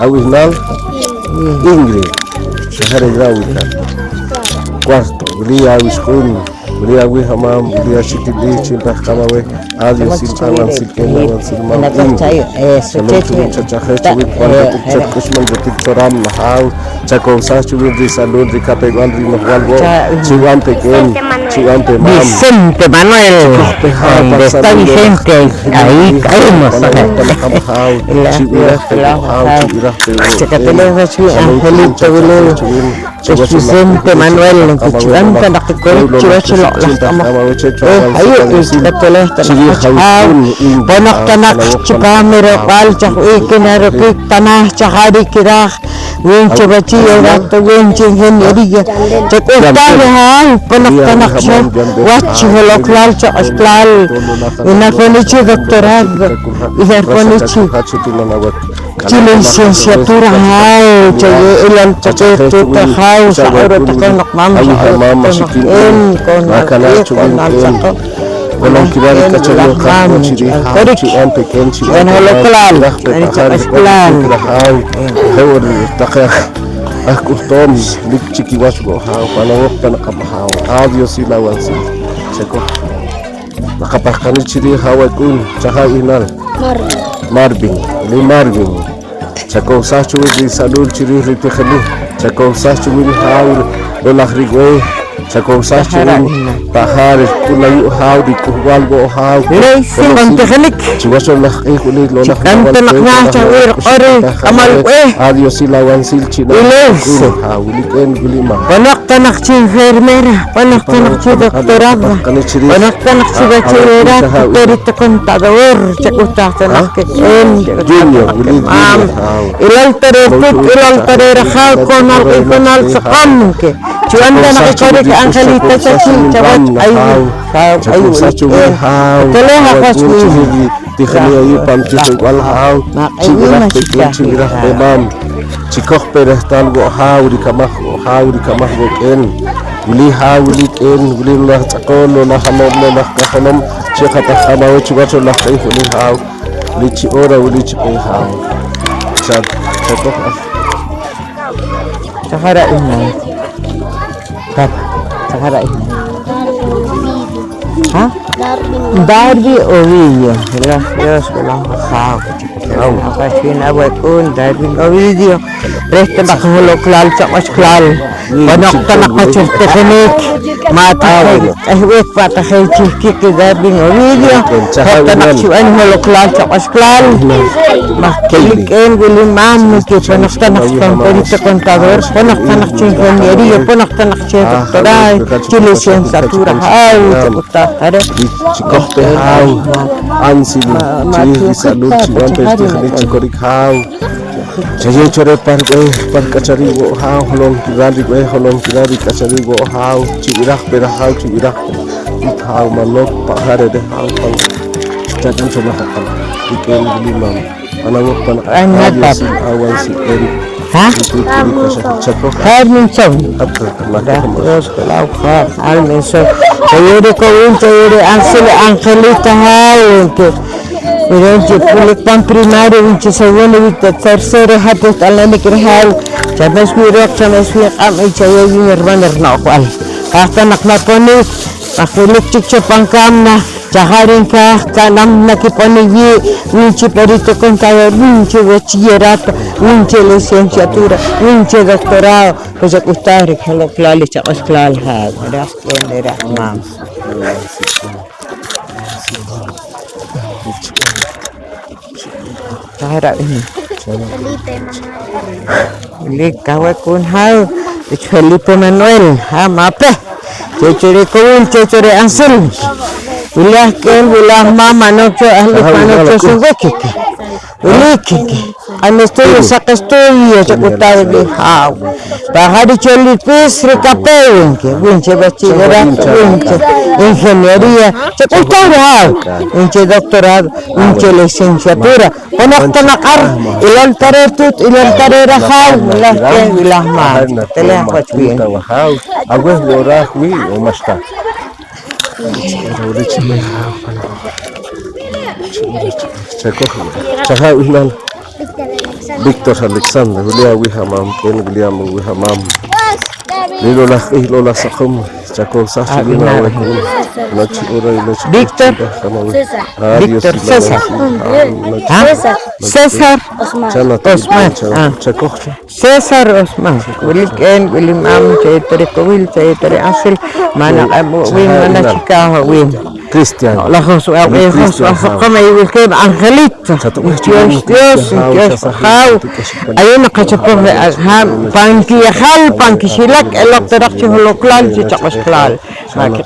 Aguinal, Ingrid, Sahara Grawita, Cuarto, Bria Wiscun, Bria Wihamam, Bria Shitili, Chimpa Kamawe, Adio Silkaman Silkena, Silman, Salon Chachahe, with one Kushman, the Tiptoram, How, Chaco Sachu, the Salon, the Capegan, Walgo, Chivante Ken, Chivante Mam. Vicente Manuel, donde está Vicente, ahí caímos. Angelito Vileo, Vicente Manuel, que chivanta la que corre, chivacho las camas. Ahí está telesta, bueno, tanak chipamero, palcha, ikenaro, tanak, chahari, kiraj, winche bachillo, gato, winche ingeniería, chacostale, bueno, tanak, guachi, holoclal, chacostlal, inafonichi doctorado, inafonichi. Chile licenciatura hay, el antecedente hay, ahora te con los mamas, con alzaco, Walang kibali kacalo ka chiri ha chi an peken chi an holoclal, hewr takha akurtom lik chiki wasgo ha panawok tan kapahaw audio silawan si seko nakapakani chiri hawa kun chaha inal Marvin seko sachu di salur chiri ritikhli seko sachu mi hawl dolakhrigwe Sako sachuin tahar kulayu haw di kuwalgo haw leysi kontekhlik chiwaso lah kulit lola kanto nakna chawir ore kamal adio silawan silchina haw liken gulima panak tanak chi enfermera panak tanak chi doctorada panak tanak chi bachillera perito contador chakuta tanak junior mam ilal tarera haw konal sakam ke chuanda nakikore Angelita chachi chabat ayu sachu haw teleha kaswi tikhali ayu pamchi wal haw chigirah bemam chikoh perehtal go haw di kamah go ken uli haw uli ken uli lah chakol lah hanom lah kahanom chikhata khamaw chibacho lah kai uli haw uli chi ora uli chi haw chad chatoh sahara ini kat sahara ini ha Darby Ovidio gracias ulang khao apa sih nak kun Darby Ovidio resta nak holoklal chamas klal banyak tanak macam teknik mata wek patah ciki ke Darby Ovidio tanak cuan holoklal chamas klal makin gulin mam ke panak tanak perito contador panak tanak ingeniería panak tanak doctoral licenciatura puta ada chikoh pe haw ansil chi salud chi wante chi korik haw chaye chore par kachari go haw holong kirari kachari go haw chi irak haw manok pahare de haw pang jagan coba hakal iken limam anawok pan awan si eri Carmen Son terus kalau Carmen Son jadi kau jadi Angelita Hall que Ironci pulik pan primario inci segundo vita tercero hatu talani kirhal james wirok james wir am ijaya yirman ernakwal kata nak naponi pakulik cicco pangkamna Jaharin ka kanam nakiponi winci perito contador winci bachillerato winci licenciatura winci doctorado pues acustar kalau klali chamas klal ha ras kendera mam cara ini Felipe kawe kun hal Felipe Manuel ha mape cecere kun cecere ansel Ulah ken ulah mama nocho ahli panocho sugekeke ulikeke anestoy sakastoy chakutay di haw bahari cholipis rekapewen ke winche bachillerato winche ingeniería chakutay haw winche doctorado winche licenciatura ponok tanakar ilan taretut ilan tarera haw ulah ken ulah ma telah pachwin haw agwe ora wi o masta udah cuma cakap ulang Víctor Alexander, William Wihamam, Ken William Wihamam. Lola Sacum, Chaco Sashina, Nachi Ora, Víctor. Víctor César. César Osman. César Osman. William Am, Cheterico Will, Cheteri Asil, Mana Win, Manachika Win. Cristian. La Josué, como el que Angelito. Dios, hay una cachapo de Panquijal, Panquishilak, el octaracho local, Chicosclal.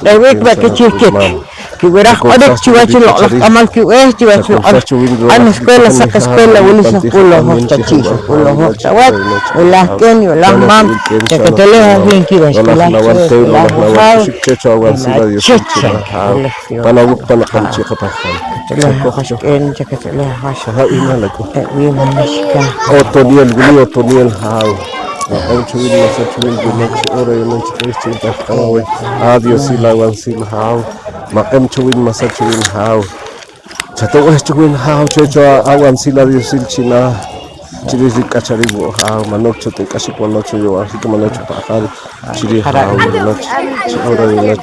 I wake back a chicken. Que verás ahora chivacho los tamal que es chivacho ana escuela saca escuela uliza pulo hosta chicho pulo hosta wat ulah ken ulah mam que te le bien que vas escuela para buscar la cancha kapakhan ken que te le hasha ina lako bien mashka otoniel hao Chuin masa chuin gumak ora yon chuin tawe adio sila wan sila hao makam chuin masa chuin hao chato chuin hao checho awan sila dio sil china chiri kachari bo hao manok chote kasi pono chuyo así como no chupakal chiri hao no ora yon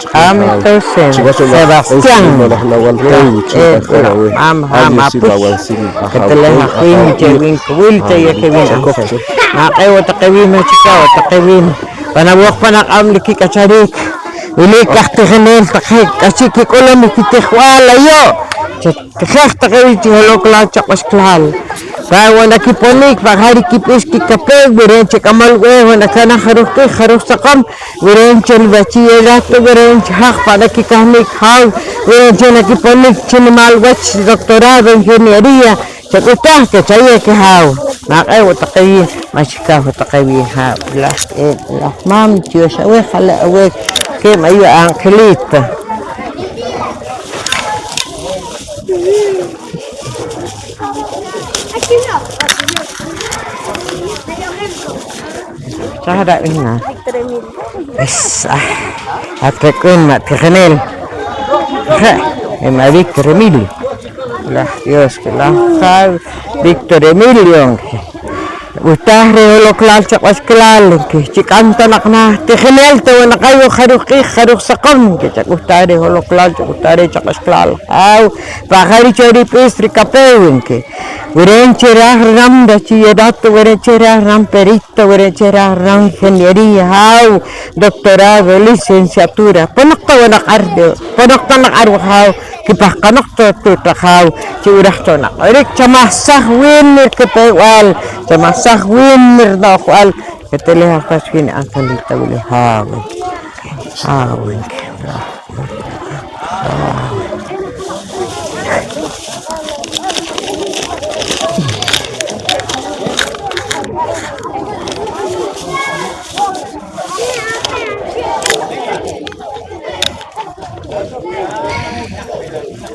Sebastián كتلها قيم جوين كويلتا يا كوين ما قوة تقويم شكاوة تقويم فأنا وقفنا قام لكي كشريك وليك اختخنين تخيك كشيك كل ما تتخوال يو تخيك تقويتي هلوك لا تشقش كلال فأنا كيبونيك بغاري كيبيش كي كبيك برينش كمال ويه وانا كان خروق سقم برينش الباتية ذات برينش حق فأنا كي كهنيك هاو برينش انا كيبونيك تنمال واتش دكتوراه بانجينيرية شكوتاه كتاية كهاو ما قوة تقوية ما شكاه تقوية هاو لا مام تيوش اوي خلا اويك كيم ايو انكليت Cara ina. Es atkun ma tkenel. Ma Víctor Emilio. La Dios que la Víctor Emilio. Utahre lo klal chaqas klal que chikanta nakna tkenel to nakayo kharuq saqam que utahre lo klal utahre chaqas klal. Au bahari chori pestri kapewin que Urenchera ram da chierato, urenchera ram perito, urenchera ram ingeniería, hau, doctorado, licenciatura. Ponokta wanak arde, ponokta nak arwa hau, kipahkanokta tuta hau, chiurahto nak. Urik chamasah winner kepewal, chamasah winner na kwal. Keteleha kaswin ang kalita wili hau. Hau.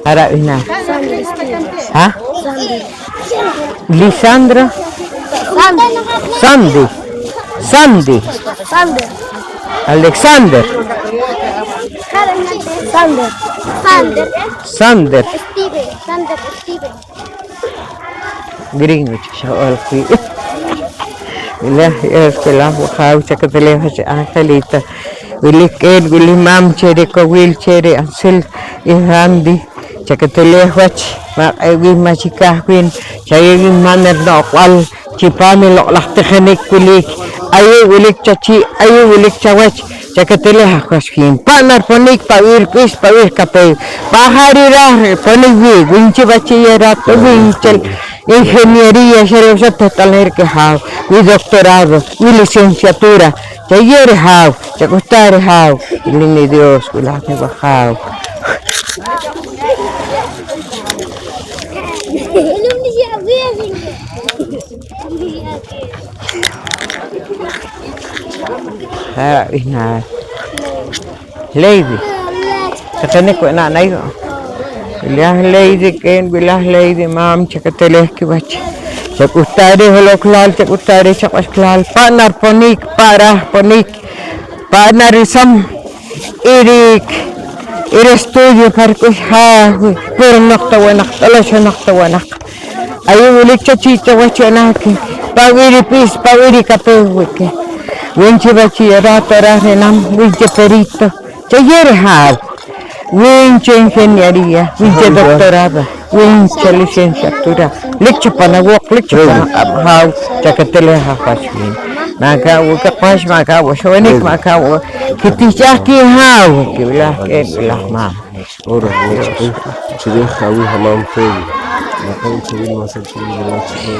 Harap ina. Ha? Lisandra? Sandy. Alexander. Sander. Steven. Gring which shall be. Ilah sekolah wakau cakap teleha si Angelita. Willy mam chere ko will chere ansil ihandi cakap teleha mak ewi masika queen chere manner no kwal cipami lok lah teknik kulik ayu wilik caci ayu wilik cawach cakap teleha kaskin panar ponik pawir kape pahari rah ponik winci baci yerat wincel ingeniería seriosa totaler que hao mi doctorado mi licenciatura Chayer hao, chacostar hao, ilini Dios, kulah me bajao. Ha, ina. Lady. Katane ko na nayo. Bilah lady ken, bilah lady mam chakateleh ki bach. Cakustare holoklal, cakustare chakasklal, panar ponik, panar isam, irik estudio parkus ha, pero naktawanak, talasya naktawanak. Ayo ulik chicha wachonake. Pawiri pis, pawiri kapewike. Winchi bachillerato renam, winchi perito. Chayere hao. Winchi ingeniería, winchi doctorado, winchi licenciatura. Lichi panawok, lichi hao. Chakatele hafashwin. Makawo kapash makawo, shonik makawo. Kitichaki hao. Kibilah ma. Ora, chile hawi hamam feli. Makan chile masal chile bela chile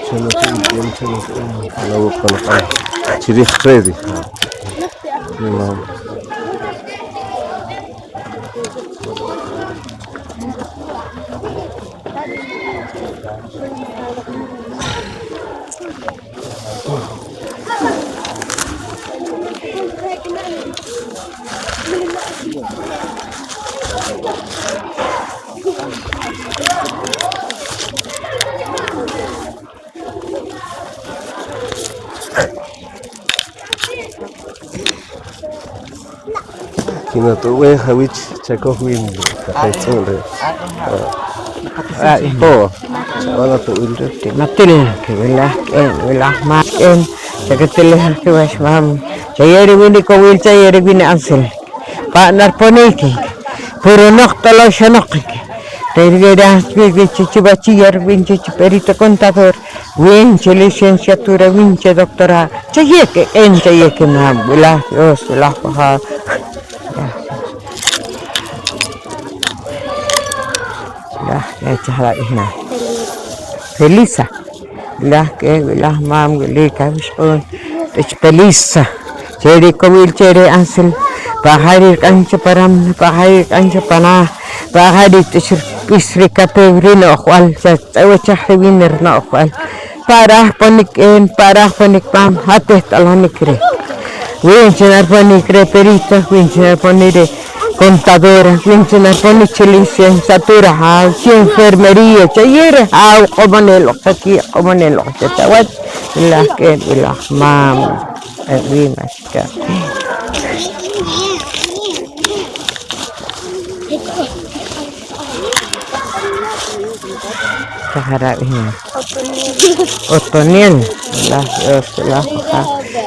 chile chile kalau chile feli. Imam. Kina tu we hawich chako win kahit sole. Oh, wala tu ilde. Matil kibilah ma en. Chakatele hakiwash mam. Chayere wini ko wil chayere wini ansel. Pa narponiki. Puro noktalo shanokiki. Tergera chichi bachiller, winchi perito contador, winchi licenciatura, winchi doctorado. Chayeke en chayeke mam. Bilah Dios, bilah paha. Ya cahla ihna. Felisa. Bilah ke bilah mam gelika bishon. Felisa. Chere kawil chere ansel. Paharir kancha param, paharir kancha panah, paharir tishir pisri kape rino akwal, tawa chahri winner na akwal. Parah panik pam, hate talanik re. Winchenar panik re perita, winchenar panire contadora, winchenar panik licenciatura, enfermería, chayere, comanelo, aquí comanelo, chatawat, la mam, rimasca. Harap ini otoniel lah lah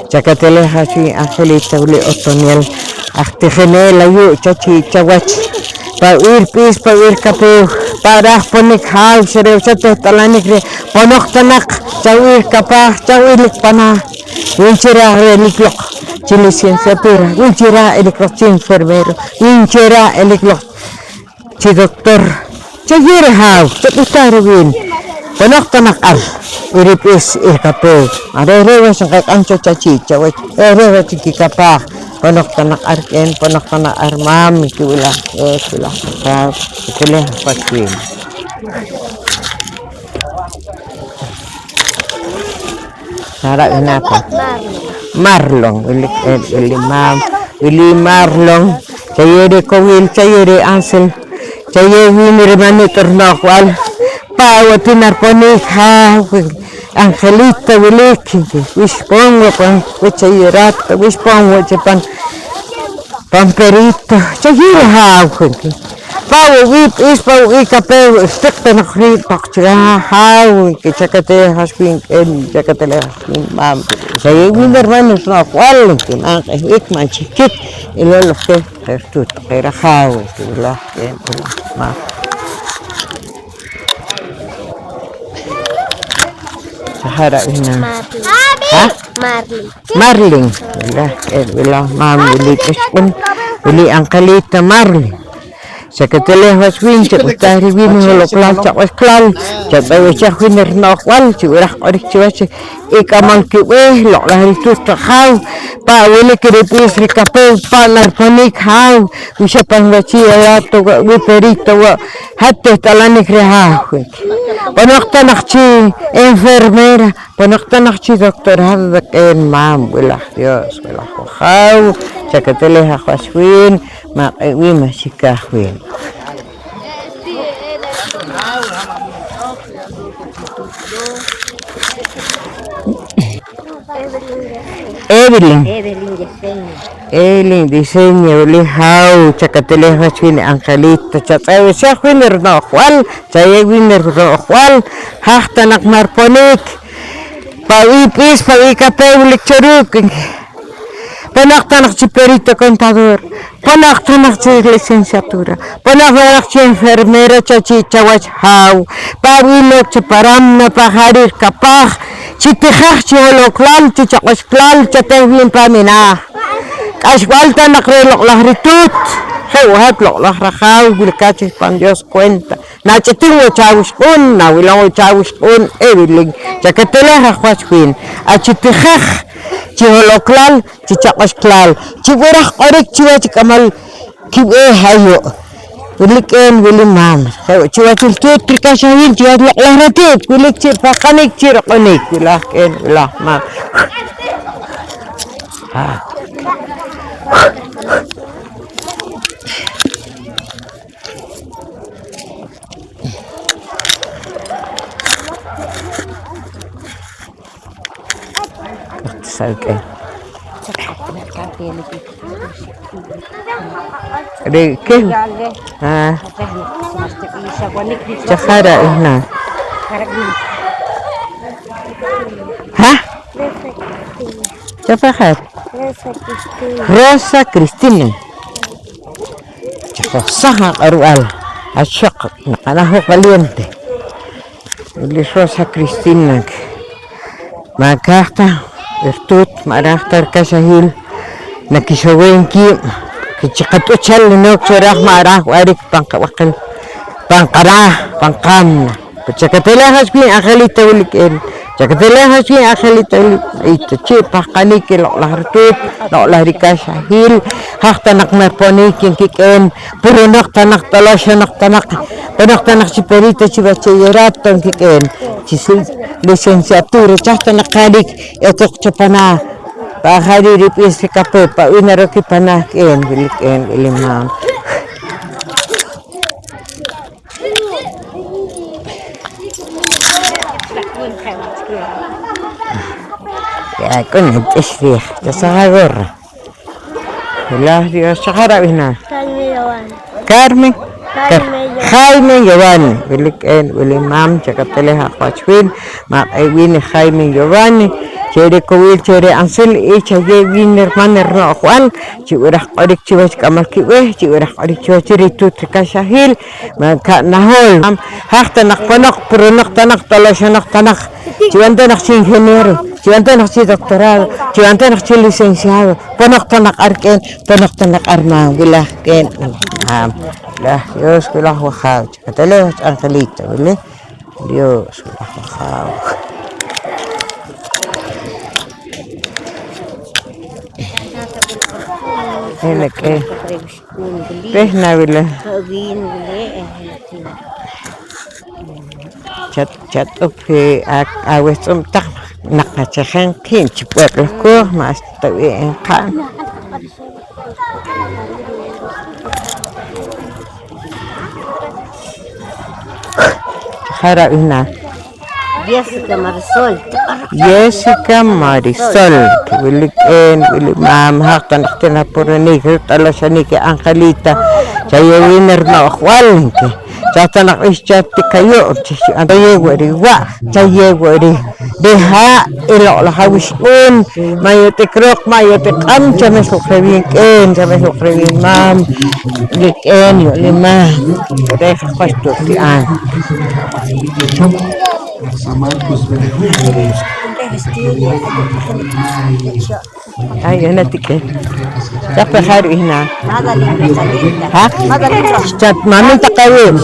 cakatele hasi angelita uli otoniel aktihene layu caci cawach pawir pis pawir kapu parah ponik hal serew sate talanik re ponok tanak cawir kapah cawir panah wincira reliklok licenciatura wincira eliklok enfermero wincira eliklok ci doktor Cagir hau, ceputar win. Panak tanak al, iripis kape. Ada rewa sangkat anco caci, cawat. Rewa ciki kapah. Panak tanak arken, panak tanak armam, itulah, itulah. Itulah pakwin. Sarap kenapa? Marlong, Willy Marlong. Cayere kawil, cayere ansel. Saya winir mani ternakwal pawatinar panik ha Angelita wiliki wispongo pan wichayirata wispongo chepan pamperito chayir ha pawo wip ispaw ikape stikta nakri pakchira ha ke chakate haskin en chakate haskin mam saya winir mani ternakwal kin hikman chikit ilolo ke tertut kira ha itulah ma sahara ina Marling bilang mam beli kespun beli Angelita Marling sekatele waswin cek utari win holok lacak was klal cek bawa cek winner nokwal curah orik cuaca ikamal kiwe lok lahir tu terhau pak wili kiri pisri kape panar panik hau bisa pangbaci ala tu wiperito wa hati talanik rehau panak tanakci enfermera panak tanakci doktor hadak en mam bilah Dios bilah hau sekatele waswin mak wi masih kahwin Evelyn. Evelyn diseño li hau chakateleja chini Angelita chatsawi shahwiner no khwal chayewiner no khwal hahta nak marponik pawipis pawikapebulik charuk panaktanak chi perito contador panaktanak chi licenciatura panaktanak chi enfermera chachi chawach hau pawilok chi paramna paharir kapah chitijaj chi holoklal chi chaqashklal chatewin pamina Asfalta nakrelok lah ritut, hewahat lok lah rakau bilkachis pan Dios cuenta. Na chatingo chawis un, na wilango chawis un, eviling. Chakatele hakwach queen. Achitijaj, chiholoklal, chichakasklal. Chiwerach orik chiwa chikamal kibe hayo. Wilik wilim mam. Chiwachil tut prikashahin chiwat lok lah ritut. Wilik chirpakanik chirakonik. Wilah mam. Okay. Reke. Cakara ihna. Hah? Siapa khat? Rosa Cristina. Cakap arual. Asyik nakanaho kaliente. Ini Rosa Cristina. Makahta virtud marahtar kasahil nakishawenki kichikatuchal nok chorah marah warik pangkawakal pangkamna chakatelajas bi Angelita uliken chakatelajas bi Angelita itu cipah kaniki lok lahrtut lok larikasahil hakta nak marponik yang kiken purunak tanak talasyanak tanak tanak ciperita cibaca yeratan kiken cisil licenciatura cahta nak kadik etok cepana pak hari ripis kape pak winaroki panah ken bilik limam ya kun isri tasahagor lah dia sakara bina Carmen Jaime Giovanni bilik limam cakatele hakwachwin mak win Jaime Giovanni cere kowil cere ansel chaye winner manner no khwal ci urah qodik ci wach kamal ki we ci urah qodik ci cere tut kasahil maka nahol hakta nak panak purunak tanak talasyanak tanak ci wanta nak ci ingeniero ci wanta nak ci doktoral ci wanta nak ci licenciado panak tanak arken panak tanak arma bilah ken lah Dios kulah wakhaw katale Angelita bile Dios kulah wakhaw enak pehna bile chat oke awes tak nak ngacahan kin cepet ko mas tawi kan harap ina Jessica Marisol wilik mam hak tanak tina purani talasani ke Angelita saya winner na akhwal ke tanak ischati kayo antaye wari wa taye wari deha ilo la hawishun mayote krok mayote kam chame sokrebin ken chame sokrebin mam liken yo lima deh pasto tian ayo nanti ke siapa hari ini chat mami tak kawin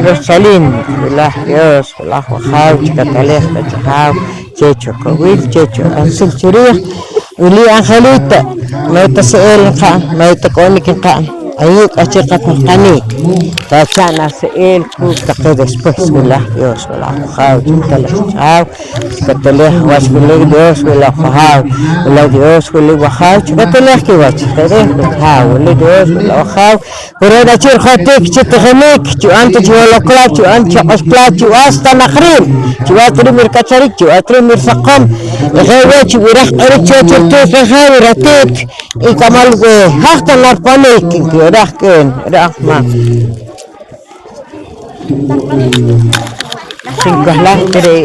Rosalin bilah Dios bilah wakau jika taleh kacau ceco kawin ceco ansel curiah uli Angelita mau tasel kan mau takonik kan ayuk achika panik. Tachana se el que después ¿verdad? Dios ¿verdad? Jao, chao. Katele was bilig Dios ¿verdad? Jao. ¿Verdad? Dios ¿verdad? Jao. Katele que was. Jao. ¿Verdad? Dios ¿verdad? Jao. Pero da chir khatik chitkhnik, chu ant chu lokla, chu ant chu asla, chu asta nakhrim. Chu atri mir kacharik, chu atri mir saqam. Ghawa chu wirah arik chu chu khawiratik. Ikamal go hafta narpanik ki rahken rahma. Singkahlah dari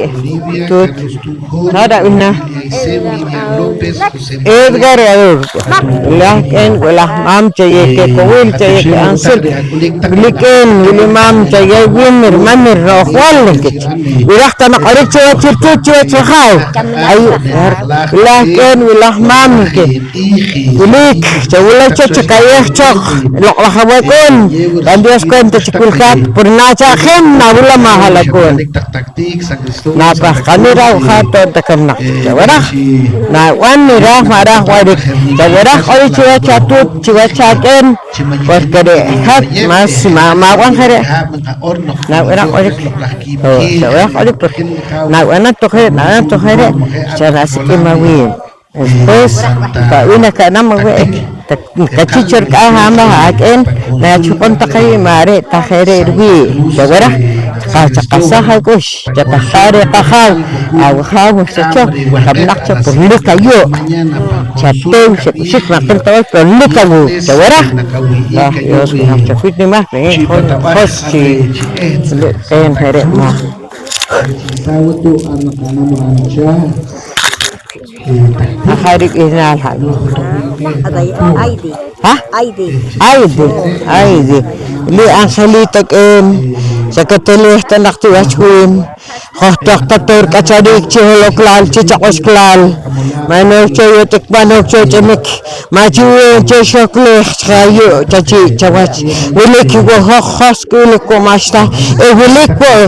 tut. Ada ina. Edgar Adur. Lahken walah mam चाहिए के कोविल चाहिए के आंसर लेकिन विले mam चाहिए विमर mamir rohwal lekit. Wirah tanah arik चाहिए चिरचुट चाहिए चखाव. Ayu lahken walah mam ke. Wilik चाहिए चचकायah चok. Lok lahawakun. Dan Dios kon tachkulkat purna chakhen na wala mahalakun. Napa kamera uhato takamnak jawarah na wan mirah marah wadik jawarah ori ciwa catut ciwa caken warkade hat mas ma wan hare na wan ori jawarah ori per na wan to hare cara sikimawin terus ka ina ka namawe kacicur ka hamba haken na chukon takai mare takhere irwi jawarah Cakasahay ko, cakasari kahaw, awahaw sa chok, kamnak sa pulli kayo. Chatew, sikusik makin tawag, pulli kayo. Tawara? Diyos ko ang chapit ni ma, hos si kayan here ma. Nakarik inalhan. Aidi. Ha? Aidi. Li ang salitak sa katelih tanak tiwachwin khotok tatur kacadik chiholoklal chichakoshklal manok choyotik manok chochenik majuwe cheshoklih chayo chachi chawach wilik go khos kulik ko mashta wilik ko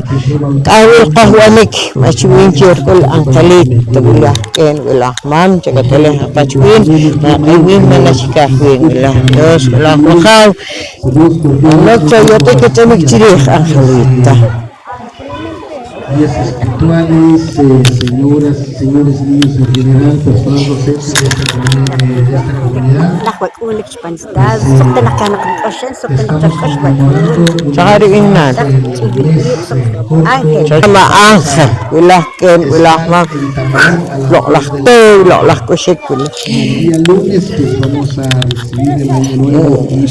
kawil qahwanik majuwin chirkul angkalit tabulah ken wilah mam chakatelih pachwin na iwin manashikahwin wilah Dios wilah wakhaw manok choyotik chachenik chirih angkalit Días espirituales, señoras, señores, niños en general, personas docentes de esta comunidad. Lakwag ulik spanstaz, sokta nakakakoshen, sokta nakakakoshen. Tsaka rin inan. Angel. Sama angel. Wilah ken, wilah mag. Loklak teo, loklak kusik. El día lunes pues vamos a recibir el año nuevo y el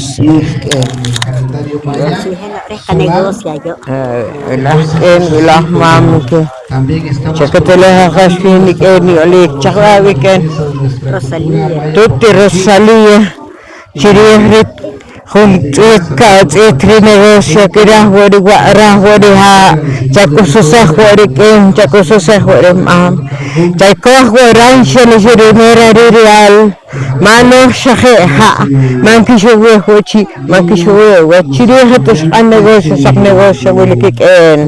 calendario maya. Reka negosya yo. Wilah ken, wilah mam ke. También estamos Tsaka talaga kasini ken, ulik. Tsaka weekend. Rosalia. Tutti Rosalia. Chirihrit. Huntika itri negosyo kira wadi warah wadi ha jaku susah wadi kem jaku susah wadi mam jaku waran shali shiri mera real mano shakhe ha mankishuwe hochi mankishuwe wachiri hatus an negosyo sak negosyo wilikik en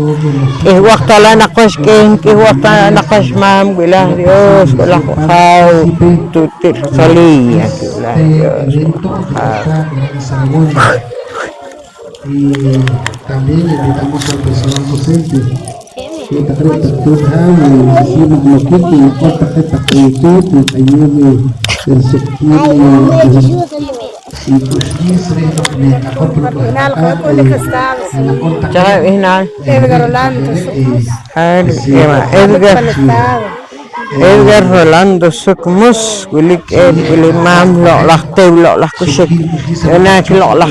waktala nakos ken waktala nakos mam bilah Dios bilah kau tutir Rosalia bilah Dios y también invitamos al personal docente que tarjeta tuhan decimos lo que la tarjeta creatitud y ayude el sector y pues Israel me acoplo Tsaka inan. Edgar Rolando. Edgar Rolando Sukmus wilik wilik mam loklak tew loklak kusik enak loklak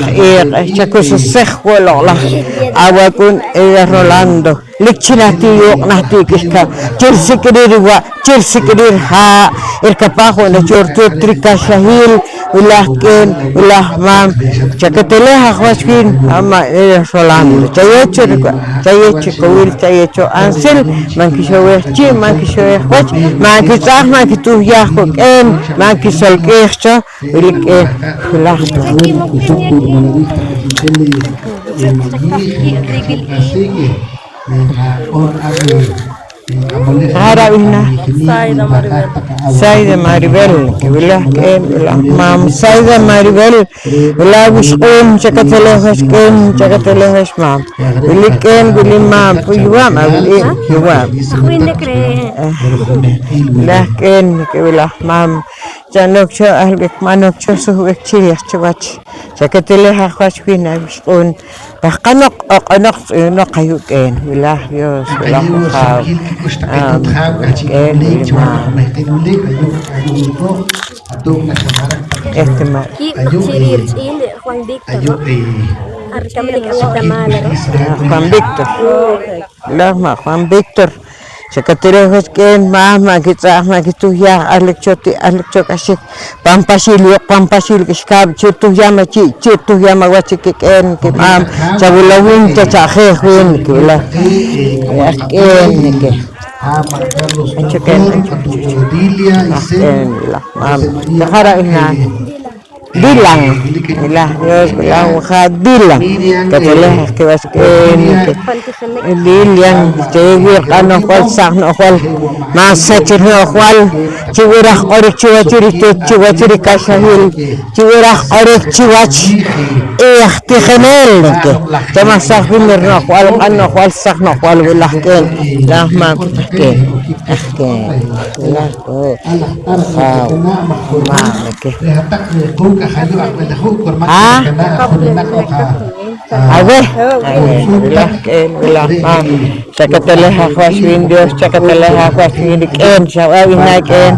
chakus sekh loklak awakun Edgar Rolando likchinati yok nahti kiska cirsikdir ha irkapaho na chortu trika shahil wilaken wilah mam chakatele hakwaskin ama Edgar Rolando chayecho kowil chayecho ansil mankishawehchi mankishaweh wach mankisah mankituhyahko ken mankisolkehcho wilik wilah Harapina. Saida Maribel, que vela que vela mam Saida Maribel, vela busqum chakatelejas ken chakatelejas mam. Veli ken veli mam puyuam veli yuam. Ako hindi kre. Vela ken que vela mam. Janok cho albek manok cho suwek chirias chwach. Chakatelejas kwachpina busqun. Kanok kanok no kayo ken vela Dios vela khaw. Este mar. Ki maksirir ini Juan Victor. Arkam lik ang tamala. Juan Victor. Lama Juan Victor. Secretario ken mama kita gitu ya alekchoti alekchok asik pampasil kiskab chutu ya machi chutu ya mawachi ken ke mam chabulawin chachahe hun kila ya ken ke Anchuken lah mam kahara ina bilang ilah Dios bilang wakad bilang kateleh ke wasken bilang cewi kano kwal sak no kwal masa cirno kwal ciwirah orek ciwa ciri kasahil ciwirah orek ciwach tikhenel ke cama sak binir no kwal kano kwal sak no kwal bilah ken lah mak ken lah ko ma ke Awe, cakateleh akwaswin Dios, cakateleh akwaswin ken, sawawin na ken,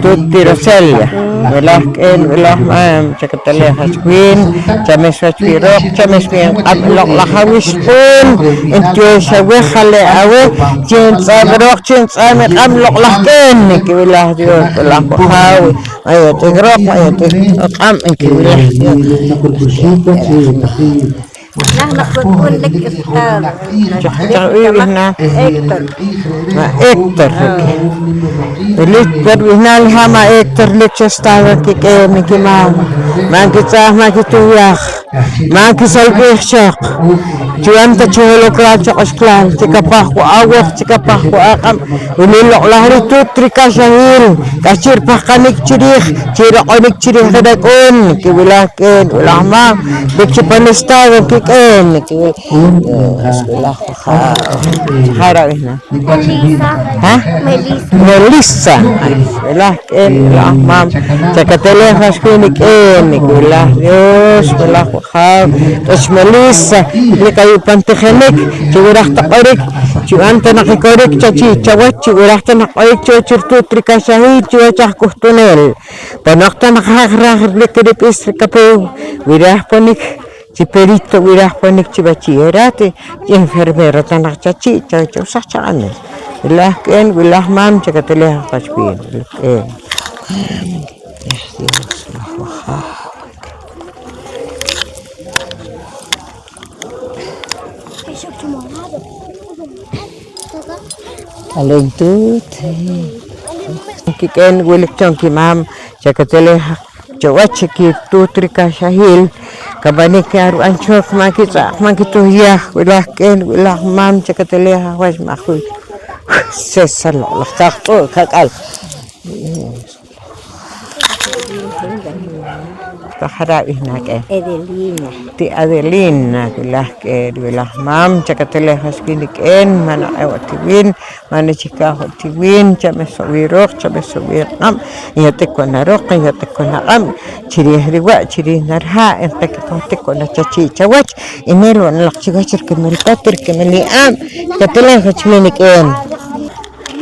tuti Roselia, belah ken, belah mam, cakateleh akwaswin, cames waswirok, cames win, ablok lahawis pun, entyo saweh khale awe, cint sabrok, cint samet, ablok lah ken, belah Dios, belah kohawi, ayo tigrok, ayo tigrok, belah Nah nakutundek Hector Hector Winal hama Hector Lichestawa kike mikimam Magita magituyak Magisalbishak Juanta chulo klachak asklan Cikapah ku awak Cikapah ku akam Unilok lahri tutri kasahil Kasir pakanik cirih Cirok onik cirih kadakun Kiwilakin ulama Biksi panistawa kiken Sekolah harapin Melissa sekolah ken lah mam cakateleh haskunik sekolah Dios sekolah terus Melissa ni kayu pantekenik curah takorik cuan tanak korik caci cawat curah tanak korik curtu trikasahi cuacah kuhtunel panak tanak hakrah lekedip istri kapu wirah panik Ciperito wirah panik cibaci erate enfermera tanak caci caci usah canel wilah ken wilah mam cakateleh kaspin ken Aleng tut kiken wilik congki mam cakateleh Jawat cekik tutri kasahil kabanik aru ancok makito ya wilah ken wilah mam cakateleh was makui sesal lah takto kakal tahara ihnak Edelina. ti Adelina wilah ke wilah mam cakateleh haskinik en mana awatiwin mana cika hotiwin cames wirok cames wirnam ya tekona rok ya tekona am ciri riwa ciri narha entek tekona caci cawach inelo nalak ciga cerkemel patir kemeli am cakateleh haskinik en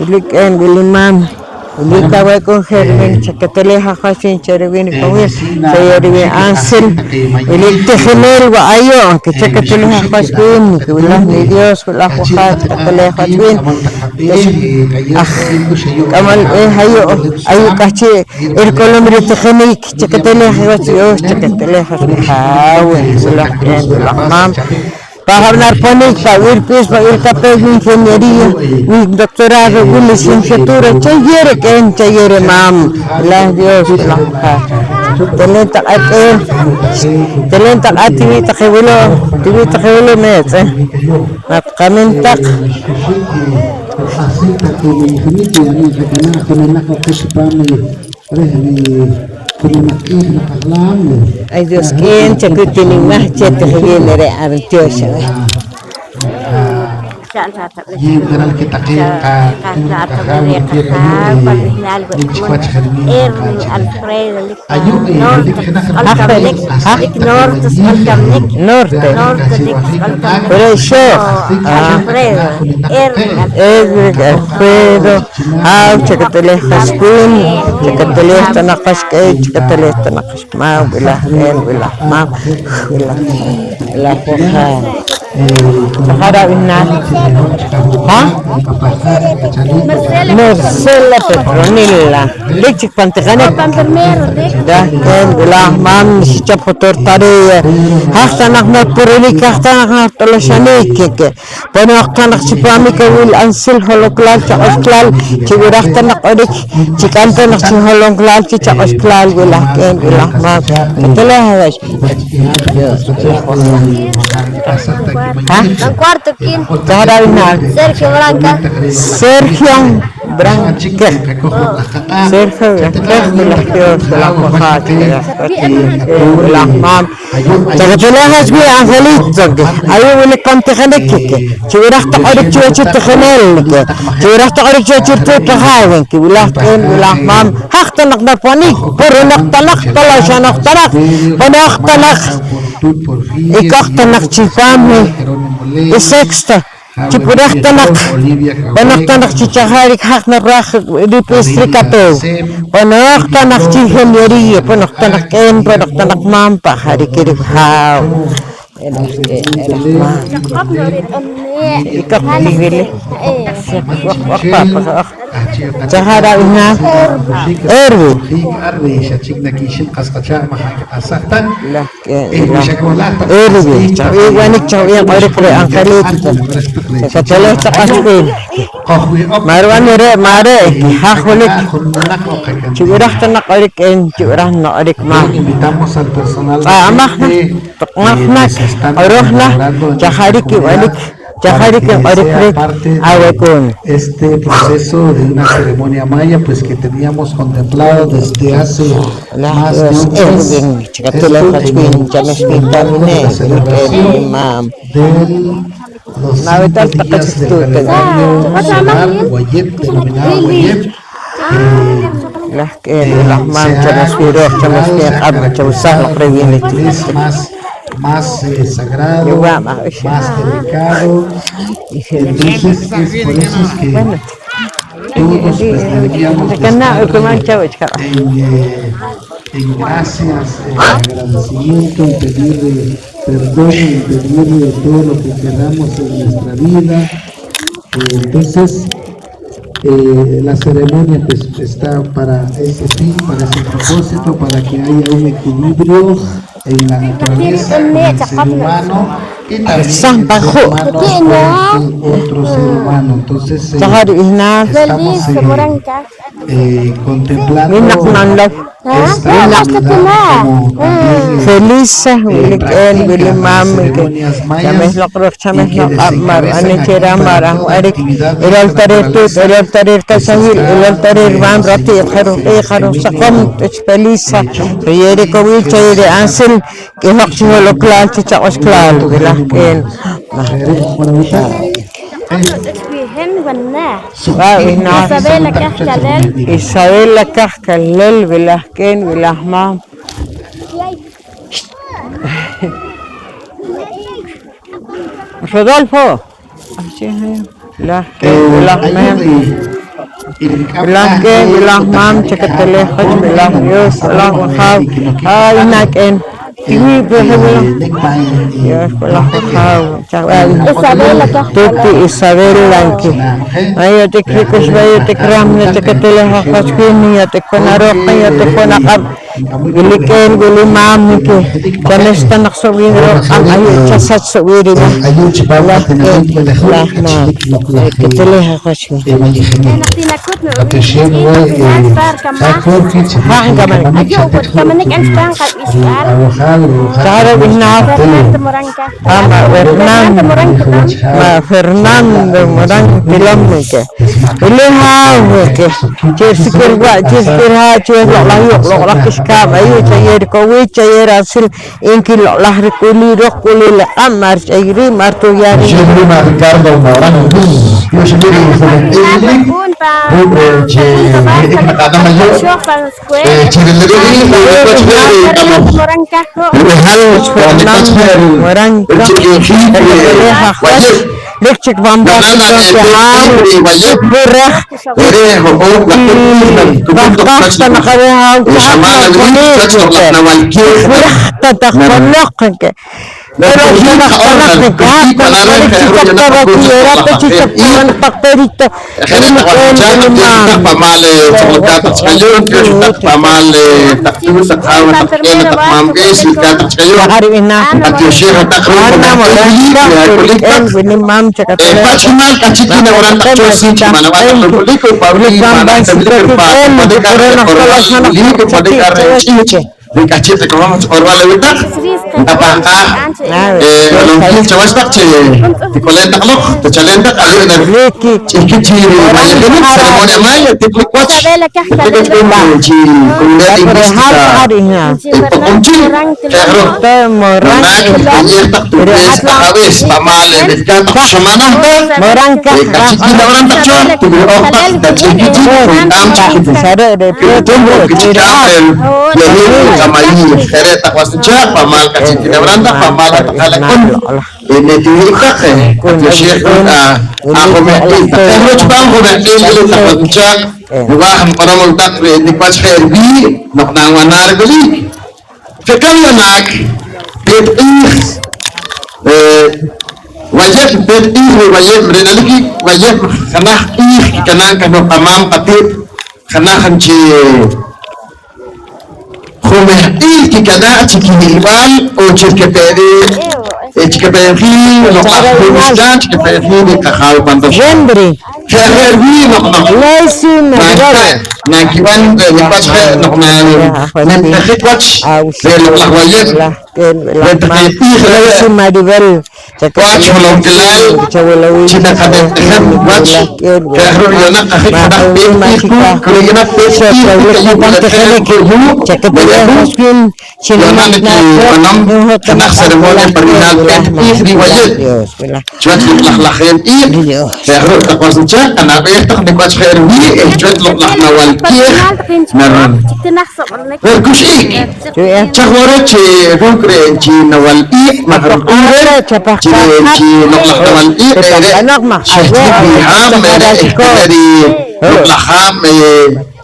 wilik en wilimam Uli kawai kong herwin cakateleh hakasin cerewin kawin saya riwin ansel uli tekhenel wa ayo ke cakateleh hakasin kulah ni Dios kulah wakat cakateleh hakasin kamal ayo kaci kolom ri tekhenik cakateleh hakasin cakateleh hakasin kawin kulah mam Paham narponik, Pak Wirpis, Pak Wirkapeg, Ingeniería, doctorado, licenciatura, cayere mam, lah Dios, lah. Talentak ati tiwi takewilo met, kamintak, así que mi infinito y a mí recana con el lago que se pame con una isla hablando. Ay Dios, ¿quién te que tiene más chete que viene de Artiosa? Y general que taquea Norte. Por eso, Alfredo, que te lejas que te lejas tanaqas que te lejas tanaqas ma bila la hoja. Sahara Vinal. Marcela Petronilla. Leche Pantegana. Da ken la mam si chapotor tare. Hasta nak na purili hasta nak tolosani ke. Pano hasta nak sipami ka wil ansil holoklal cha osklal. Chigurahta nak odik. Chikanta nak si holoklal cha osklal wala ken la mam. Ketela hawas. Ang kwarto kin. Sahara Vinal. Sergio Branca. Sergio Branca. Sergio la mojada la mam. Tagalejas bi angelito. Ayo wala kontekane kike. Churahta orik chuchu khenel ke. Churahta orik chuchu tahawen ke wala ken wala mam. Hakta nak na panik. Puro nak talak talasha nak talak. Panak talak. Ikakta nak chifame. Sexta. Chipurahtanak, panaktanak chichaharik hakna raj ripistrikato, panaktanak chihenyeria, panaktanak en, panaktanak mampa, harikirik hao. Ikak tigili. Sahara Vinal. Erwi. Erwi. Chawi wanik chawi qarik re ankalit. Katale taqasbin. Marwan re mare hakhlik. Churah tanak qarik en churah na qarik ma. Invitamos al personal Taqnaqnak Rohna Chahariki Walik Chahariki Arifrik Awekun. Este proceso de una ceremonia maya pues que teníamos contemplado desde hace más de un mes. Esto la celebración de los 5 días del calendario solar Wayeb, denominado Wayeb. Las manchas, las firos, más sagrado, más delicado. Entonces es por eso es que todos pues deberíamos estar en gracias, en agradecimiento, en pedir perdón, en pedir todo lo que queramos en nuestra vida. Entonces la ceremonia pues está para ese fin, para ese propósito, para que haya un equilibrio en la naturaleza, en el ser humano y también el ser humano con otro ser humano. Entonces estamos contemplando feliz weekend Willy Mami chames lokro chames mar anechera marang arik el tarir kasahil el tarir van rati kharo sakom feliza yere kowil chayre ansil ke hakcho loklan chichos klal bilaken Isabela Cascalel, Velasquén, Velasmán. Rodolfo. Velasquén, Velasmán, Chacatelejas, Velasdios, Velasmán, ay, Naken. Ini berhubung ya sekolah kau Tuti Isabella ki ayo tekrikus bayo tekram ne tekatele hakas kini ya tekonarok ya tekonakab Giliken gulimam ke kanesta naksawiro ang ayo chasat sawiri na ayun si Papa tinawag ko lah na ketele hakosh أنا tinakot no. At siya mo ako kitchen. Kamanik ang spang kay iskal. cara binaf Fernando Moranca. ama Fernando ma Fernando Morang film ke ilaha ke chesikir wa chesikir ha chelo lah yok lo lah kiskam ayo chayer ko we chayer asil inki lo lah kuli ro kuli la amar chayri marto yari Siya mo na Ricardo Morang. Yung sendiri Pun pa. Show pa square. Fernando Moranca. Morang Lekcik bamba berah bahkan tanah kaya tatak kolok ke Pero tanah tanah negat kalau cicak tahu kira apa cicak tuan faktorito ini mungkin pamale sumulkatat kayon pamale taktu sa kawan takena takmamges katat kayon hari ini at yosira takro karena modal ini mam cakap Pachimal kachiki na orang tak chosin cuma na wala publik ko publik mana publik pa dikacit ko mo orwala witak tapaka long chawas tak che tikolenta klok to chalenta ayo na chiki chiri maya dulu seremonia maya tiplik watch tiplik chi kuliah Inggris Morang tak tulis habis pamale dekat semana Morang kachiki na orang tak chon tibil otak dan chiki chiri sada de sama ini kere tak wastu jak pamal kacin tidak berantah pamal tak kalekun ini diikak ya syekh aku mehdi tapi coba aku mehdi itu tak wastu jak bukan orang multak ini pas herbi nak nawanar geli kekal nak bet wajib bet wajib mereka lagi wajib karena pamam patip karena kanci Komeh ki kada ciki hilbal o cirke peri no afghanistan cirke peri ni kakal pantas Jembri herbi no Laisin na kiban ni pas no na watch lah wajib Laisin madibel watch belum kelal cina kada watch herbi yana kada kalau yana Muslim Yonan di enam kena seremoni pernikahan istri wajib. Cuat lah khair ini. Saya harus tak masuknya karena tak dibaca khair ini. Cuat lah nawal kir. Naran. Berkusi. Cakwarat ci bukre ci nawal i mahram ure. Ci lah nawal i. anak mah Dari lah ham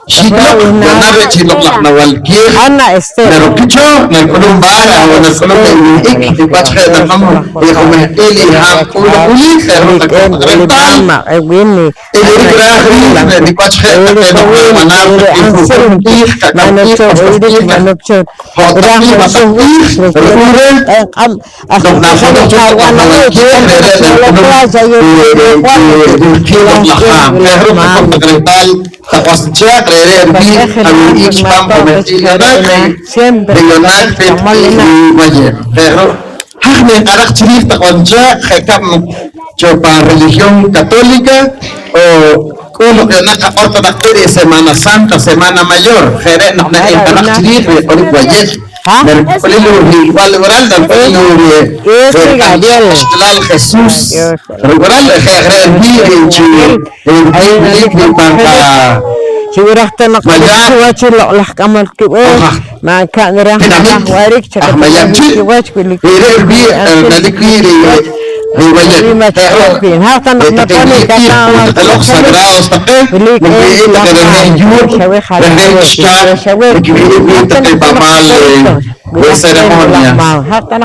Sidok nabe cilok lah nawal kir anak Esther naro kicho na kulung bara o na kulung ik dipat kaya na kamu kumeh ili ham uli pero nagrental ini ili grahri na dipat kaya na kamu manar manupcot hotaki mataki ruren dok na foto cilok nawal kir cilok lah ham pero nagrental takwas jak rere bi ami ikspam kometi kadai regional wajib pero hakne arak cerita takwas khekam coba religion católica o uno que nak ortodox de semana santa semana mayor khere nak arak cerita orik wajib dan peluru oral dan peluru setelah Jesus oral khere bi di bangka Curah tenak cilok lah kamar kiwe maka ngerah warik cakap kiwe kulit bi nadi kiri Hatan nakapani kata Telok sagraos take Mungkin kita pamal seremonia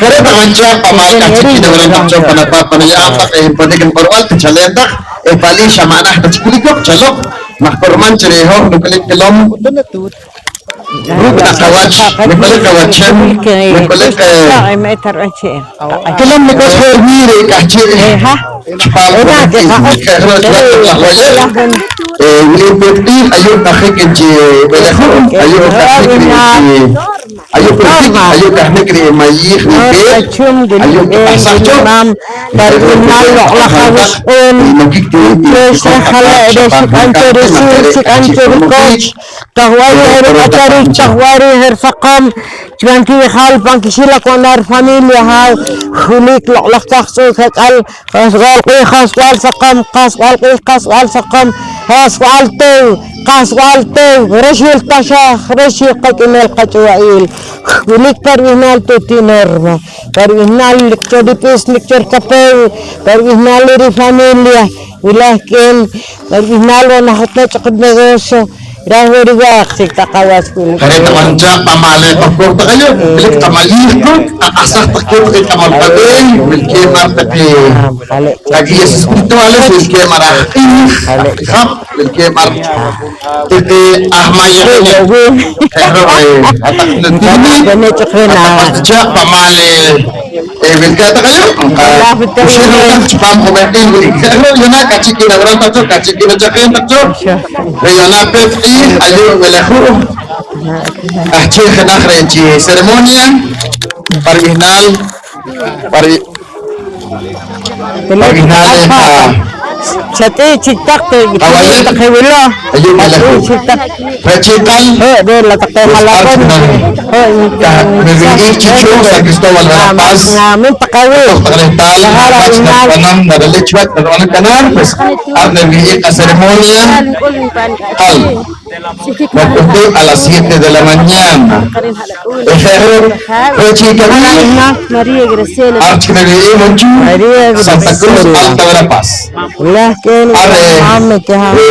Kaya panganca pamal kaciki na walang takcong panapa panikan paruat Chalendak pali siya manah kacikulikok Chalok Mahkorman cireho Nukulik kilom Ruta kawach, nagpalik kawachan, nagpalik kalam na kas hermire kachi. Wilipirti ayun nakik enje belakon ayun nakik ayun pertik ayun nakik mayih nipet ayun pasakcho dari nalok lakawis tahwari herfaqam Jangan hal pangkisila konar familia hal hulik lok taksul kekal kaswal kaswal sakam kaswal sakam kaswal tu resil tasha resil kakimel kacuail hulik perwihnal tu tinorma perwihnal lecture dipis lecture kapel perwihnal dari familia wilakin perwihnal wanahutna cakad negosyo Rahuri waksik takawas kulit. Karena temanca pamale pagporta kayo, bilik tamalih ko, asak takyo kay tamalpagay, bilke martaki. Lagi Yesus spirituales, bilke maraki, hap, bilke mar. Titi ahmaya ini, pero atak nagkini, atak pamale. Bilke ata kayo, usirukan cipam kumain, bilke yun na kachikin ang rata to, kachikin ang chakin takyo, yun na pepti. Ayo melakukan aceh kena kerenci seremonia parihnal Sate citak tu awalnya tak kewila. Ayo melakukan recital dia letak halapan. Memiliki cucu San Cristobal Harapas Ngamin pakawi. Takrental Harapas Panam Nadalichwat Nadawanan Kanar Arne memiliki seremonia Al waktu a las 7 de la mañana. María Graciela Archimedellín Monchu Santa Cruz Alta Verapaz. Lakin kami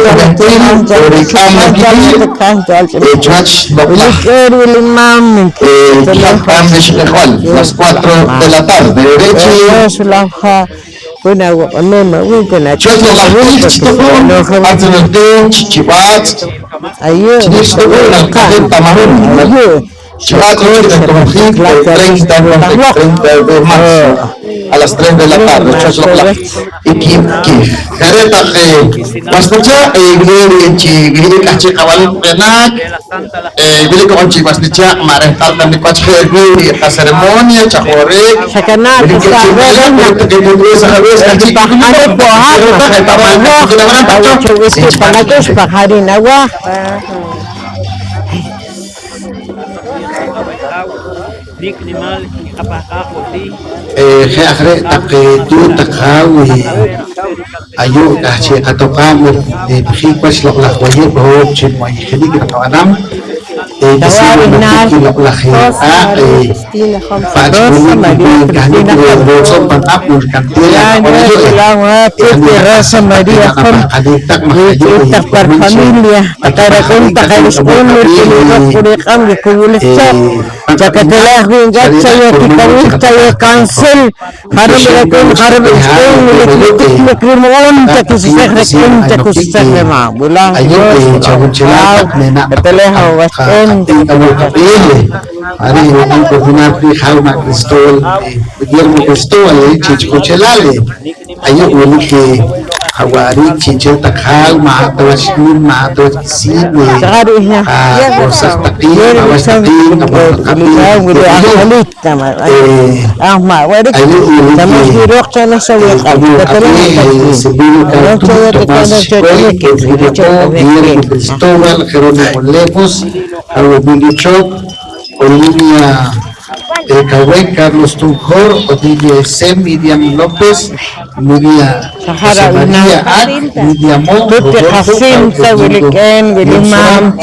las 4 de la tarde. A las 3 de la tarde, Kareta Pastica, Gili Kachi Kawal Penak, Gili Konchi Pastica, Marental dan di Pach Herguri, esta ceremonia, Chahore, akhirnya tak itu tak kau ayo kasih atau kamu di pas lok lah wajib bahwa cuma ini kita kawanam di sini lok lah Pak Jumlah kan itu bosan pantapur kan dia rasa Maria kon tak berfamilia takara kon takalis umur ini kami kulit Jakatelah wingat saya kita cancel harus melakukan mikrimon tak memang bulan ayo cabut celak nenak telah wasen hari ini berguna di hal makristol biar makristol cicu celale ayo unik hawari cicu tak hal mahatawasmin mahatawasini proses tadi awas tadi Cristóbal Jerónimo Lemos, Olivia Cahue, Carlos Tunjor, Odilia Sem, Miriam López, María María Miriam Hasim Williken Willimam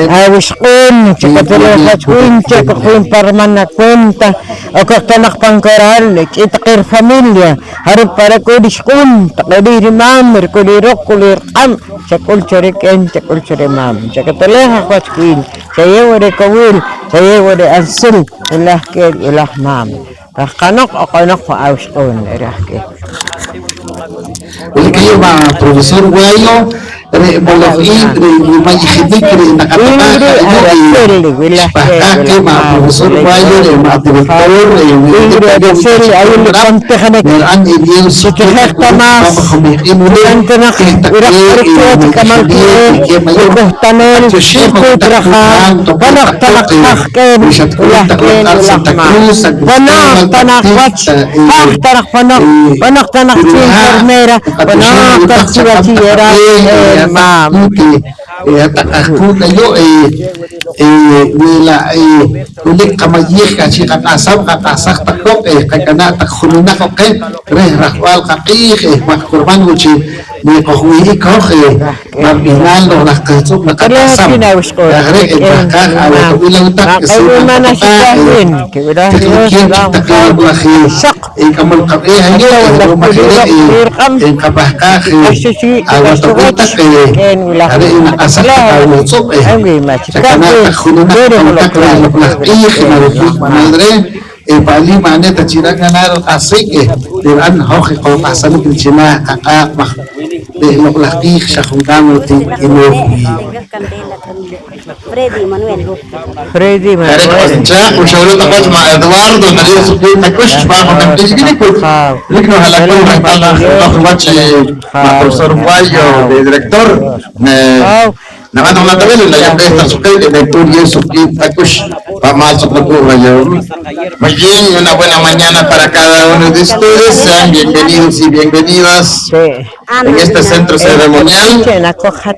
Awishkun Chikatulahachun Chikakun Parmana Cuenta o Kaktanak Pangkoral Itakir Familia Harap para Kudishkun Takadirimam Merkudirok Kulirkam Chakul Choriken Chakul Chorimam Chikatulahachwin Saya wade kawil Saya wade ansil Ilah kir ilah mam Kanok o kanok pa Awishkun Irah kir Uli kayo mga profesor Guayo, Bologin, Mayihidik, Nakataka, Pakake, mga profesor Guayo, mga direktor, Meran Ibiel Sukir, nila ulit kamayik kasi kakasam kakasak takok kakana takhuluna ko kay rakwal kakik makurban uchi ni kohwi ko mabinal no nakasok nakasam kare bakak awat bilang tak mana sikahin kira kamal kabe hanya kabahka awat tak kare asak awat sok madre Bali mana tercira ganar asik dan hoki kau asal kerjanya kakak mah deh laki syahudam itu ini Freddy Manuel cak usaha tak cuma Eduardo dari suku takus cuma mengerti gini pun lagi no halakun mereka baca profesor Guayo direktur Nama nama tahu lah yang kita suka itu dia suki takus masuk ke Guayo. Mungkin una buena mañana para cada uno de ustedes, sean bienvenidos y bienvenidas en este centro ceremonial.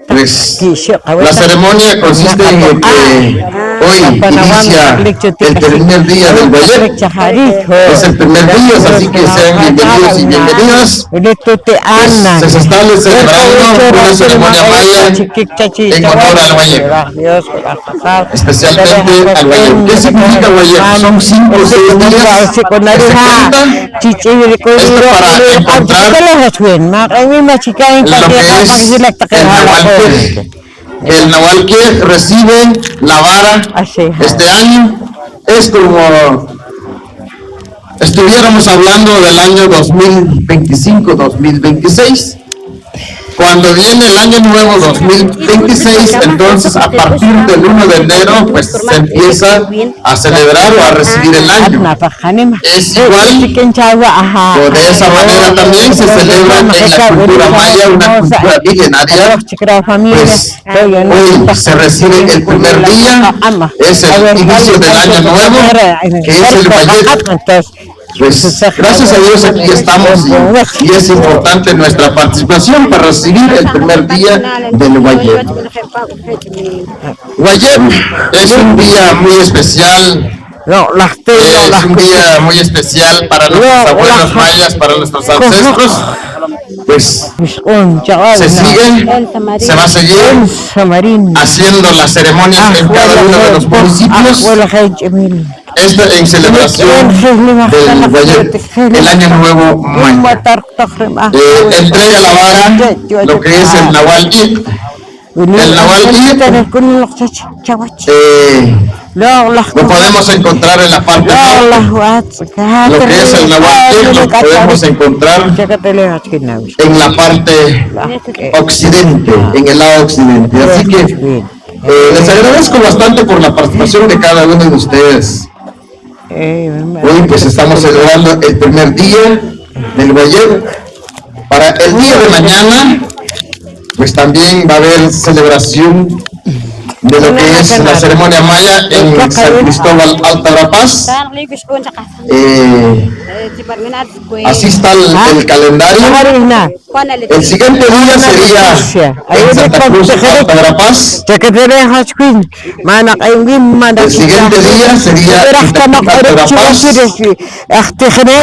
Pues la ceremonia consiste en que hoy inicia el primer día del Guayo. Es el primer día, así que sean bienvenidos y bienvenidas. Pues, se está celebrando una ceremonia maya en honor al Guayo, especialmente al Guayo. ¿Qué significa Guayo? Son 5 o 6 días que se cuentan. Esto para encontrar lo que es el Nahualquej. El Nahualquej recibe la vara este año. Es como estuviéramos hablando del año 2025-2026. Cuando viene el año nuevo 2026, entonces a partir del 1 de enero, pues se empieza a celebrar o a recibir el año. Es igual, o de esa manera también se celebra en la cultura maya, una cultura milenaria. Pues hoy se recibe el primer día, es el inicio del año nuevo, que es el Guayet. Pues gracias a Dios aquí estamos y es importante nuestra participación para recibir el primer día del Guayet. Guayet es un día muy especial. Es un día muy especial para nuestros abuelos mayas, para nuestros ancestros. Pues se va a seguir haciendo las ceremonias en cada uno de los municipios. Esto en celebración del Guayet, el año nuevo maya. Entrega la vara, lo que es el Nahualquej. El Nahualquej lo podemos encontrar en la parte norte. Lo que es el Nahualquej lo podemos encontrar en la parte occidente, en el lado occidente. Así que les agradezco bastante por la participación de cada uno de ustedes. Hoy pues estamos celebrando el primer día del Guayet. Para el día de mañana pues también va a haber celebración de lo que es la ceremonia maya en San Cristóbal Alta Verapaz. Así está el calendario. El siguiente día sería en Santa Cruz Alta Verapaz. El siguiente día sería en Alta Verapaz. La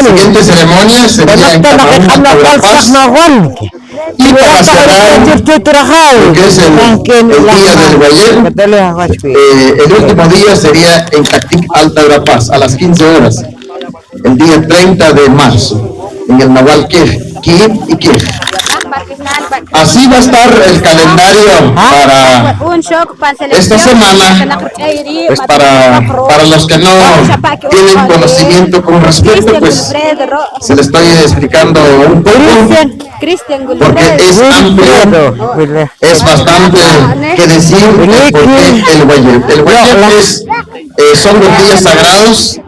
siguiente ceremonia sería en Camarón Alta Verapaz. Y para cerrar lo que es el día del Guayet, el último día sería en Cactic Alta Verapaz a las 15 horas, el día 30 de marzo, en el Nahualquej, Quij y Quij. así va a estar el calendario para esta semana. Pues para los que no tienen conocimiento con respecto, pues se les estoy explicando un poco, porque es amplio, es bastante que decir porque el Wayel. El Wayel son los días sagrados,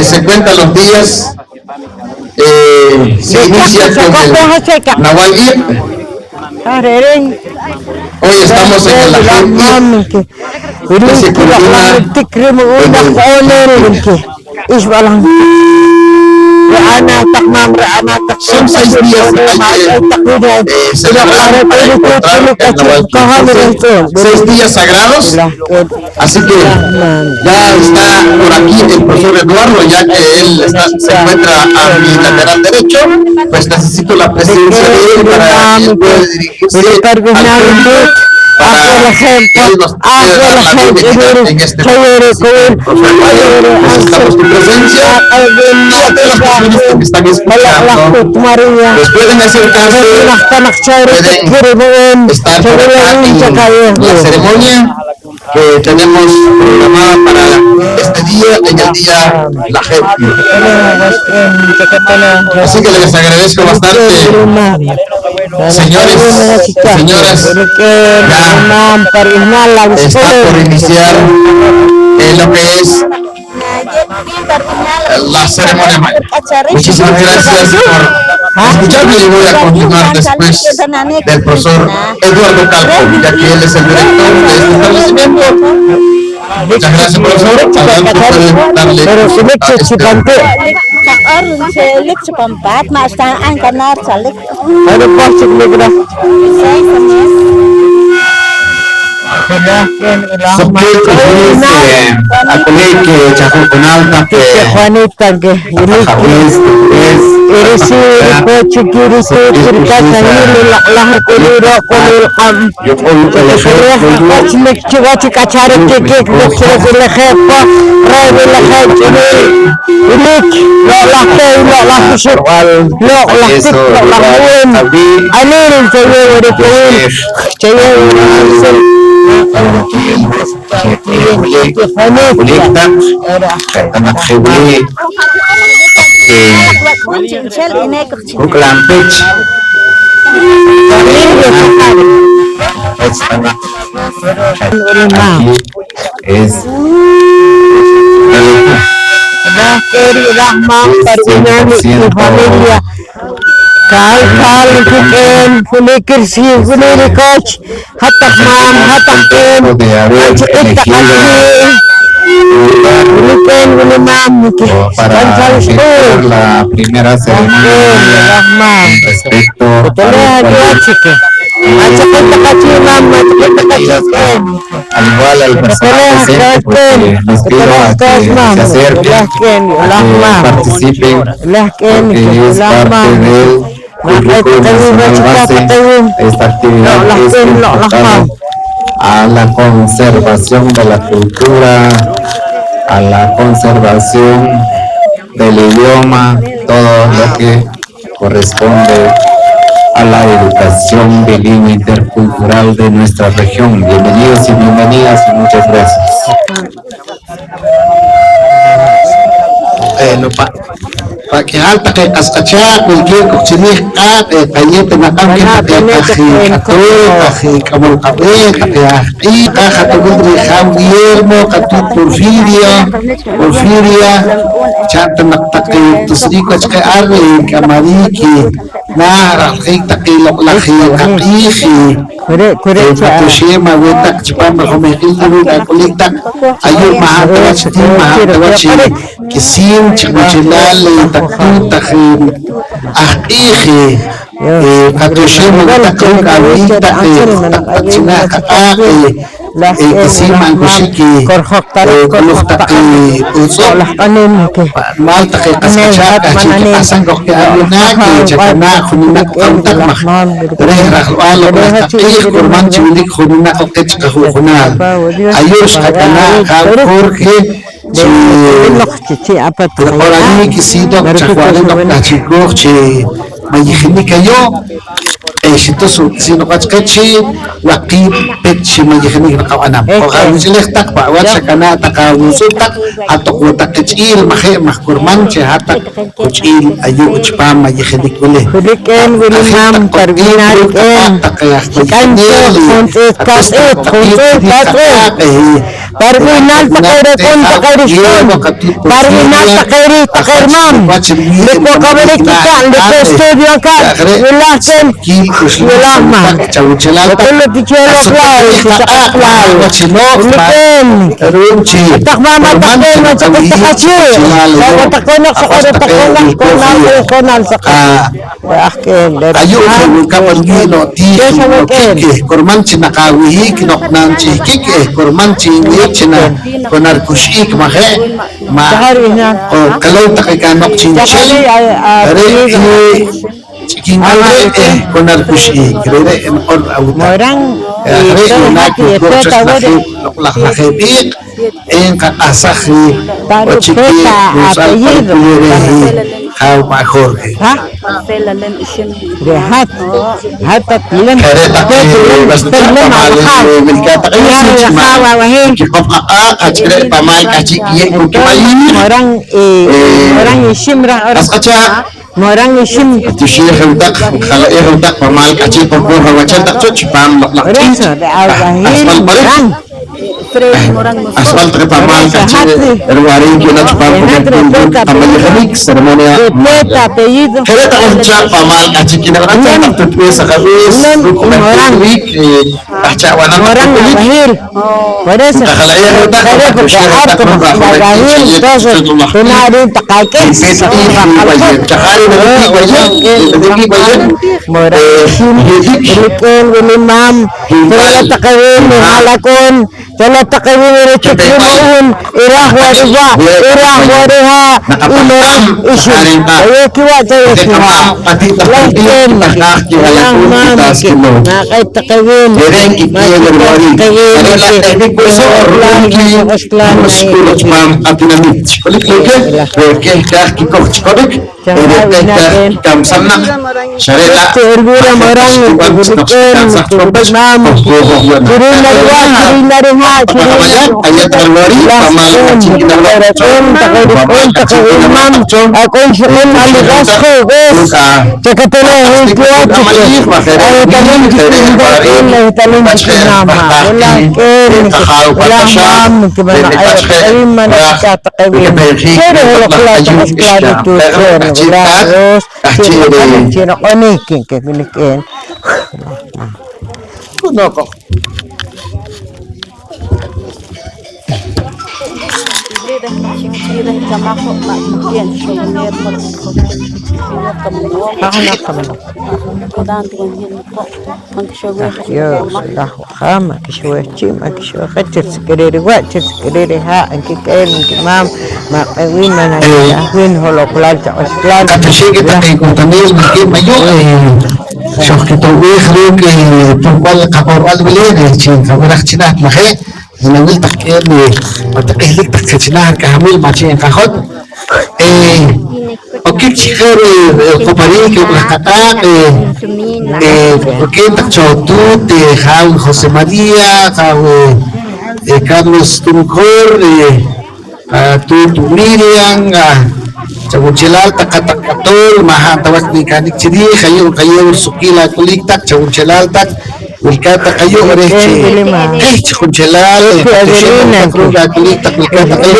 se cuentan los días, se inicia con el Nahual. Hoy estamos en el Ajim, que se culmina son 6 días que celebrar para encontrar el Nahual. 6 días sagrados, así que ya está por aquí el profesor Eduardo, ya que él se encuentra a mi lateral derecho, pues necesito la presencia de él para que él pueda dirigirse al público. En este necesitamos tu presencia. Todas las personas que me están escuchando pues pueden acercarse, pueden estar por acá en la ceremonia que tenemos programada para este día, en el día la gente. Así que les agradezco bastante, señores, señoras. Ya está por iniciar lo que es la ceremonia mayor. Muchísimas gracias por escucharme y voy a continuar después del profesor Eduardo Calvo, ya que él es el director de este establecimiento. Muchas gracias, profesor. Adelante, pueden darle para efectuar la primera ceremonia respecto al igual al personal presente, porque les pido a que se acerquen, a que participen, porque es parte del currículum nacional base de esta actividad que es enfocada a la conservación de la cultura, a la conservación del idioma, todo lo que corresponde a la educación bilingüe intercultural de nuestra región. Bienvenidos y bienvenidas y muchas gracias. Que alta que cascacha cualquier cochinilla cayete matam que como el cabello y caja tu Guillermo catu Porfiria chanta naktak tus ricos que arre camariki nara recta que la gente Fukushima weta chipamba homehilda weta colita ayu mahatawachi kisim chikuchilale takuta ahiji Fukushima weta kuka wita china kakake kisima kushiki kulukta uso malta que kasachaka chikasan ko que abinaki chakana khunina kontak mah rehra al kurban chilik khunina ko que chikahunal ayush kakana Jorge ahora ni quisido chacuare no kachiko che mayihini kayo Shito sino kachkechi waqi pechi mayihni qawanam oqan silihtak bawat sakana taqawusutak atoqota kechil mahe mahkurmanche hatak kuchil ayu uchpam mayihni kule Kuliken wilimam tarbinar ken kancho kuntit kasit Parvinal takairekon takairishon Parvinal takairmam Liko kabalik kita Liko studio ka Wilaken Wilahman Betul dicelok lai Sisakat lai Wiliken Takmama takay Macam takasyo Saya takonok Konal sakat Akin ayu kapan gino ti kike kormanchi nakawihi kinoknanchi kike kormanchi china konar kushik mahe ma kalau takai kanok cincin re cikin konar kushik re or orang re nak kursus lah lahebik en kakasahi o ciki usal kulirehi kau mahorge rehat hatat lem orang isim orang isim itu syekh hendak kalau hendak pamal kaci pokok hawacan tak cuci pam lak asfal terpamal kaci erwari kita pam tambah kemik seremonia peta apellido kita tak ucap pamal kaci kita kan tak tutup sekabis orang orang lahir pada kalau ia hendak kemarin takaike Imam takawin halakon Tala takawin reciklimun irah wadiha isim ayo kiwa tayo lakin nakay takawin شوف كتوبيه خلوك تنقل قبر الولاد شين خبرك تنات محي هنا ول تحكي ما تقهلك تكتشناها كهمل ما شين كخد اوكي تشير القبريك والحقاق اوكي تكتشوتو خاو خوسي ماريا خاو كارلوس تنكور تو ميريان Cawucelal takatul maha tawak ni kanik ciri kayu sukila kulik tak cawucelal tak wilkata kayu oreh cawucelal kulik tak wilkata kayu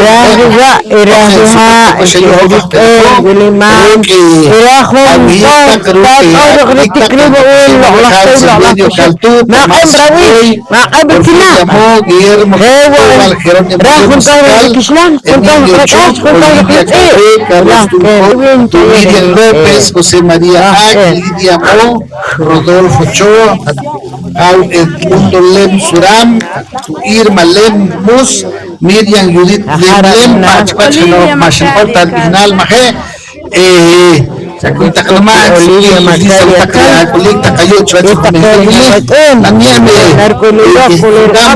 Miriam López, José María Águila, Lidia Mo, Rodolfo Choa, Edmundo Lem Suram, Irma Lem Mus, Miriam Judith Lem Pachpachano, Mashapota, Binal Maje, Sakunta Kalma, Olivia Marcela, Colecta Cayo, También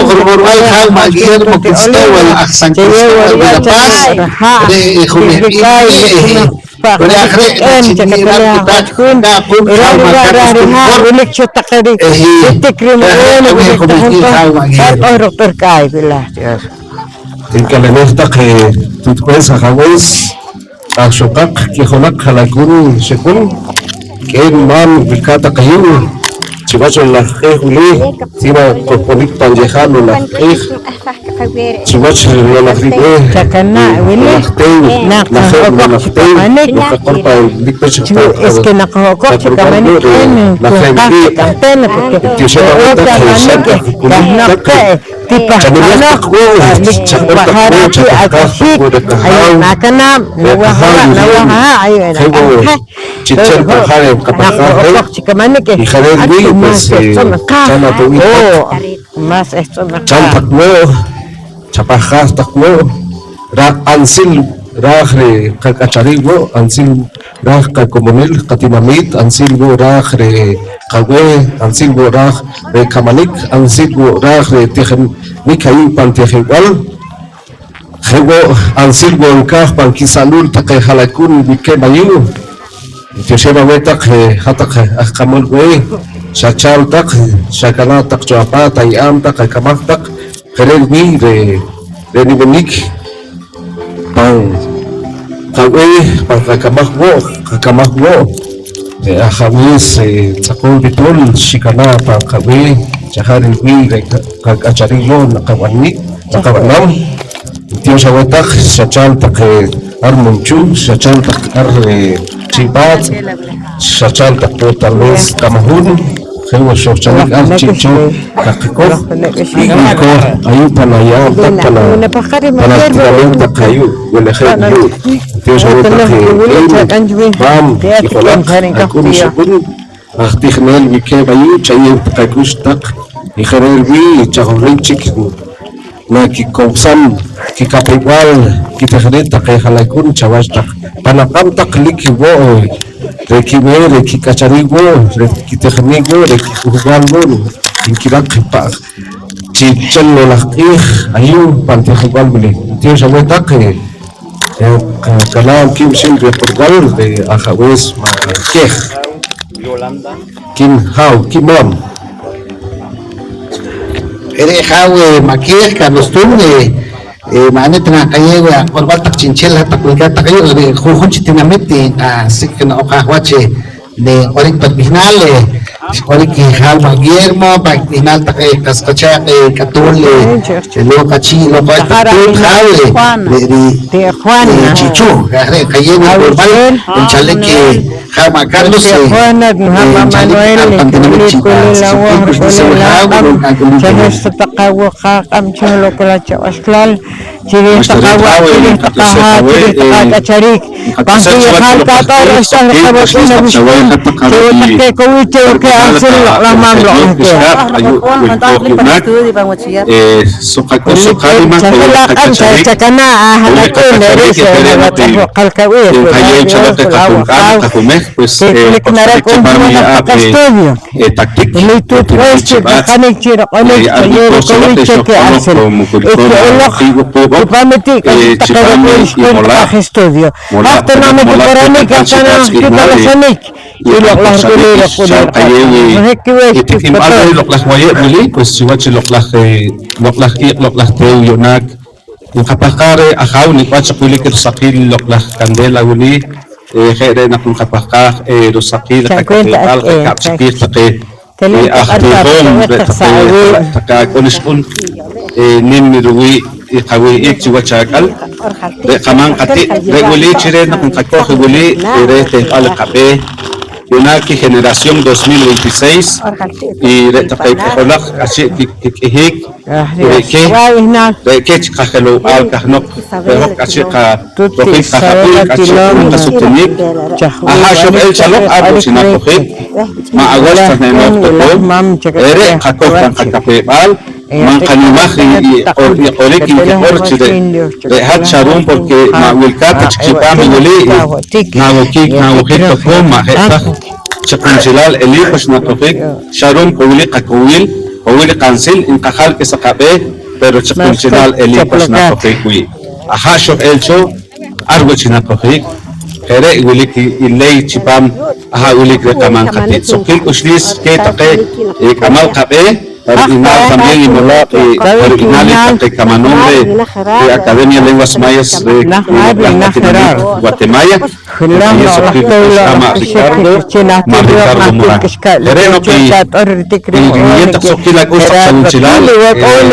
Borborbal Jalma, Guillermo Cristóbal, San Cristóbal de la Paz, pa en chakapela kun ira ulik chutakari tikrim oro perkai bila Tinkalenesta que tú puedes a Hawes a Shokak que Honak Halakun Shekun que man Vilkata Kayu Chivacho la Juli Tina Corporit Panjehano la Chivacho la Ribe Chakana Willy es que nakahokok chikamanik kantena porque tipa baharati akashik ayo nakana nawaha ayo Chichel Bahare nakahokok chikamanik pues chama tu más esto chantak mo chapajas tak mo ra ansil rajre kakacharigo ansil raj kakomonil katinamit ansil go rajre kawe ansil go rajre kamanik ansil go rajre tejen mikai pantejewal jego ansil go nkah pankisalul take halakun bike bayu Tiosheba wetak hatak akamol we Shachal tak, shakala tak chuapa, tayam tak, kamak tak, kerelmi de nibenik, pang kawe, pang kamak wo, ahamis takol bitol, shikana pang kawe, chaharin wi de kakacharillo nakawanik, nakawanam, Tiosheba wetak, shachal tak armunchu, shachal tak chipat, shachal tak potalos kamahun. Hewa shokchanik archicho kakikov iko ayu panaya panatiramenta kayu weleheyu Dios aweta ke bam ikolak akun shukun ahtichnel vike bayu chayu kakush tak iherel vi chahorinchik na kikopsam kikapigual kitehret ke halakun chawash tak panakam tak likiwo Rekiwe, rekikacharigo, rekitejnigo, rekikugalgo, inkirak pa. Chichel lo lakih, ayu pantejigual bili. Tío Samueta que kalam kim sin reporgal de Ajawes Makej. Kim Hau, Kim Mom. Ere Hau Makej, Carlos Tunde. Manet na kayo orbata chinchela takulgata kayo de jujuchitinamete así que no kawache de orik patbinale orik halma Guillermo patbinal ta kay kaskacha kay katule lo kachi lo patbinale de Juana chichu kayo orbal el chale que Jama Carlos Juana Jama Manuel Chiri takawa, chiri takaha, chiri takacharik. Bangki hal kata orang sang kabutuna bisku. Chiri takke kuwiche ke asil lamam lo ke. Sakalakan saya cakana halakun dari saya kalkawi. Klik narakun mana pakai studio. Itu terus makanik chiri konik chiri kuwiche ke asil. Itu Allah. Pameti tak estudio. Hasta no me preparé que kana kita lasanik. Ilok lah dulu pues si wachi loklah teu yonak kapakare ahaw ni wacha kulik sakil loklah kandela uli khere na kapakar sakil kakal kapsikir take ahtihom taka konishun nimmirui ikawi ikchi wachakal kaman kati reguli chire na kung kako reguli te al kape Yunaki Generación 2026 y retapay kolak así kikihik que chikajelo al kahnok pero casi ka rohit kahapul casi ka sutunik aha shob el chalok abo sinakohik ma agosta na nokto ere kakok kan kakapebal man kanimah y olik inkeporchi de hat sharum porque ma wilkata chikipami wili nagokik tokoma heta chakunchilal elipos na tofik sharum kowili kakowil kowili kansil inkahal kesakabe pero chakunchilal elipos na tofik wi aha shob elcho argo china tofik Kere wilik ilay chipam aha wilik rekaman katit. So kil ushlis ke take kamal kabe inal también y mola inal take kamanombre de Academia de Lenguas Mayas de Guatemala. Y eso que se llama Ricardo Morán. Kere no que y so kila gusto sanchilal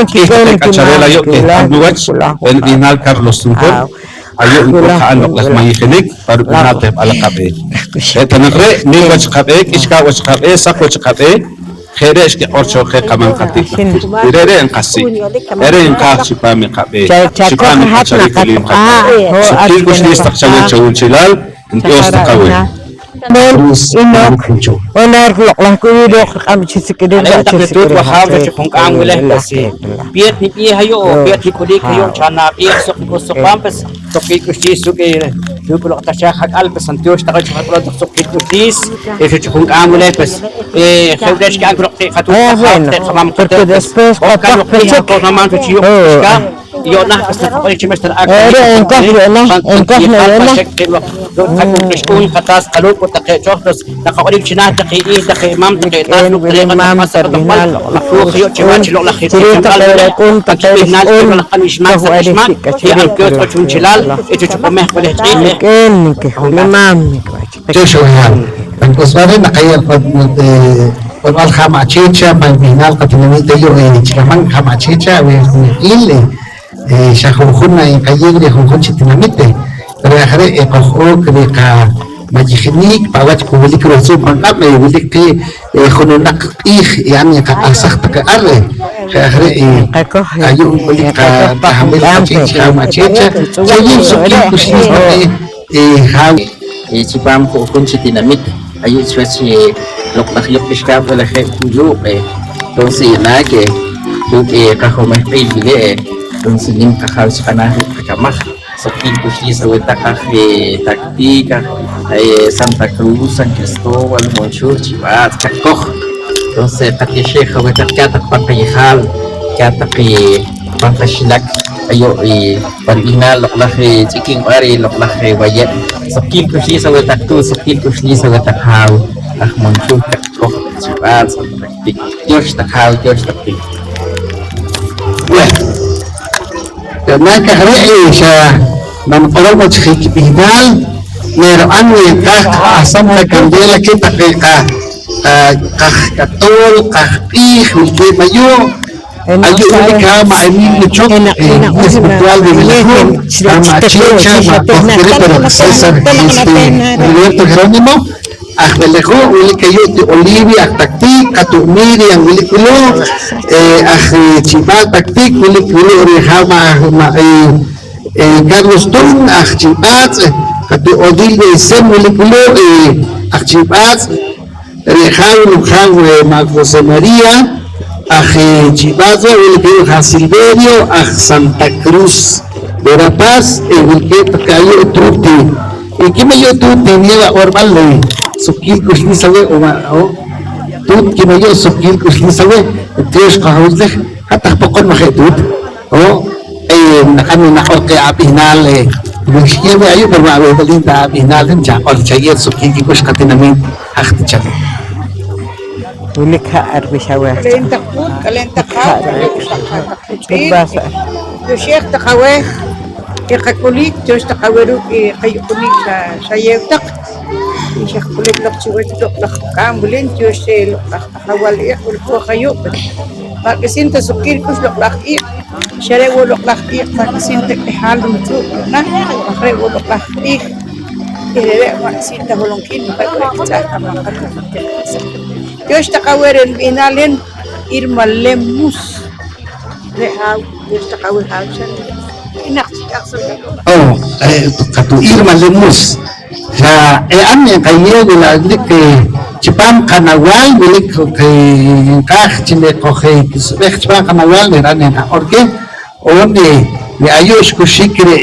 que cacharela yo que anuach el inal Carlos Tuntor. Ayo untuk anak las mayikinig para natin alakabe. Ito nagre ni wach kabe kiska wach kabe sako kabe khere iski orcho khe kaman kati. Irere en kasi. Ere en kasi pa mi kabe. Sipa mi kachari kilim kabe. Sukil kuslis takchagin chawul chilal Dios takawe. Onar lang ko yun kami chisikidin Alam tak betul waham sa kung ang wala kasi piat ni piya hayo piat ni kudik hayo chana piat sok ko sok pampas sok ko sis sok ko ta siya hak alpas antios ta ko sok ko sis sa kung ang wala pas khawdash ka agro khatu khamam porque después ko naman sa chiyo ka yo na basta ko ni chimester kung katas alok ko take chokros nakaulib china take take mam take taslo take masar tapal khyo chiwa chilo la khit kun take nas la kanishma kanishma ya alkyo to chunchilal ito chupo meh ko leh ken ke mam Joshua yan. Ang kuswari na kaya pag hamachicha pag binal katinamita yung chikamang hamachicha ile siya kung na yung kayigri kung chitinamite pero akare kung ka majikinik pawat ko wili ko so pangkap may wili ki khununak yani ka asak ta are akare ayo wili ka hamil machicha so yung suki ko siya how chipam ko kun chitinamit ayo swesi lok nak yok iska pala khe kulo don si na ke duk ka khomeh pe bile don si nim ka khal kana ka mah saking kusi sa weta ka taktika ay Santa Cruz San Cristóbal Monchur Chivat Kakok entonces katishe khaweta kata pangkayhal kata ki pangkashilak ayo panina loklah chiking ari loklah wayet saking kusi sa weta tu saking kusi sa weta haw Monchur Kakok Chivat taktik Dios takhaw Dios taktik هناك رأي من قرب تخيك بهدال نيرو أنوي كاك أصمنا كنديلا كي تقيقا كاك كتول كاك بيخ والكي مايو أيو لك مع مين نشوف espiritual de Belén مع تشيشا مع تفكير pero César Roberto Jerónimo Akhbelejo wili kayo ti Olivia taktik katu Miriam wili kulo chibal taktik wili kulo rehama Carlos Tun chibat katu Odile Sem wili kulo chibat reham lujan Mag José María chibat wili kulo Silverio Santa Cruz Verapaz wili kayo Truti y que me yo tú tenía ormal sukil kushni sawe o tut que me yo sukil kushni sawe tres kahul de hatta pokon ma khetut o nakami na ko ke abinal bushye me ayo pero ave balin da abinal din ja or chahiye sukil ki kush katinamin hakhti chale ulikha arbi shawa kalenta yo sheikh takawe يقوليك جوش تقولوا يقوليك شيء يقوليك لك شو تطلق كاملين جوش حوال يقول هو خيوب ما كسين تسكير كش لك إيه شري ولك لك إيه ما كسين تحال متوب نا أخري ولك لك إيه إيه ما كسين تهولون كين بقى كتاع ما جوش تقولين بينالين إرمالموس لهاو جوش تقول هاوشان katu Irma Lemus yang kaya gula dik Jepang kanawal milik kah cinde kohe Jepang kanawal nerane na orke onde ni ayos kushikre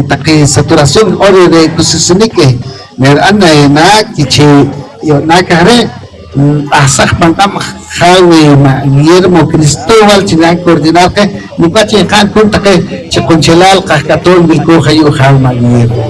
taki saturación ore de kusisinike nerane na kichi yo na kare asah pangkam Hawi Guillermo Cristóbal Chinang coordinar ke nipachi kan kun take chkoncelal kahkaton bilko hayo haw Guillermo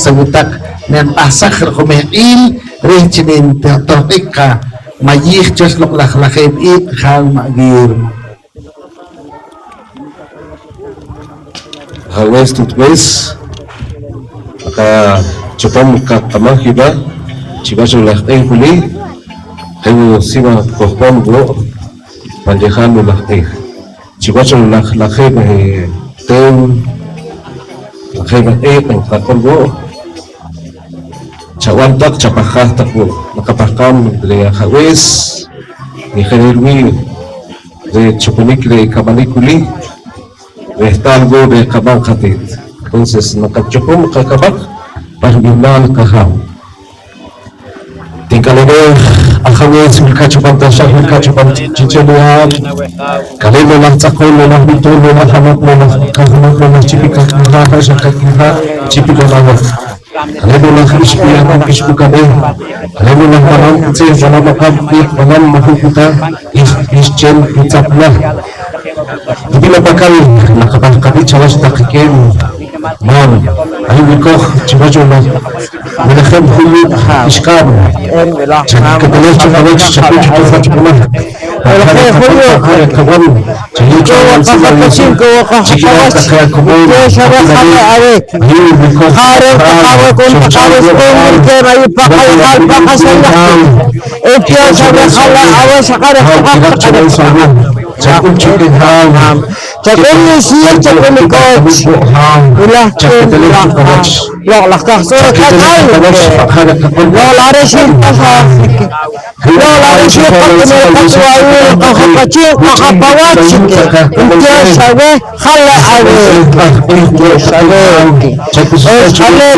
sagutak nen pasak rekomendil rechinin teatrika mayih jos lok lakhlaket it hal magir hawes tutwes maka chupam ka tamahiba chibacho lakten kuli hayo sima kohpon go pandehan lakten chibacho lakhen tem lakhen ang kakon go cawan tak capakah takbo makapakam dari hawes ni khairwi de chupunik de kamanikuli de tango de kabang khatit entonces nakachupum kakabak parbimal kaham tingkalero alhawes kachupan tasah kachupan ciceluan kalemo lang sakol lang bitol lang hamak lang kahumok lang cipika kahah sakakah cipika lang kalemo lang ispian ang isbukade kalemo lang parang kutsi sana makam pangan mahukuta ischel itapla hindi na bakal nakapagkabit sa was takikin man ayun ko chibajo na minakhem hulu iskam kadalo sa kawaj sa puto sa chuma Malaki hulu kawan Ikaw ang kakapatsin ko kakawas Ikaw sa wakala awik Harap kakawa kung takawas kumul kaya may pakayakal pakasayak Ikaw sa wakala awik sa karap kakapatsin Cakun chicken ham Cakun ni siya cakun ni coach Ulah kun Lok lakak so kakal Lok lari silpa sa Lok lari silpa kumul kakapatsin kakapawat Ikaw sawe khala awik Khala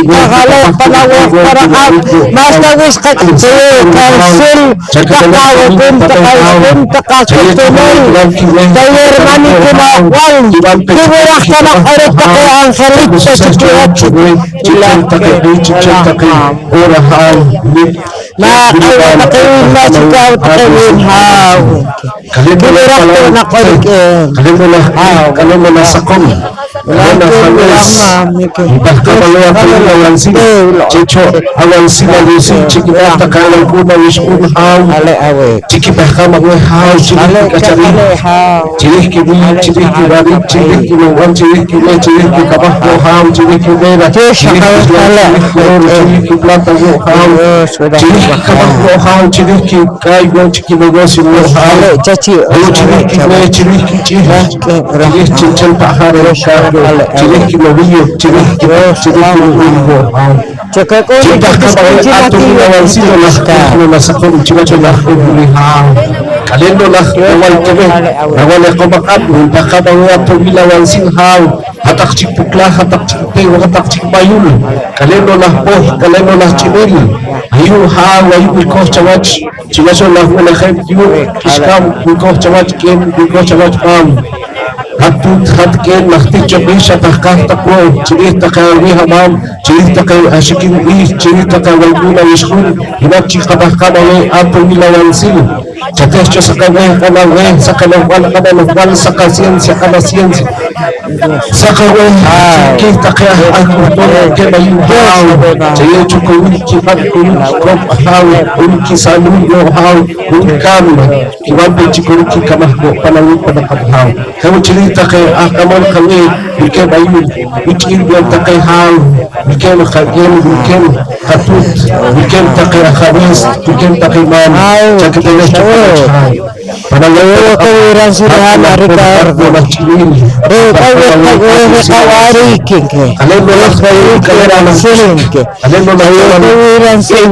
kakala panawak parakat Mastawis kakitsi Kansil Kakawa kun takasutunay Dayar mani kinawal Kiburah kanak arit ako ang salit sa situat Nakakawa nakawin na sikaw takawin haw Kiburah kanak arit kalemo na sakon Chicho awan sila lusi chikita takalang kuna wishun haw chiki bahka magwe haw chiki kachari chirih ki bi chirih ki bari chirih ki mongwan chirih ki me chirih ki kabah go haw chirih ki mera chirih ki planta go haw chirih ki kabah go haw chirih ki kai go chiki logo silo haw chirih ki me chirih ki chirih chichal pahar chirih ki mobilyo chirih ki mobilyo Cakap kau ni atau lawan sila lah sakon chibacho lah kalendo lah awal kebe awal ko bakat bakad ang ato bilawan sinhaw hatak chikpukla hatak chikpe hatak chikbayul kalendo lah po kalendo lah chibel ayu ha ayu ko chawach chibacho lah wala khay yu iskam ko chawach ken ko chawach pam Hatut hatken mahti chabi shatakah takwo chirih takawi hamam chirih takawi ashikin chirih takawi guna wishkun hinak chikabah kanawe ato milawan sil chatesh cho sakawe kanawe sakalawan kanalawan saka siyensya kana siyensya sakawe chikih takah akurton kebayu haw chaye chuko unki batko unki kop haw unki salungo haw unkam kiwampe chikuriki kamahko panawin panakab haw kamu chirih takai akamon kami bikin bayu bikin biar takai hal bikin kagen bikin katut bikin takai akhabis bikin takai man cakap dengan cakap pada waktu kawiran sirahan Ricardo kawari kengke kalian boleh kawiran sing kawiran sing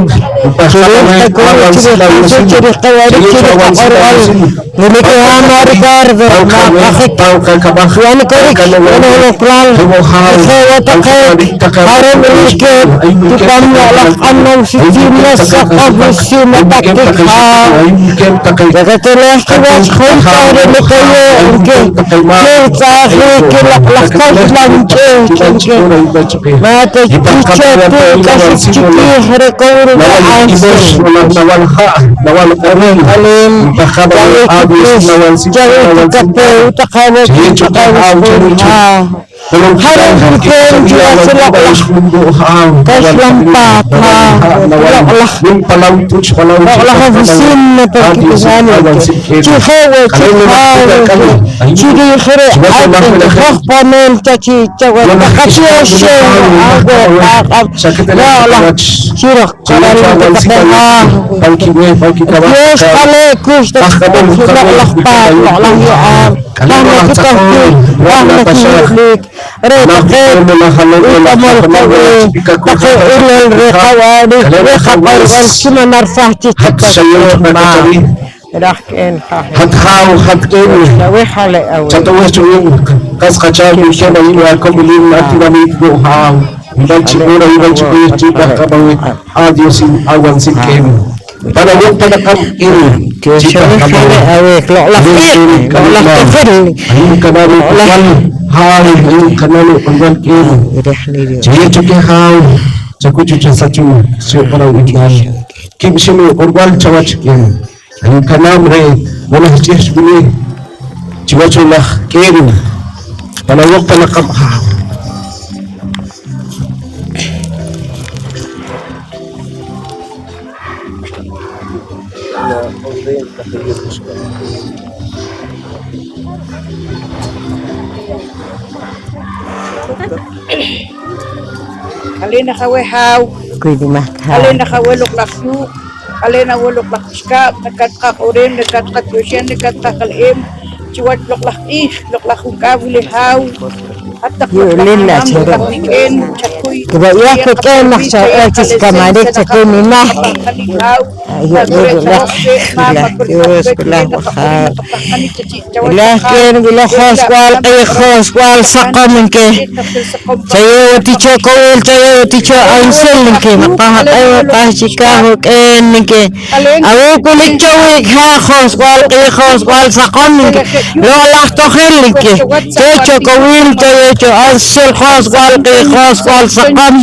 Panawag pa na kam-in. Jika ayun ka na rin pagwal. Hai, ayun ka na rin pagwal kin. Jaya chuki hao. Chaku chucha sachu. Siyo paraw ikan. Kim sino pagwal chawa chikin. Ayun ka na rin. Wala hijis bili. Chiwa chula kin. Panawag pa na kam-hao. Alina kawehaw, alina kawelok lakyu, alina welok lakiska, nakatkakurin, nakatkatusyan, nakatkalim, ciwat lok lakih, lok lakungkawilehaw, at Yulin na sila. Kaya kaya maksa eksis kamarik sa kunina. Yus kulang bakal. Ilahin bila khoswal sakamin ke. Saya ticho kawil saya ticho ansel ke. Makahak ayo kahjika huken ke. Awu kulit cowik ha khoswal sakamin ke. Lolah tohel ke. Ticho kawil ticho ansel khoswal sakam.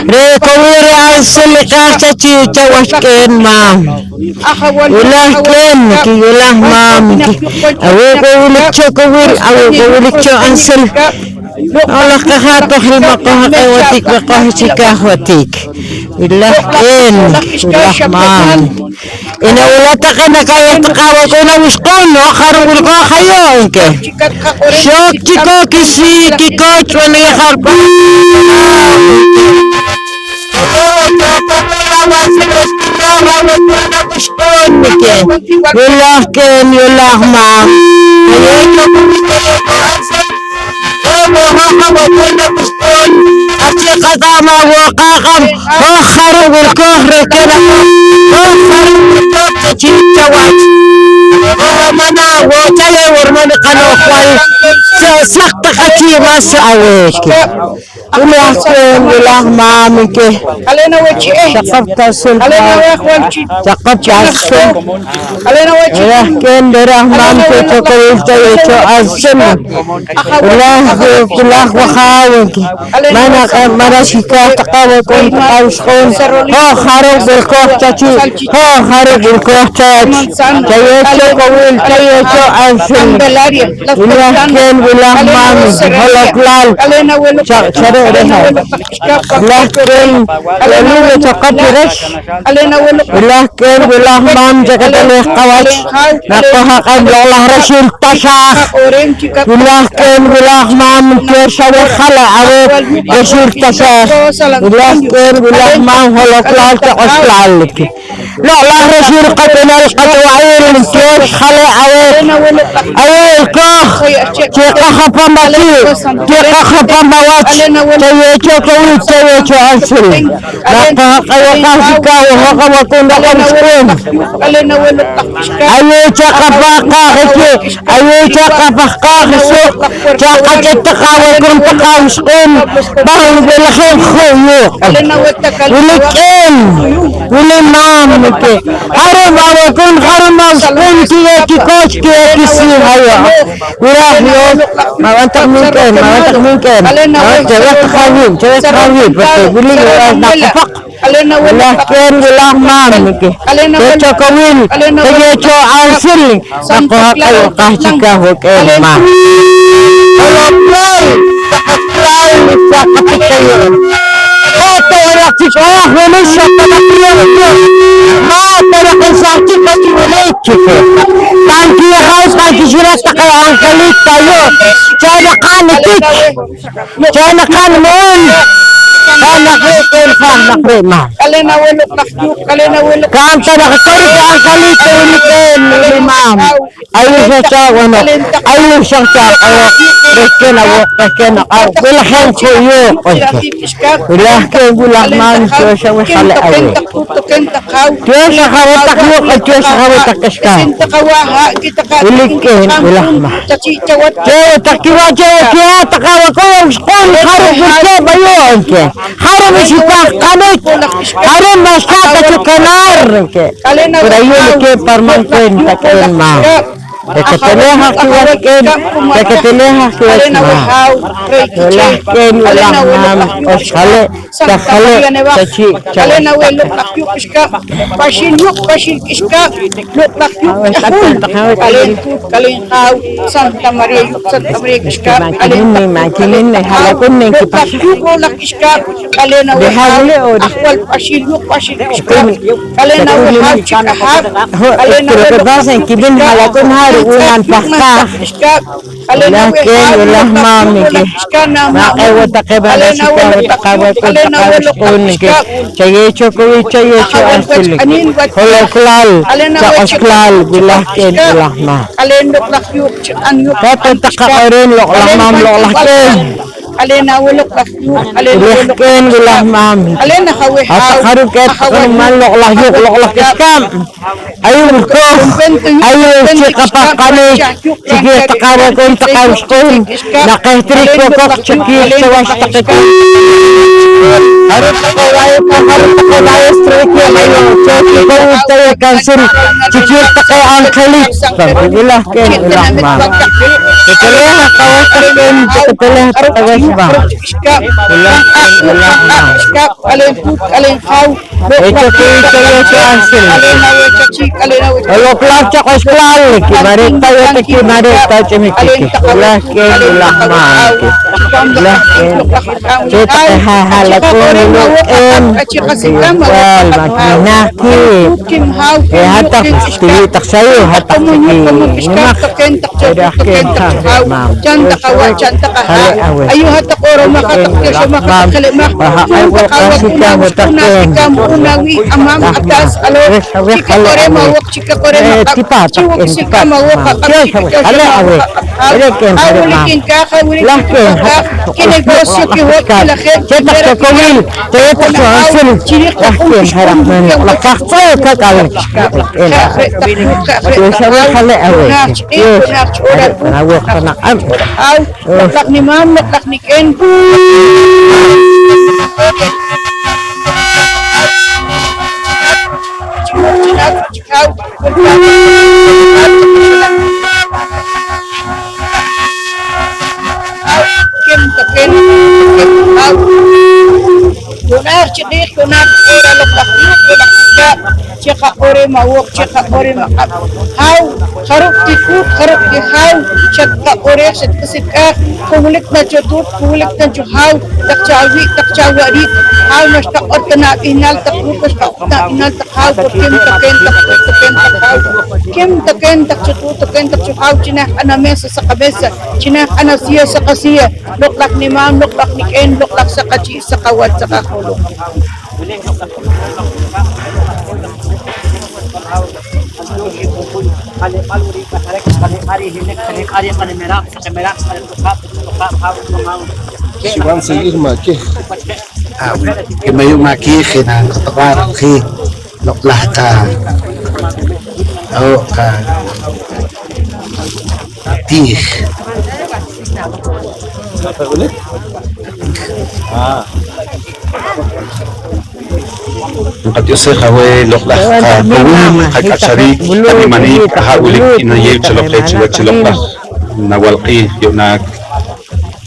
Rekawil ansel kahja ticho wasken mam. Ulah ken ki ulah mam ki. Awu kulit cho ansel. Allah kahatoh lima kahwatik kahwatik. Ulah ken ulah mam. Ina ulah takena kaya takawa ko na wiskon no karul ko kayo ke. Shok chiko kisi kiko chwani harpa. Ulah ken ulah mam. Asyik kata mau kakam, oh harus berkohre kena, oh harus berkohre cawat, oh mana wajah warna kano kual, sakta kacir masa awet. Ulah ken ulah mam ke, cakap tasul, cakap tasul, ulah ken derah mam ke cokol itu asem, ulah wakawin ke, mana sika takawa kon takauskon, oh harus berkoh caci, oh harus berkoh caci, caya cokol itu asem, ulah ken ulah mam, holak lal, cara Lakin lalu cakap beres. Lakin belah mam jaga teleh kawat. Nakohakan belah rasul tasah. Lakin belah mam kersawe khala awet rasul tasah. Lakin belah mam holok lal cakos lal. Lah rasul katenal katwail kers khala awet. Awet kah cekah kapambaki, tika kapambawat, chayecho kawit, chayecho ansil. Nakakaya kasi ka, wakawakunda kamskun. Ayecha kapaka kiki, ayecha kapaka kisu, chaka chitakawakun pakamskun, bahang bilakang kuyo. Ulikin, ulimam niki. Harimawakun harimawskun kiya kikoch kiya kisi hayo. Ulah yo, mawantak mungkin. Cewek kawin, betul. Bili nakapak. Ulikin ulah mam niki. Keco kawin, keco ansil. Nakuha kayo kahika hukin ma. Kalau play, play sa kapit kayo. Ito wala chikoya, wala siya kapatid ko. Pero kung sa chika simulit chiko. Tangki house, tangki sirat na kaya ang kalit tayo. Chana kanitik. Chana kanmoon. Chana kitin ka nakrema. Kanta nakakurit ang kalit tayo nikin, limam. Ayun siya ano. Ayun siya kaya. Rekin awak, rekin ako. Wilaheng kuyo. Wilaheng bulahman. Diyo siya wikali awi. Diyo siya kawitak yuk at diyo siya kawitak kaska. Ulikin bulahman. Diyo takiwa diyo kaya takawa ko yung skol. Harap gulke bayo. Harap isipak kanit. Harap maskata chukanar. Pero yun ke parmangkin takin ma. Dekateleha kiwatken, dekateleha kiwatken. Walakin walang mam oshale, takhale, tachi, Kalian awal luk lakyuk iska, pasin iska, luk lakyuk kalian kau Santa Maria iska, Makinin may halakon ng luk kipas. lakyuk lak iska, kalian awal akwal pasin iska, kalian awal chika hab, kalian Kirabasan kibin halakon haruan pakka. Lakin ulah mami ki. Makaiwa takibala si kawat kawakun ki. Chayecho kuwi chayecho asilik. Holoklal, chakosklal, bilakin ulah ma. kalian luk lakyuk anyuk. Kapag takakarin loklah mam loklakin. Kalian awal luk lakyuk, kalian Bilakin ulah mami. kalian nakawe Atak haruket man loklah yuk loklah kiskam. Ayun ko. Ayun si kapakanik. Sige takawakun takawskun. Nakahitrik ko kok chikir sawas takikun. Harap takawaya strik niya ngayon. Choki ko tayo kansin. Chikir takay ang kalit. Bilakin ulah mami. Kekeleha kawasakin. Kekeleha takawas ba? kalian kau Ito kayo sa ansil. Kalau kelas cakos kelal, kibarit tayo te kibarit tayo cemikiki. Lakin ulah maki. Lakin. Kita hahalakun lukin. Wal makinaki. Hatak tiwitak sayo, hatak tiki. Nimak. Edakin mam. Ayo hatak oro makatak kesyo makatak kalimak. Ay ko kasi kamu takin. Unawi amam atas alo chika kore mawak chika kore tipa chiwak sika mawak Lekin awulikin ka Lakin kinegosyo kiwak kilakit Cetak ke kawil Cetak ke hasil Lakin harap menik Lekas saya ke kawil Lakin Biasa kali awe Awak kanak am Laklak ni mam laklak ni ken Donar cedik donar ora loklak ceka ore mawok ceka ore makap hau haruk di hau ceka ore setka kulik na cetut kulik na hau tak cawi hau nasta otna inal tak rupas tak inal tak hau kim taken tak cetut taken tak hau cina ana mesa sa kabesa cina ana siya sa kasiya loklak ni mam loklak ni ken loklak sa kaci sa kawat sa kakulong Siwan sa Irma, ke. May umaki na katawaran ki loklah ka ka tih Apa ulit? Kat Yosef hawe loklah ka kawun kay katsari kami mani kahaulik inayew chalok kay chilok lah nawalqi yunak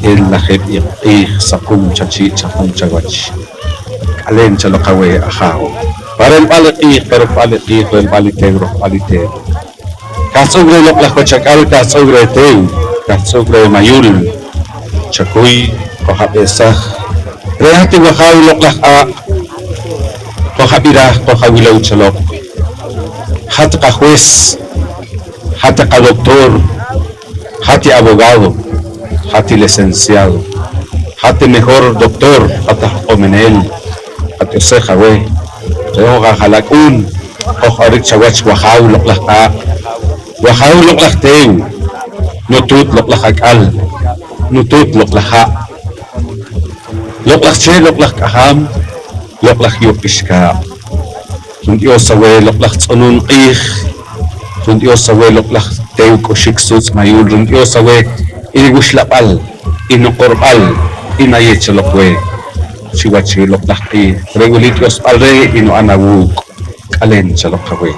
el lahib yaqi sakum chachi chapum chawach alen chalok hawe ahaw parel palqi pero palite ro palite kasogre loklah ko chakal kasogre teu kasogre mayul chakuy ko habesa rehati wa haw loklah a Kohabira, kohawilaw chalok. Hati ka juez, hati ka doktor, hati abogado, hati licenciado, hati mejor doctor, hati omenel, hati osejawe. Tengo ka halakun, koharik chawach wahaw loklah ka. Wahaw loklah teu, nutut loklah akal, nutut loklah ha. Loklah che loklah kaham, loklah yopiska tundio sawe loklah tsunun qih tundio sawe loklah teu ko shiksus mayul tundio sawe inigush lapal inukorbal inayech lokwe chiwachi loklah qih regulitios palre ino anawuk kalen chalokwe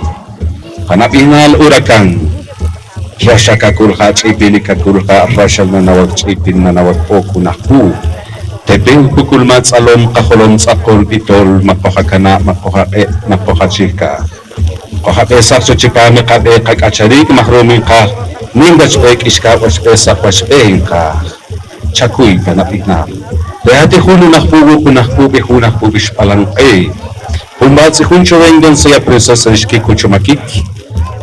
panapinal urakan rashaka kurha chipilika kurha rashal nanawak chipin nanawak okunahu Tepeng pukul mat salom kaholom sakol pitol makohakana makohachika. Kohapesak so chipame kabe kakachari mahromi ka nimbach bek iska waspesak waspein ka. Chakuy panapina. Dahati hulu nakpugo kunakpubi hunakpubish palang Humbat si huncho wengdon saya proses rishki kuchumakik.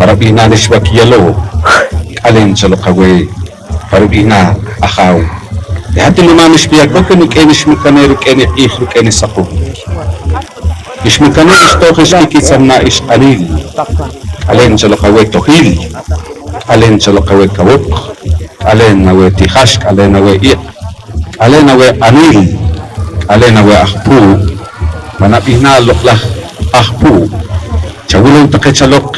Parapina nishwakiyalo. Alin chalokawe. Parapina ahaw. Hati lumamish biyak ko ni kenish mikaner keni ikh keni saqu ish mikaner ishtokhish kikitsamna ish qalil alen chalokawe tohil alen chalokawe kawuk alen nawe tihashk alen nawe iq alen nawe anil alen nawe ahpu manapihna loklah ahpu chawulong take chalok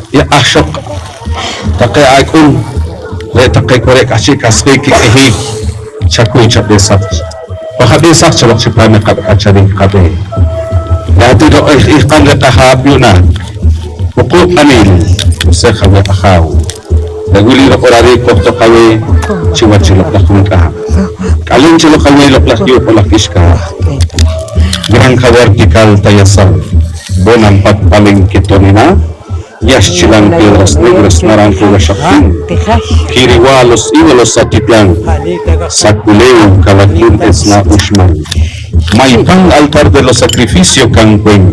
ya ahshok take aikun le take korek ashik asri kikihib Chakuy chapesak, pahabesak chalok si pame kachari kabe. Dati do ikan lekahab yuna, buku anil, usah kabe akaw. Naguli lo korari kokto kawe, ciwa cilok lakun kahab. Kalin cilok kawe loklah yu polakiska. Girang kawar kikal tayasal, bonang pat paling kitonina. Yas chilang piedras negras naranjo washakin kiriwa los ídolos satiplan saculeo calaquín esna ushman maipang altar de los sacrificios canquen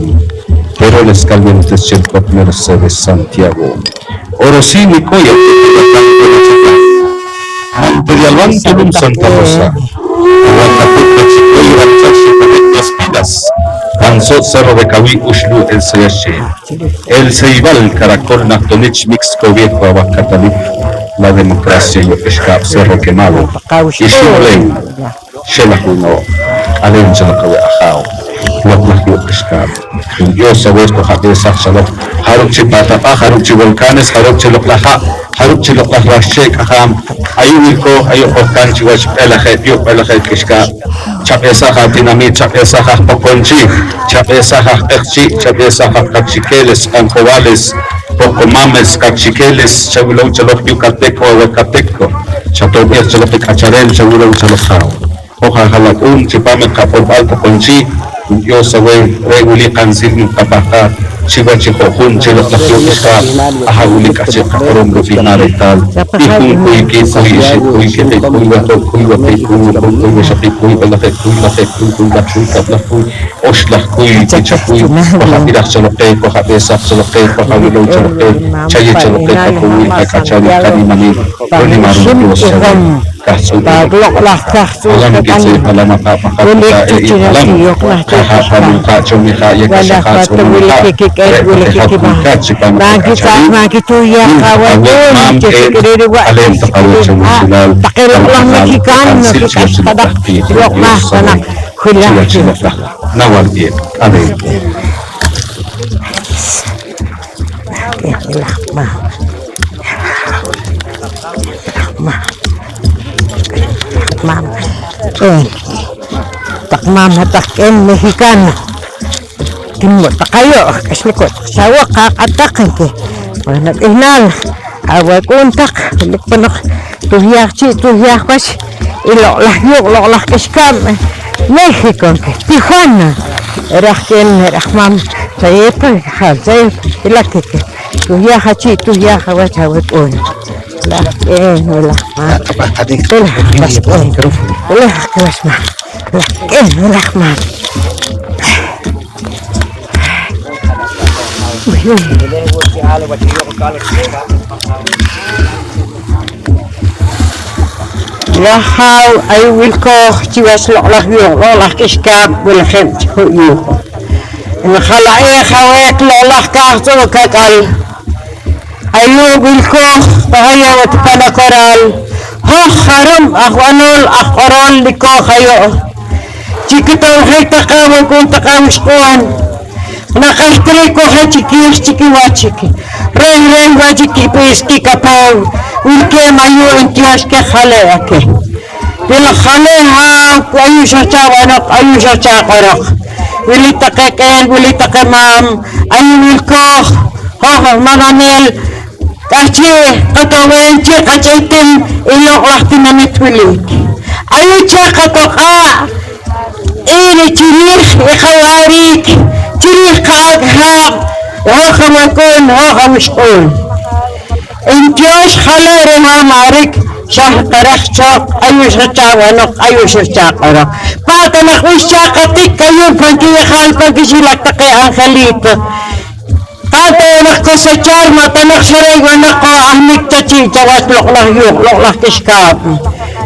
pero les calientes chelcot Mercedes Santiago orosini koya Imperial Tulum Santa Rosa Huancapuca Chicoy Ranchashi Conectas Pilas Tanzot Cerro de Caví Ushlu El Sayashi El Ceibal Caracol Nactonich Mixco Viejo Abacatalic La Democracia y Pescap Cerro Quemado Ishulem Shelahuno Alen Chalakawe Ajao Loklah Yo Pescap Dios Sabuesto Jate Sachalok Haruchi Patapa Haruchi Volcanes Haruchi Loklaha Haruchi Loklah Rashek Aham Ayuiko Ayuko Kanchi Wash Pelahet Yo Pelahet Kishka Chapesaha Dinamit Chapesaha Poconchi Chapesaha Ekchi Chapesaha Cachiqueles Cancovales Pocomames Cachiqueles Chabulo Chalok Yucateco Huacateco Chatobia Chalok Cacharel Chabulo Chalokao Hoja Halakun Chipame Capobal Poconchi Dios away reguli kansil kapaka chiba chico hun chelo lakyo iska ahuli kache karom lo finale tal ikun kui ki kui isi kui ke te kui wato kui wate kui washaki kui balake kui kapla kui oshlah kui kicha kui kohabirak chaloke kohabesak chaloke kohawilo chaloke chaye chaloke kakui kakachari kani mani roni maru Dios chawe kahsul. Taglok lah kahsul Alam kita pala Ulit cuci nasi yok lah kahapaluka cumika ya kasakat sumika Magi tuya kawan alem takawut sumusunal takilok lang nakikan nakikas tadak yok lah tanak kuliah nawal dia alem tak mam hatak Mexicano timbo takayo kaslikot sawa kakatakan ke manag ihnal away kontak balik panok tuhyak pas ilok lah kiskam Mexico ke Tijuana erak mam saya ilak ke tuhyak awat on lah lah ma Lahaw ay will ko chiwas lolah kiskap will hem yu nakhalai khawet lolah ka so kakal ayo will ko pahayo at panakoral ho haram ahwanul akhorol liko kayo chikitong hekta kawan kung takawis nakastri ko ha chiki wachiki reng wachiki peski kapaw ulke mayu entias ke khale ake bil khale ha ayu chawanok ayu chakorok wili take mam ayu wilko ho manamel kachi katawen che kachaitim ilok lah tinamit wilik ayu chakatok ini cirih ikhawarik cirih kaghab hokamakun hokamiskun intios khalare marik syah tarah cok ayu sacawanok ayu sacakorok patanak wisakatik kayu pagkisilak take ang kalito katanak ko sa char matanak saray wanak ko ahmik tachi cawas loklah kiskap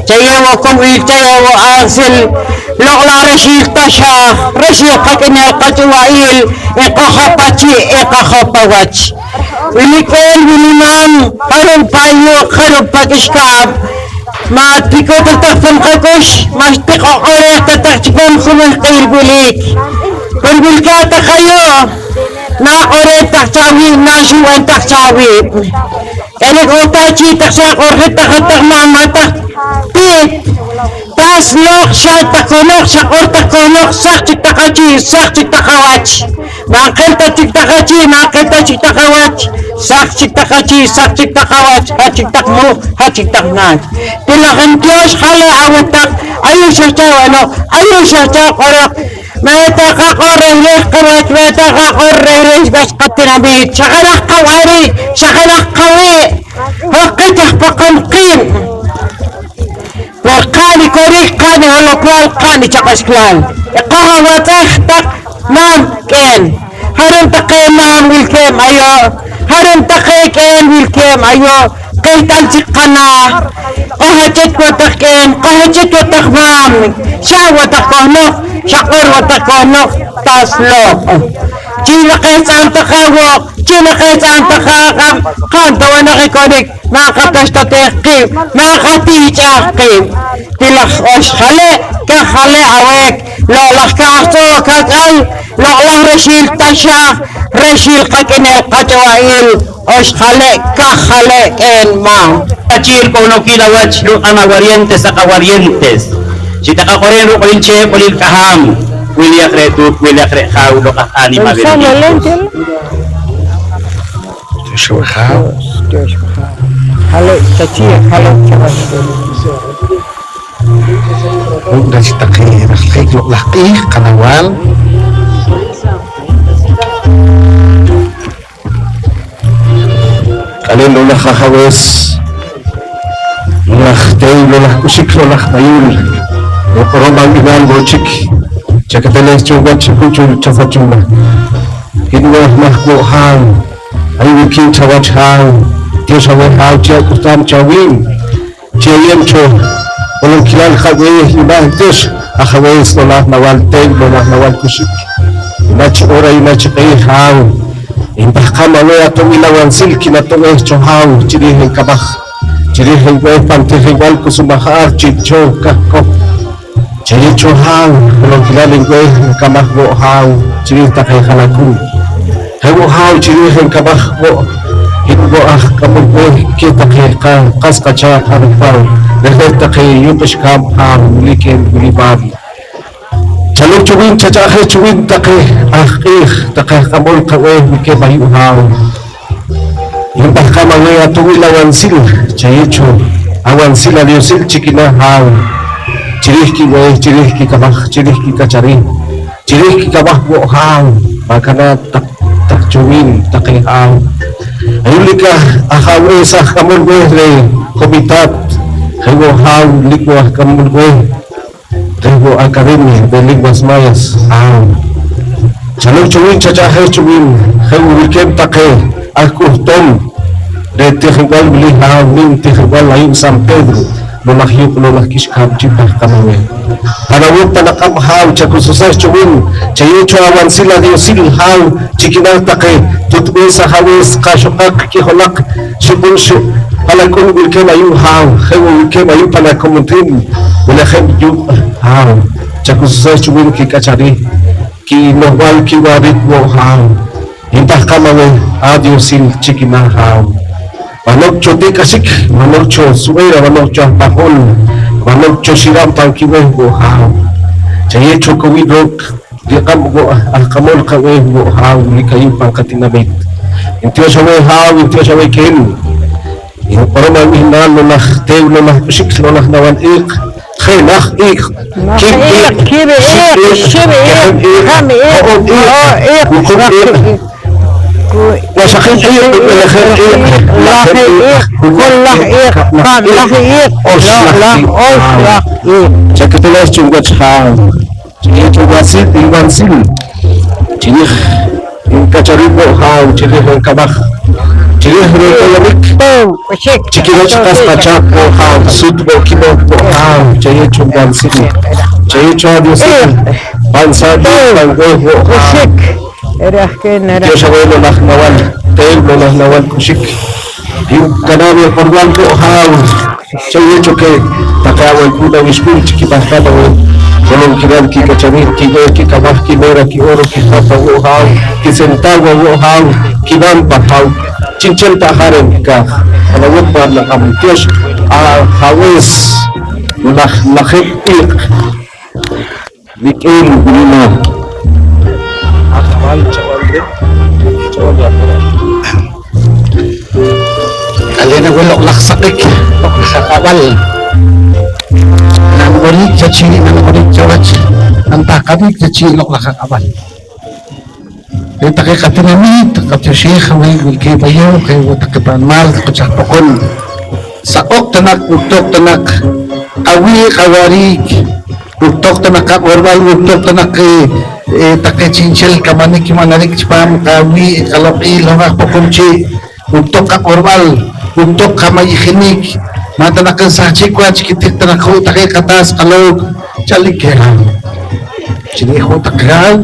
Chayawo kawil chayawo asil lokla rashil tasha rashil kakina kachuwail ekohapachi ekahapawach wilikel wilimam harun payo harun pakishkab matiko tatakpan kakush mastiko ore tatakchipan kumahkail bulik kulbilkata kayo na ore takchawi na shuwan takchawi elik utachi taksak orhe takatak mamatak pit tas lok sa takunok sa ortakunok sak chitakachi sak chitakawach makenta chitakachi makenta chitakawach sak chitakachi sak chitakawach hachitakmu hachitaknan tilakan Diyos kala awatak ayo sa chawanok ayo sa chakorok mata kakoreh karat mata kakoreh bas katinamit sakanak kawari sakanak kawe hakitah pakamkim Wakani korik kani halokwal kani chakasklan ikahawatak tak mam ken harum takay mam wilkem ayo harum takay ken wilkem ayo kaitan chikana kahacit watak ken kahacit watak mam siya watak konok syakur watak konok taslo China kaitan takawok China kaitan takakam kantawa nakikonik makatastatekim makatichakim tilak os khale ka khale awek lolah kahso kakal lolah rashil tasha rashil kakine kachawail os khale ka khale en ma Achir ko no kilawach lu amawarientes akawarientes sitaka koren ru koinche polil kaham Williak retut Williak rekhaw lo kakani mabel Shukau. Halo kecil halo Udah citakir laki kanawal. Kalian lolah kahawes lolah tey lolah kusik lolah mayul korobang iman bocik cakateles coba cikucul cafacula hidwa mahku hang ayu king cawach hang Dios awal hau cia kustam cawin cia yem cho Walang kilal kaway iba Diyos akaway nolah nawal teg nolah nawal kusik inachi ora inachi kay haw impah kamalo atong ilawan sil kinatong chohaw chirihin kabah chirihin ko pantihing wal kusumahar chicho kakko chiri chohaw walang kilaling ko kamah go haw chiri takay halakun haw haw chirihin kabah go Hingo kamu kita kaya kas kaca harapal Nagdata kay yupas kam likin bilibab Chalok cuwin caca cuwin takay takay kamol kaway mike bayuhaw Yumpah kamaway atong ilawan sil chayicho awan sila liusil chikinahaw Chirih ki way chirih ki kabah chirih ki kacari chirih ki kabah buhaw Makana tak cuwin takay haw Ayulika akaway sa kamulgoy re komitat Hayo haw ligwa kamulgoy Hayo akademi de lingwas mayas Chalok chuwin chachahe chuwin Hayo wikem take alkurtom De tihigwal bili haw ning tihigwal ayun San Pedro Lumakyuk lumakishkab chipah kamawe Panawag panakam haw chakususas chuwin Chayo awan sila diosil haw Chikinal take Tutbin sa hawis kasyokak kiholak Subunsyo Palakun wilkem ayun haw Hewa wilkem ayun palakomuntin Wilachem yun haw Chakususas chuwin kikachari Ki nohwal kiwarit mo haw Hintah kamawe adiosil chikina haw Manok chote kasik, manok cho suwera, manok cho pahol, manok cho siram pangkiweh go haw. Chaye cho kawidrok, di kam go kamol kaweh go haw, ni kayo pangkatinabit. Intiyo siya way haw, intiyo siya way ken. Para mawihinal no nah tew no nah kusik no nah nawan ik. Khay nah ik. Kim ik. Kibe ik. Shibe ik. Ham ik. Ik. Wasakhin iyo, ilakhin iyo, lahi ik, kullah ik, lahi ik, oslak ik. Cakitulas chunggat haw, chini chungwasit ilwansil, chini kacaribo haw, chini kabah, chini hrekolamik, chikino chakas kachako haw, sudbo kiboko haw, chini chungwansil, chini chungwasil, pansadi panggoho haw. Dios abuelo las nawal, templo las nawal kusik. Yung kanami porwan ko haw. Sa hecho que takawal puna wiskul chikipastada we. Kolong kiran ki kachamit ki go ki kabah ki mera ki oro ki khapa wo haw, ki sentawa wo haw, ki bamba haw. Chinchin taharen ka. Alawot pa lang kami. Dios hawes lakhit ik. Likin bunina. Alena welok laksakik, laksakawal. Nangorik caci, nangorik cawat, antakabik caci lok laksakawal. Kita kay katinamit, katyosyeh kami wilki bayo, kay watakipan mal, kacak pokon. Sakok tanak, utok tanak, awi kawarik, utok tanak kakorwal, utok tanak take chinchel kamanik manarik spam kawi kaloki lama pokunci untuk kakorwal untuk kamay khinik mata nakan sachi kwa chikitik tanakho take katas kalog chalik kera chiri ho takraw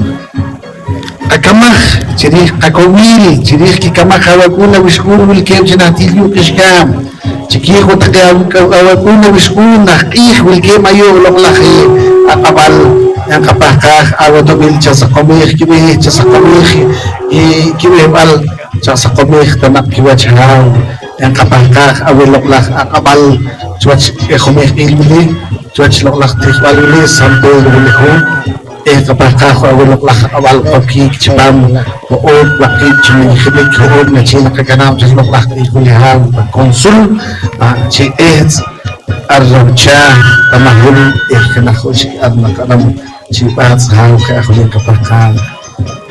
akamah chiri akowil chiri ki kamah hawakuna wiskun wil kem chinatilyu kishkam chiki ho takraw hawakuna wiskun nakih wil kem ayo long lahi akabal yang kapakah awatomil sa komih kibih sa komih kibih bal sa komih tanak kiwa chahaw yang kapakah awiloklah akabal cuac komih ilmili cuac loklah tisbalili sampai luliho kapakah awiloklah awal koki cipam ood wakit cumi khibik ood na china kaganam sa loklah ikulihaw konsul si arrabcha tamahul kanakho si admakanam Cipat haw ka ako yung kapakang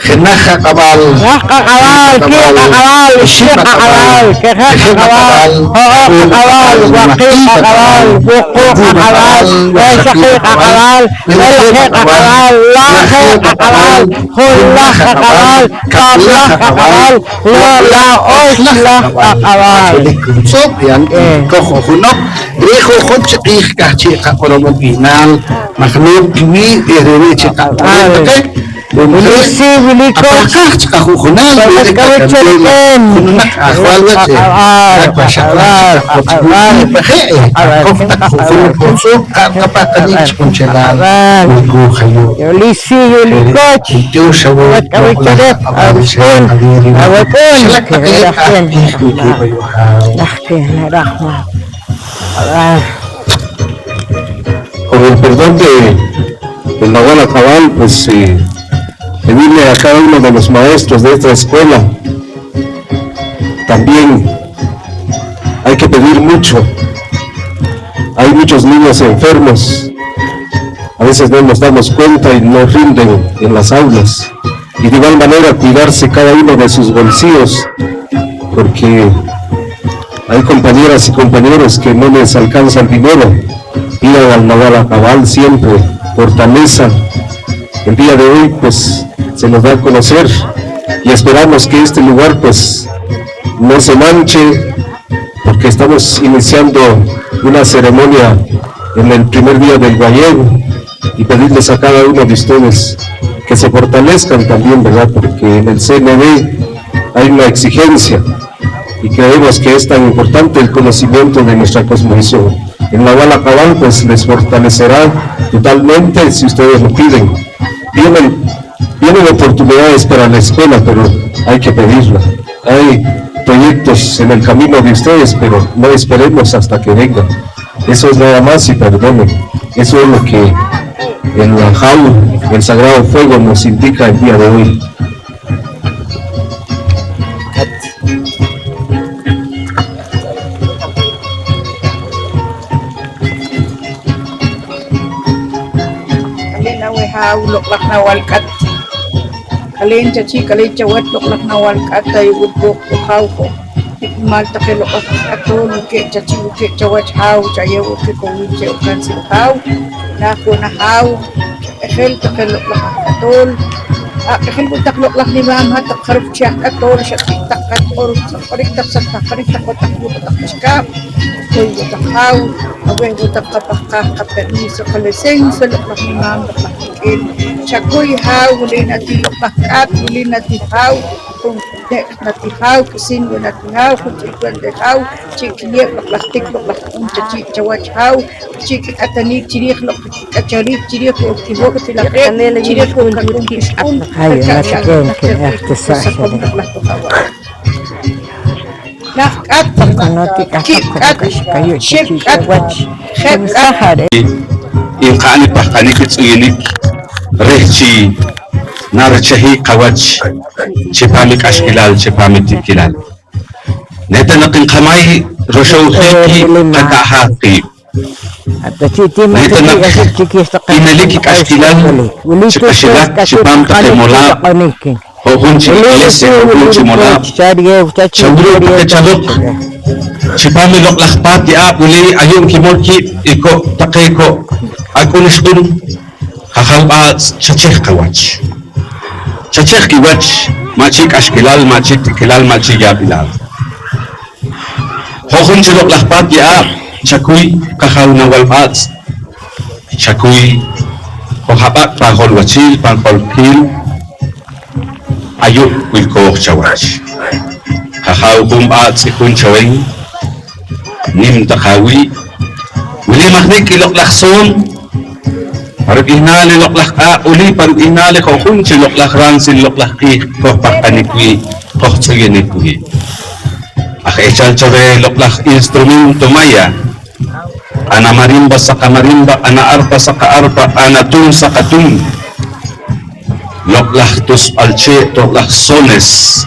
Genaja cabal. Cabal, Kika cabal, Shika cabal, Kejeja cabal, Oo cabal, Wakika cabal, Bukuka cabal, Wesakika cabal, Welheka cabal, Laheka cabal, Hulaha cabal, Kablaha cabal, Lola Oslaha cabal. So, yan, kohonok. Reho hot chikih kahchika oromopinal. Makhluk kiwi, erere chika. Ulisi Wiliko Apakah chika hukunal? Kawit Cheriken Kunak akwal wet eh. Nagpasyakal chika hot pahe eh. Kok tak hukunal punso kapakanit kunchelan. Ugu kayo. Ulisi Wiliko Ito sa wot. Kawit Cheret Awipun Awipun Kirakin Lahkin Rahmat Con el perdón del Nahual Cabal, pues pedirle a cada uno de los maestros de esta escuela, también hay que pedir mucho. Hay muchos niños enfermos, a veces no nos damos cuenta y no rinden en las aulas. Y de igual manera cuidarse cada uno de sus bolsillos, porque hay compañeras y compañeros que no les alcanza el dinero. Pidan al Nahual Cabal siempre fortaleza. El día de hoy pues se nos da a conocer y esperamos que este lugar pues no se manche, porque estamos iniciando una ceremonia en el primer día del Guayego, y pedirles a cada uno de ustedes que se fortalezcan también, ¿verdad? Porque en el CNB hay una exigencia y creemos que es tan importante el conocimiento de nuestra cosmovisión. El Nahual Cabal pues les fortalecerá totalmente si ustedes lo piden. Vienen oportunidades para la escuela, pero hay que pedirla. Hay proyectos en el camino de ustedes, pero no esperemos hasta que vengan. Eso es nada más y perdonen. Eso es lo que el Jau, el Sagrado Fuego, nos indica el día de hoy. Loklak na walkat. Kalin chachi kalin chawat loklak na walkat ay woodbok ukaw ko. Ikmal take loklak ato luke chachi luke chawat haw chayaw ke ko wiche ukan si haw. Na ko na haw. Ekhel take loklak atol. Ekhel butak loklak ni mama tak kharuf chiak atol shati tak atol parik tak sa parik tak ko tak butak iskap. Koy butak haw. Away butak kapakka kapermiso kaleseng sa loklak ni mama loklak Chakoy haw, uli natin loklakat, uli natin haw, kung natin haw, kasin mo natin haw, kung chikwan de haw, chikiyek loklaktik loklakun, chawach haw, chikik atanik, chirik loklakacharik, chirik lokibok, tilakek, chirik lokakun kiskun, nakat, kikat, shikat, hekat, in kaani pahkani kitsuyinik rehchi narchahi kawach chipamik ashkilal chipamik tikilal neta nakin kamay roshaw heki katahaki neta nak inaliki ashkilal chipashilak chipam takemola hohunchi ilese hohunchi mola chandru takechalok chipami loklakpat ya uli ayun kimolki iko takeko akunistun hahalba chacheh kawach chacheh kiwach machik ashkilal machik tikilal machik yabilal hohun chilok lahpat ya chakui kahal nawalpat chakui hohabak pahol wachil pahol pil ayuk wilko chawach hahal bumbat sikun chaweng nim takawi uli mahnik iloklak son parang inali loklak uli parang inali ko kung si loklak ransin loklak ki ko pakanikwi ko tsuginikwi akechal chore loklak instrumento maya ana marimba sa kamarimba ana arpa sa kaarpa ana tun sa katun loklak tus alche loklak sones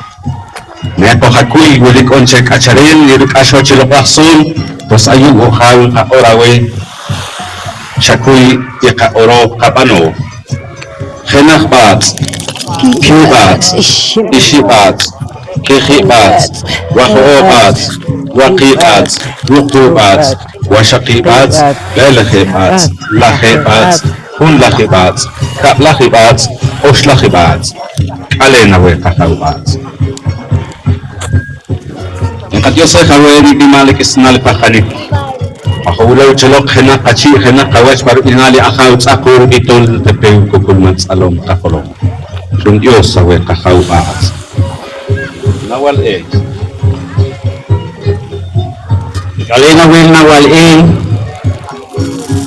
Nepo hakui gulik onche kacharel yirik asho chilok son tos ayu hal ka orawe chakui yaka oro kapano henah bat Kibat, Ishibat, Kihibat, Wahobat, Wakibat, Wukubat, Washakibat, Lelehibat, Lahibat, Hunlahibat, Kaplahibat, Oshlahibat, Alena Wekahaubat. Kad yo sa kaweri di malik isnal pakanit. Ako ulaw chalok hena kachi hena kawach baru inali akaw tsakur itol tepeng kukulman salom kakolong. Kung yo sa we kakaw baas. Nawal Kalina wel nawal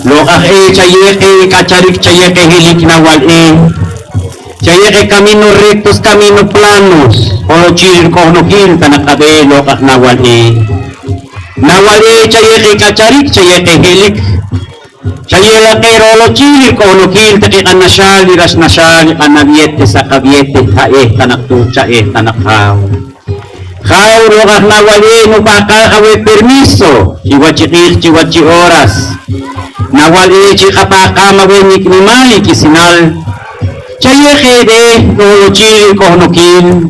Lokak chaye kacharik chaye hilik nawal Chaye camino rectos, camino planos. Ono chir kono kin tanakabe lokak nawal Nawal chaye kacharik chaye hilik. Chaye lake rolo chir kono kin takikan nasyal, liras nasyal, kanabiyete sa kabiyete, tae tanaktu chae tanakaw. Kau lokak nawal no baka kawe permiso. Chiwachi oras. Nawal chikapaka mawenik ni mali kisinal. Chaye khede no chi kohnokin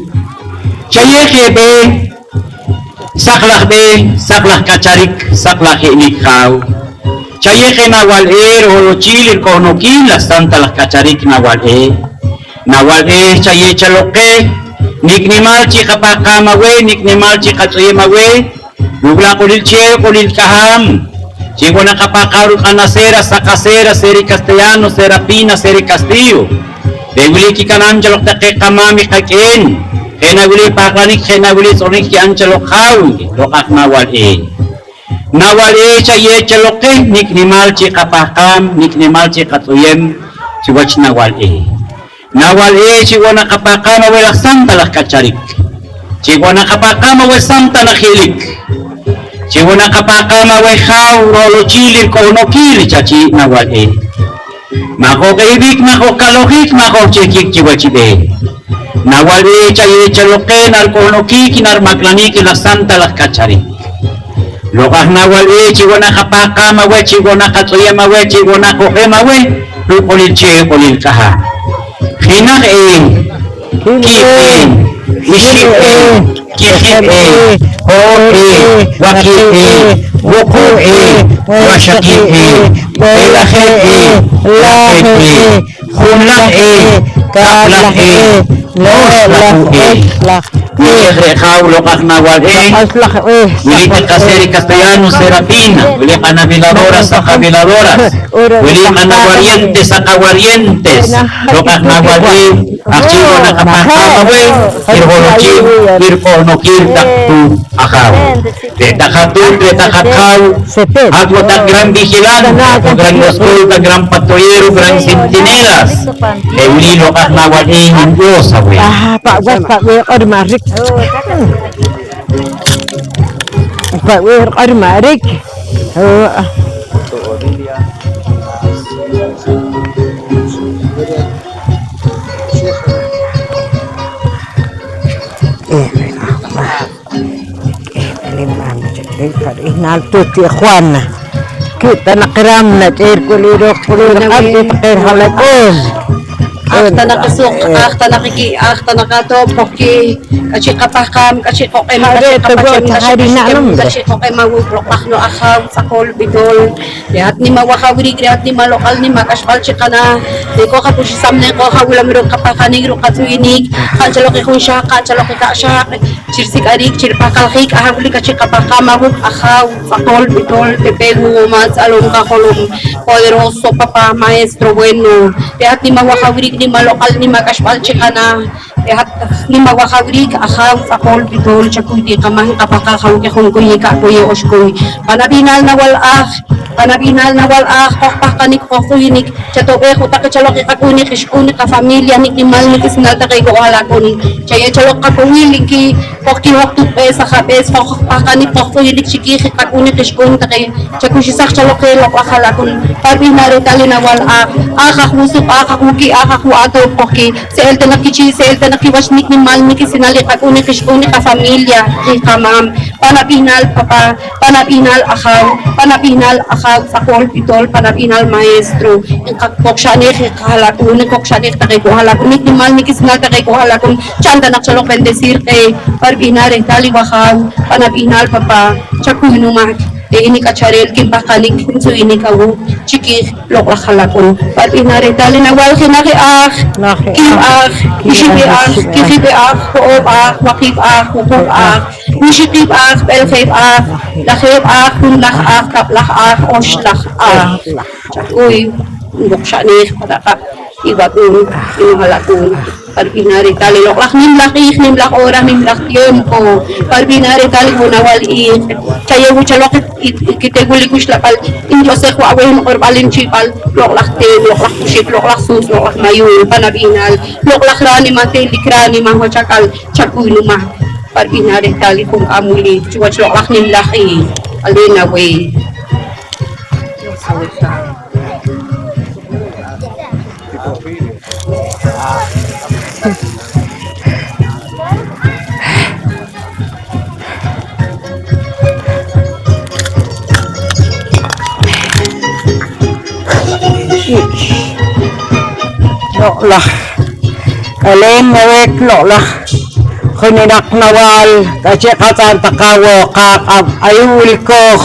chaye khede saklah kacharik saklah ilikau chaye khena wal no chi kohnokin la santa la kacharik nawal chaye chaloke niknimal chi kapaka mawe niknimal chi katsuye mawe nubla kulil kaham chico na kapakaru kanasera sakasera seri castellano serapina seri castillo Dewili ki kanan jalok take kamami kakin. Kena wili paklanik kena wili sonik ki anjalok kau. Lokak nawal Nawal chaye jalok nik nimal ci kapakam nik nimal ci katuyem ci wach nawal Nawal ci wana kapakam awelak samtalak kacarik. Ci wana kapakam awel samtalak hilik. Ci wana kapakam awel kau rolo cilir kono kiri caci nawal Mako kaibik, mako kalokik, mako cekik ciwacibe. Nawali chaye chaloke nar konoki kinar maklani kinar santa lah kacari. Lokah nawali ciwana kapaka mawe ciwana katsoya mawe ciwana kohe mawe lu kolil ce kolil kaha. Hinak kitin, kihibe, hoe, wakibe, wuku'e, wasyaki'e, belahe'e, lahe'e, hula'e, kapla'e, lo'lahu'e. Wili kau lokak nawal wili kaseri castellano serapina, wili canabiladoras sa cabiladoras, wili canawarientes sa cawarientes, lokak nawal archivo na kapakamawe, irholochi, irkohnokir taktu akaw. Detakatu, detakakaw, ako tak gran vigilan, ako gran gospel, tak gran patrullero, gran sentinelas. Wili lokak nawal yung Diyos awe. Pak Wih, Marik. Pak Wih, Marik. Naltuti Juana. Kita nak keram nak air kulirok hati pakai halakon. Akta nakato poki kasi kapakam kasi koke kasi koke mawuklok no akaw sakol bidol lihat ni mawakawiri lihat ni malokal ni makasbal chikana di ko kapusi samne ko hawulam ro kapakanig ro katuinig kanchaloki kun siya kanchaloki ka siya chirsik arik chirpakal hik ahawuli kasi kapakam mawuk akaw sakol bidol tepego mas alon kakolong poderoso papa maestro bueno lihat ni mawakawiri ni malokal ni makasbal chikana lihat ni mawakawiri akaw sakol bidol chakuti kamang kapakakaw ke kung kuyi ka kuyi oskoy panabinal na wal kokpakanik kokuyinik chatoke kuta ke chalok ka kunik iskuni ka familia nik ni mal nik isnalta kay ko halakon chaya chalok ka kuyinik ki kokki waktu pesa ka pes kokpakanik kokuyinik chiki ka kunik iskuni ta kay chakushi sak chalok ke lok halakon pabinaro tali na wal akak musuk akak muki akak wato kokki sel tanakichi sel tanakiwas nik ni mal nik sinali ka kunik iskuni ka familia ki kamam panapinal papa panapinal akaw ahaw sakol pitol panabinal maestro ang kakoksanik kahalakun ang koksanik takay kuhalakun niknimal nikisnal takay kuhalakun chanda naksalok bendesir kay parbinare taliwahaw panabinal papa chakunumak ini kacharel kimpakanik so ini kawu chiki lokla halakun parbinare tali nawal kinaki kim ishibi kikibi koob wakib hukub nishikib belkib lakhib kunlak kaplak oshlak uy bukshanik padaka ibatun halakun parbinare tali loklak nimlak ora nimlak tiempo parbinare tali munawal chayawu chalok kiteguli kuslapal injose ko awin korbalin chipal loklak te loklak kushik loklak sus loklak mayu panabinal loklak rani mate likrani mango chakal chakuluma parbinare tali kung amuli chuwach loklak nimlaki alina way Loklah kalian ngewek loklah khuninak nawal kace katan takawo kakab ayul koh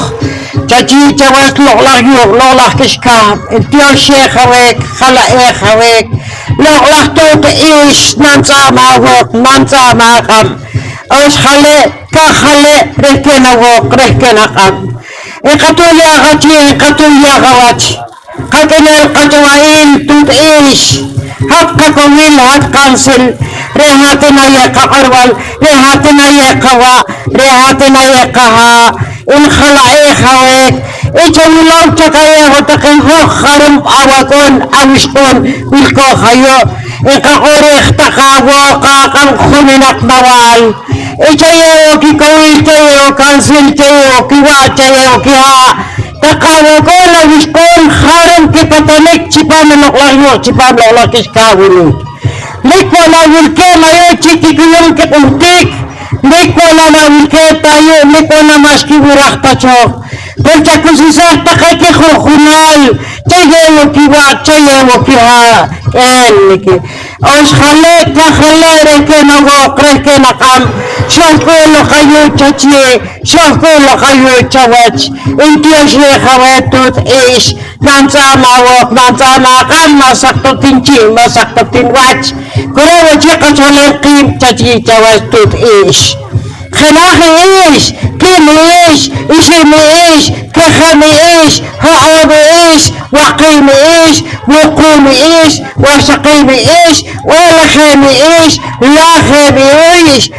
caci cawas loklah yuk loklah kiskap intio syekh hawek khala hawek loklah tot ish nansa mawok nansa makam os khale ka khale rekena wok rekena kam ekatulia gachi ekatulia gawach kakenel kacawain tut ish hak kakawil hak kansil rehatina ya kakarwal rehatina ya kawa rehatina ya kaha in khala hawek ichamilaw chakaya hotakin ho kharum awakon awishkon wilko hayo ikakorek takawo kakang khuninak nawal ichayo kikawil chayo kansil chayo kiwa chayo kiha takawo ko na wiskon haram kipatanik chipam loklah chipam loklah kiskawulu likwa na wilke mayo chiki kuyong kipuntik likwa na wilke tayo likwa na maski wirak tachok kolcha kusisa takaki khunal chayo kiwa chayo kiha niki os khale ka khale reke na go reke na kam shoko lo kayo chachi shoko lo kayo chawach intio she khawetut ish nansa mawok nansa makam masakto tinchi masakto tinwach kuro che kachole kim chachi chawach tut ish خلاخي ايش كيمي ايش اشيمي ايش كخمي ايش هعوبي ايش وقيمي ايش وقومي ايش وشقيمي ايش ولخيمي ايش لاخيمي ايش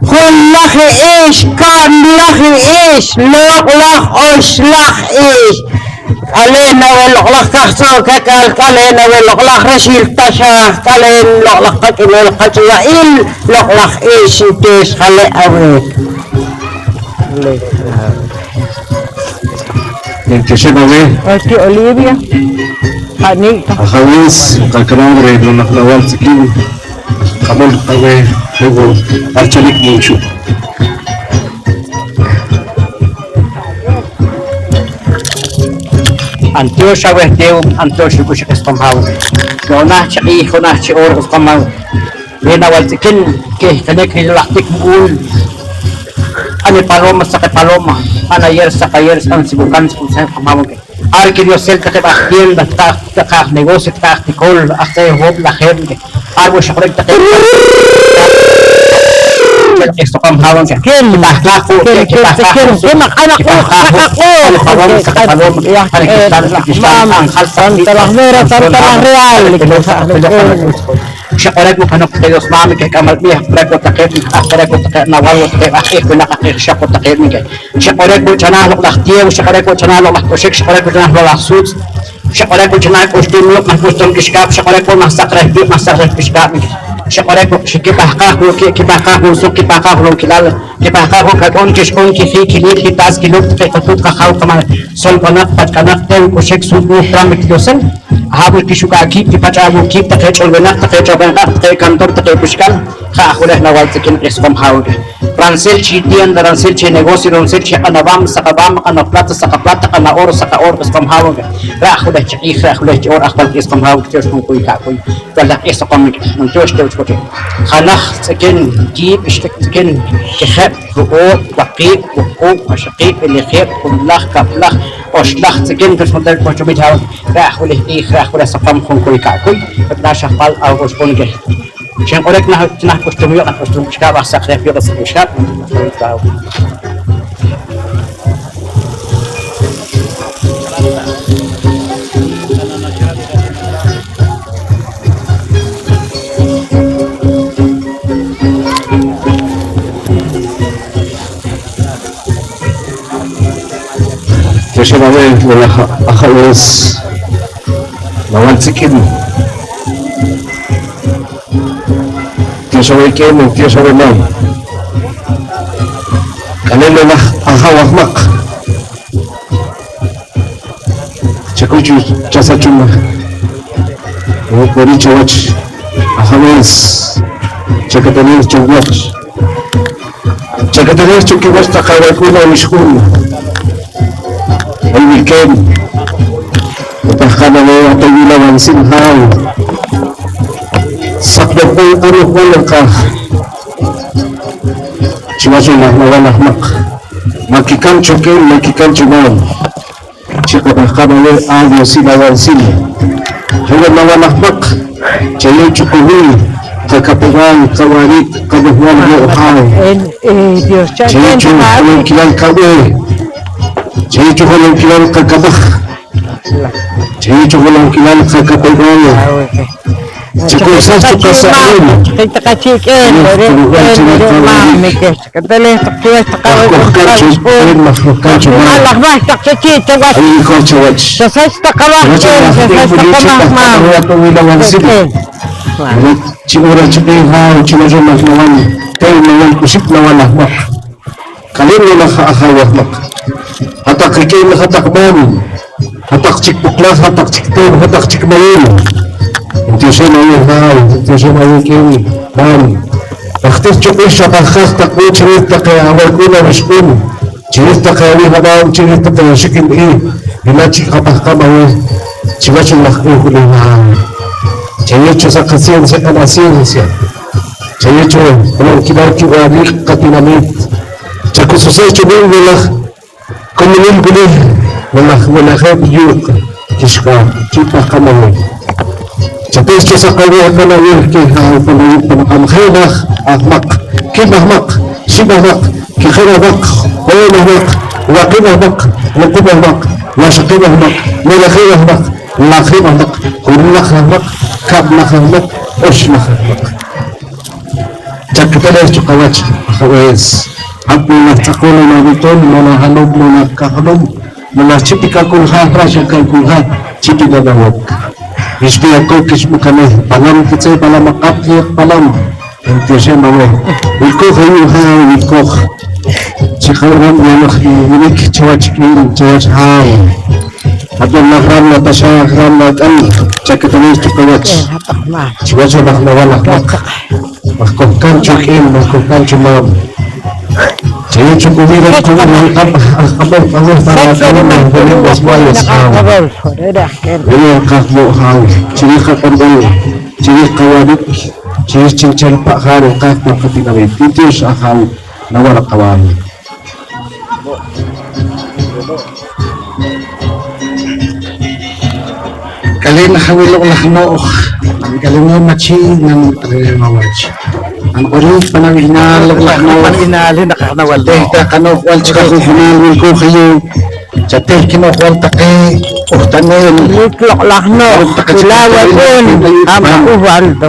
خلخي ايش كام لخي ايش لوق لخ اوش لخ ايش علينا واللقلق كحصو ككال علينا واللقلق رشيل تشاخ علينا اللقلق ككين القجوائل لقلق ايش تيش خلي اويك Nagkasya ba Ati Olivia Anita Akawis, kakanamre, nung nakalawal sa kim Kamol kaway, hugo, archalik mungshu Antio siya dew, antio siya ko siya kaspamaw. Nona siya ihona siya oro kaspamaw. Renawal sikin, kanek nilaktik mul. Ani paloma sa paloma, anayer sa kayer sa sibukan sa pamaw. Arki Diosel kakibakil, tak negosyo tak tikol, akay hob lahem. Arbo siya korek tak esto pamhawan ka. Lako, Kimak anak ko, talah merah, talah real. Siya korek mo kanok tayo sa mami kay kamal niya. Korek mo takip nawal mo takip akik ko nakakik siya ko takip niya. Siya korek mo chanalok laktiyaw, siya korek mo chanalok lakusik, siya korek mo chanalok lasuts. Siya korek mo chanalok ustimulok, mahpustong kiskap, siya korek mo masakret kiskap niya. Siya korek mo, siya kipaka so kipaka hulong kilala. Kipaka ho kakon kiskon kifi kilit kitas kilok kay katut kakaw kamal sol panak pat kanak tayo kusik subo pramik dosen. Habol kisuka kip kipachabu kip takay cholbenak takay chobenak takay kantor takay puskal. Kaakulah nawal sikin iskom hawag. Rancel chitian da rancel che negocio rancel che anabam sa kabam kana plata sa kana oro sa ka oro kam hawo ra khuda chi ra khuda chi or akhbal kis kam hawo kis kom koy ka koy dala is kom ng tos tos ko khanakh sakin jib ishtak sakin ke khat ro waqi ko ashqi اللي خير كلخ كفلخ وشلخ sakin kis model ko chubit hawo ra khuda ich ra khuda sa kam kom koy ka koy na shaqal aw uspon ke عشان قولك نحن كشتمية قد كشتم شكاب أحسن خير بس الشاب تشربين ولا أخلص لوان سكين تشوي كين تشوي نام كلنا نخ أخوة مق تكوجو جسدنا وبري جوج أخويس تكتنين جوج تكتنين جوج تقاربنا مشكون الويكند وتخلنا طويلة ونسمها سقطوا أروح ولا كاف شواشنا ولا حمق ما كان شوكين ما كان شمال شقة خبر آذي سيلا وانسيلا هو ما ولا حمق جاي شكوين ككبران كواريت كبهوان بوحاي جاي شكوين كلام كبه جاي شكوين كلام ككبخ جاي شكوين كلام ككبران Cikgu saya suka sekali. Kita kacik dari mami ke. Kita leh tak tuas tak kau. Allah bah tak kacik coba. Saya tak kalah. Saya tak kalah mam. Cikgu orang cikgu hal cikgu zaman lawan. Kau lawan kusip lawan lah. Kalian lawan akhawa mak. Hatak kikir hatak bani. Hatak cik buklas hatak cik tu hatak cik main. انتشار هاي انتشار كيوي بان اخترت شوفي شبخخ تقوي شريط تقي عمل كله مشكون شريط تقي هذا شريط تقي شكل ايه بما تشي قبخ قبوي شباش المخبوق كله هاي شريط شو سقسين سكان اسين سيا شريط شو لو كبار كباريق قتناميت شكو سوسي شبين ولا كملين بليه ولا خير يوق كشكا شيبا قموي Capes ke sakali akan awir ke penakam khaidah ahmak kim ahmak sib ahmak ki khair ahmak qawl ahmak waqim ahmak laqib ahmak la shaqib ahmak la khair ahmak la khair ahmak kullu ahmak kab ahmak ush ahmak jakta es qawach khawes habna taqulu ma bitun mana hanub mana kahdum mana chipika kul ha prashaka kul ha chipika dawak Isbi ako kismu kami palam kita palam akapli palam entusiasme mawe ilko hayu ha ilko cikharam yamak inik chawachkin chawach ha abdullah ram la tasha ram la kan cakatani tukawach chiwacho bahna wala mak mahkokan chukin mahkokan chumam Jadi cukup tidak cukup lengkap apa para tamu dari Basmaya sekarang. Ini kakmu hal, ciri kakandul, ciri kawadik, ciri cincin pak hal kakmu ketika itu sahal nawar kawan. Kalian hawilok lahno, kalian maci nang mawaj. Ang ori panang inalok lahno, inalin nakanawal deh, nakanawal cikgu hinalin ko kayo. Jatih kinawal take, tanin. Iklok lahno, ilawan pun, amuhal to.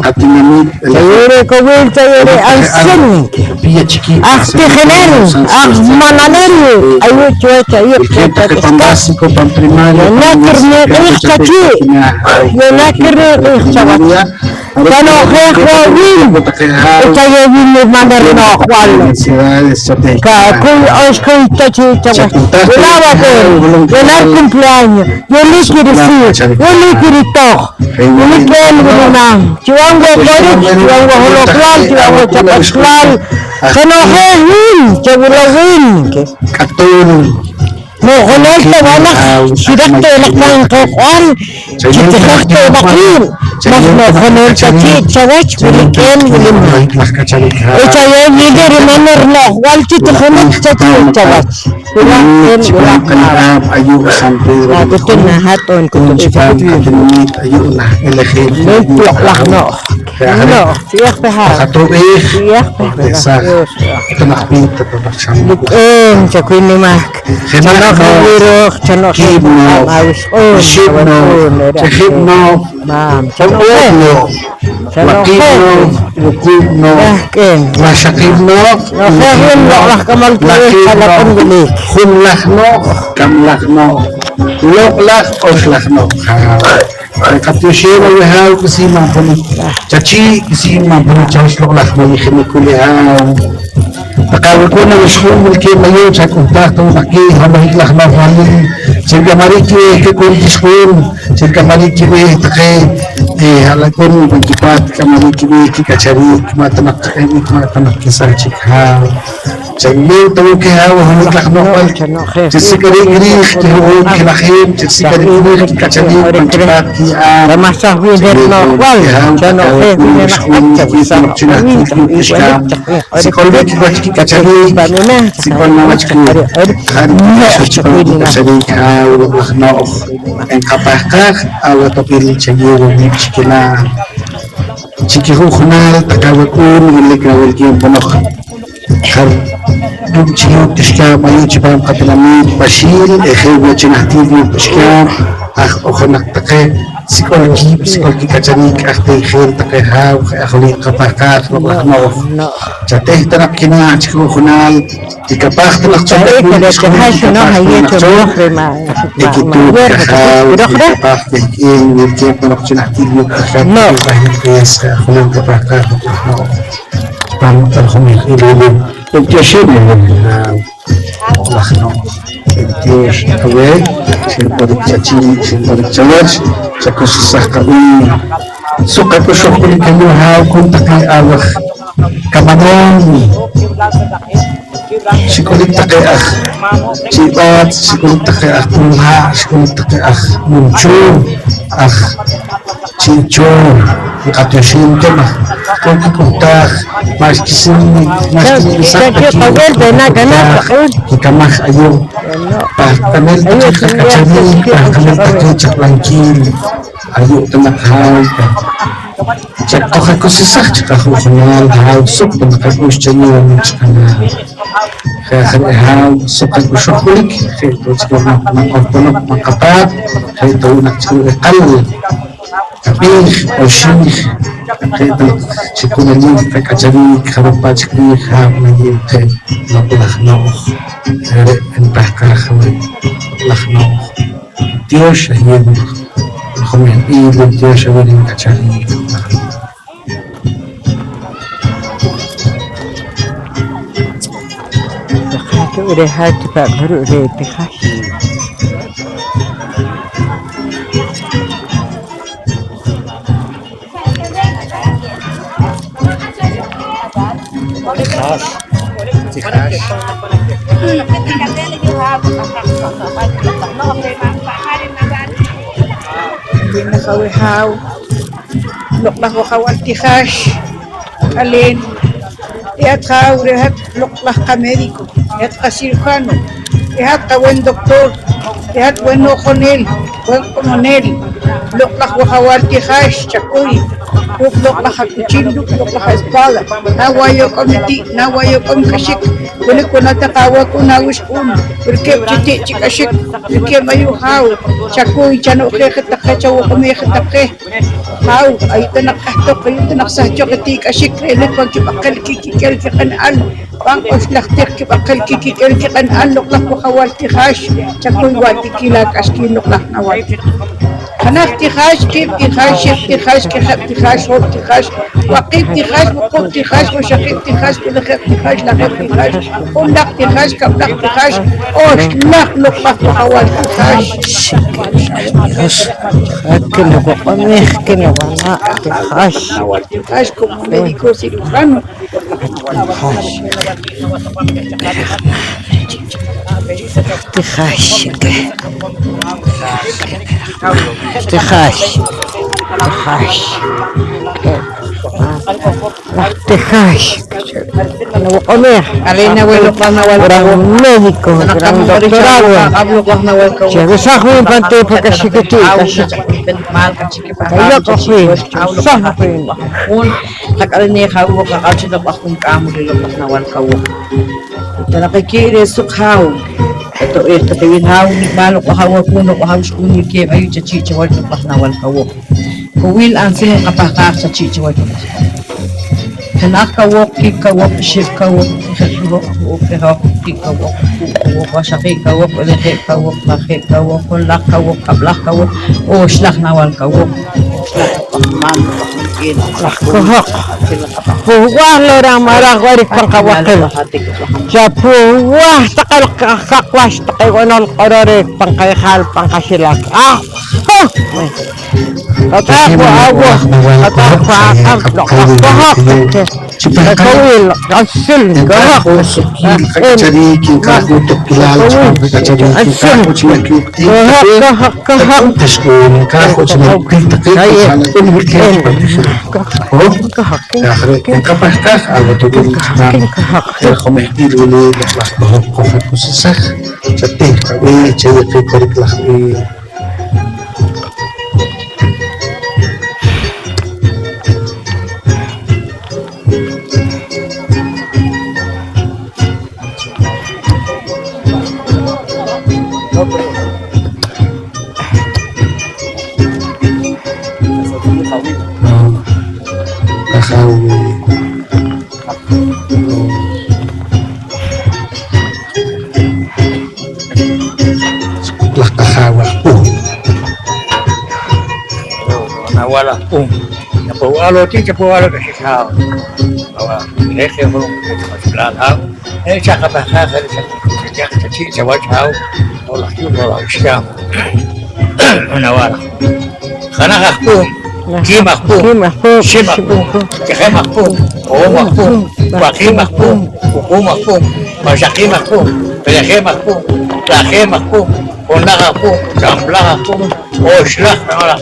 Sayuri kawin sayuri ansin. Akti khinin, mananin. Ayo cuaca yuk. Pembasi ko pamprimario. Nakir ni kaci, nakir ni cawat. Kano kekawin. Itayawin mo manarno kwal. Ka kung os ko itachicha. Wala ko. Wala cumpleaños. Yo le quiero decir. Yo le quiero toh. Yo le quiero nang. Chiwango korit. Chiwango holokwal. Chiwango chapaklal. Kano kekawin. Chawulawin. Katun. No, honor to anak. Sidak to anak ng kakwal. Sidak to nakil. Mas no honor to chawach. Kulikin. Ichayo leader manner no. Wal chit honor to chawach. Kulikin. Ayu San Pedro. Ito na haton ko to sa ayu na elehin. Nagplok lang no. No, siyak pa ha. Katuig. Siyak pa ha. Ito nakapita to baksan. Lukin sa Quinimak. Chano kawirok. Chano Hibno. Shibno. Hibno. Ma'am. Chano Wakibno. Lukibno. Masakibno. Nakahin mo lah kamal kuwi halakon guli. Humlahno. Kamlahno. Loklak. Oslahno. Katusira yahaw kasi mabalik. Chachi kasi mabalik. Chawis loklak mo ikinikuli haw. Takawal ko na gusto mulki mayo sa kontakto naki hamahiglah na halin. Sirga mariki ke kuntis pun. Sirga mariki we take halakon pagkipat kamariki we kikacari matanak kisah cikha. Jangan tahu ke hawa hamahiglah na hal. Jisi kari-kari kihuhud kilakhim. Jisi kari-kari kikacari pagkipat kiam. Ramasah wider no wal. Chano wider nak Bisa Sikolnya juga kacari, sikolnya macam kacari kau nak engkapakah awal topil cakir ni cikina cikihu kenal takawakun milik awal kian ponok kar dum cikihu tiska mayu cipam kapenami Bashir ekhewa cinahtivi tiska okhonak take psikologi kacari kahte khir take haw akhli kapakah lokno jateh tanak kina cikihu kenal dikapah tanak Baik, ada kehas no haye coba prima. Begitu kahal dikapah keking nirke ponok cinahtivi No. khulun kapakah lokno pam terhumil ilmu Tioshin lokno Tios awe simpodik caci simpodik cawaj cakus sah kami suka kusukul kayu hau kun takai awak kamadong sikulik takai cibat sikulik takai punha sikulik takai muncul cincun Tioshin kemah kun kutak mas kisini Kita kawal dana gana takun. Hikamah ayo Panel kacari Panel cak langkin Ayo tenak hal Cak aku sesah Cak aku kenal hal Sup tenak aku secanyo Kaya hal Sup aku syukulik Kaya itu cik nak makapat Kaya itu nak cik kal Tapi Oshih Kaya itu cik kunali Kaya kacari Karapa cik Kaya lagi Kaya Lakulah nauh entah kahwin lakno Dios ayun khumen ilmu Dios ayun kacari Itu udah hati pak baru udah dikasih. Hindi na kawihaw. Luklah ko kawal tihash. Alin. Ihat kaw rehat luklah ka mediko. Ihat ka sirkano. Ihat ka wen doktor. Ihat wen no konel. Wen komonel. Luklah ko kawal tihash. Chakoy. Luklah ka kuchildo. Luklah ka espada. Nawayo komiti. Nawayo komikashik. Wala ko natakawa ko nawis Porque chiti chikashik. Porque mayu haw. Chakoy chano kekatake. Chawo kami kekatake. Haw. Ayito nakahtok. Ayito naksahtok. Iti kashik. Ilit pag kipakal kikikil kikanaan. Pang oslaktik kipakal kikikil kikanaan. Luklak ko kawal tihash. Chakoy wati kilag askin luklak na wati. خناخ تخاش كيف تخاش شيف تخاش كخب تخاش هوب تخاش وقيب تخاش وقوب تخاش وشقيب تخاش ولخب تخاش لخب تخاش ولق تخاش كبلق تخاش اوش لق لقمة تخوال تخاش كنا بقميخ كنا بنا تخاش تخاش كم ميديكو سيروخانو تخاش تخاش تخاش تخاش كنا بقميخ علينا ولقنا orang médico orang doctorado jadi sahuin pantai pakashikati kayo kasi sahuin Takalini kawo kakauchi na bakong kamo nila paknawal kawo. Ito nakikiri sukhaw. Ito kawin haw ni malo kahawa puno kahaw skuni ke ayu sa chichawal na paknawal kawo. Kawil ang sino kapakak sa chichawal. Kanakawo kikawo ship kawo kawo kikawo wasaki kawo uleke kawo laki kawo kulak kawo kablak kawo o slak nawal kawo. kahak puwah lorang marah warik pangkawakil sa puwah takal kakwas takay wanol kororik pangkayhal pangkasilak katakwa awo katakwa akam kahak kakawil kasil kahak Jadi kita untuk kilal kahak teskun kahak cuma kita kapag ako tuloy na kumahir ulit lang ko sa ting kami caya korik lah nawala pum napualo ti napualo kasi sao bawa leke mo maslan hao saka pa sa sa wachao wala wala siya nawala kana pum kimak pum shimak pum kemak pum omak pum wakimak pum ukumak pum masakimak pum peyakemak pum lakemak pum Onaka pum jamblah pum oslah nawala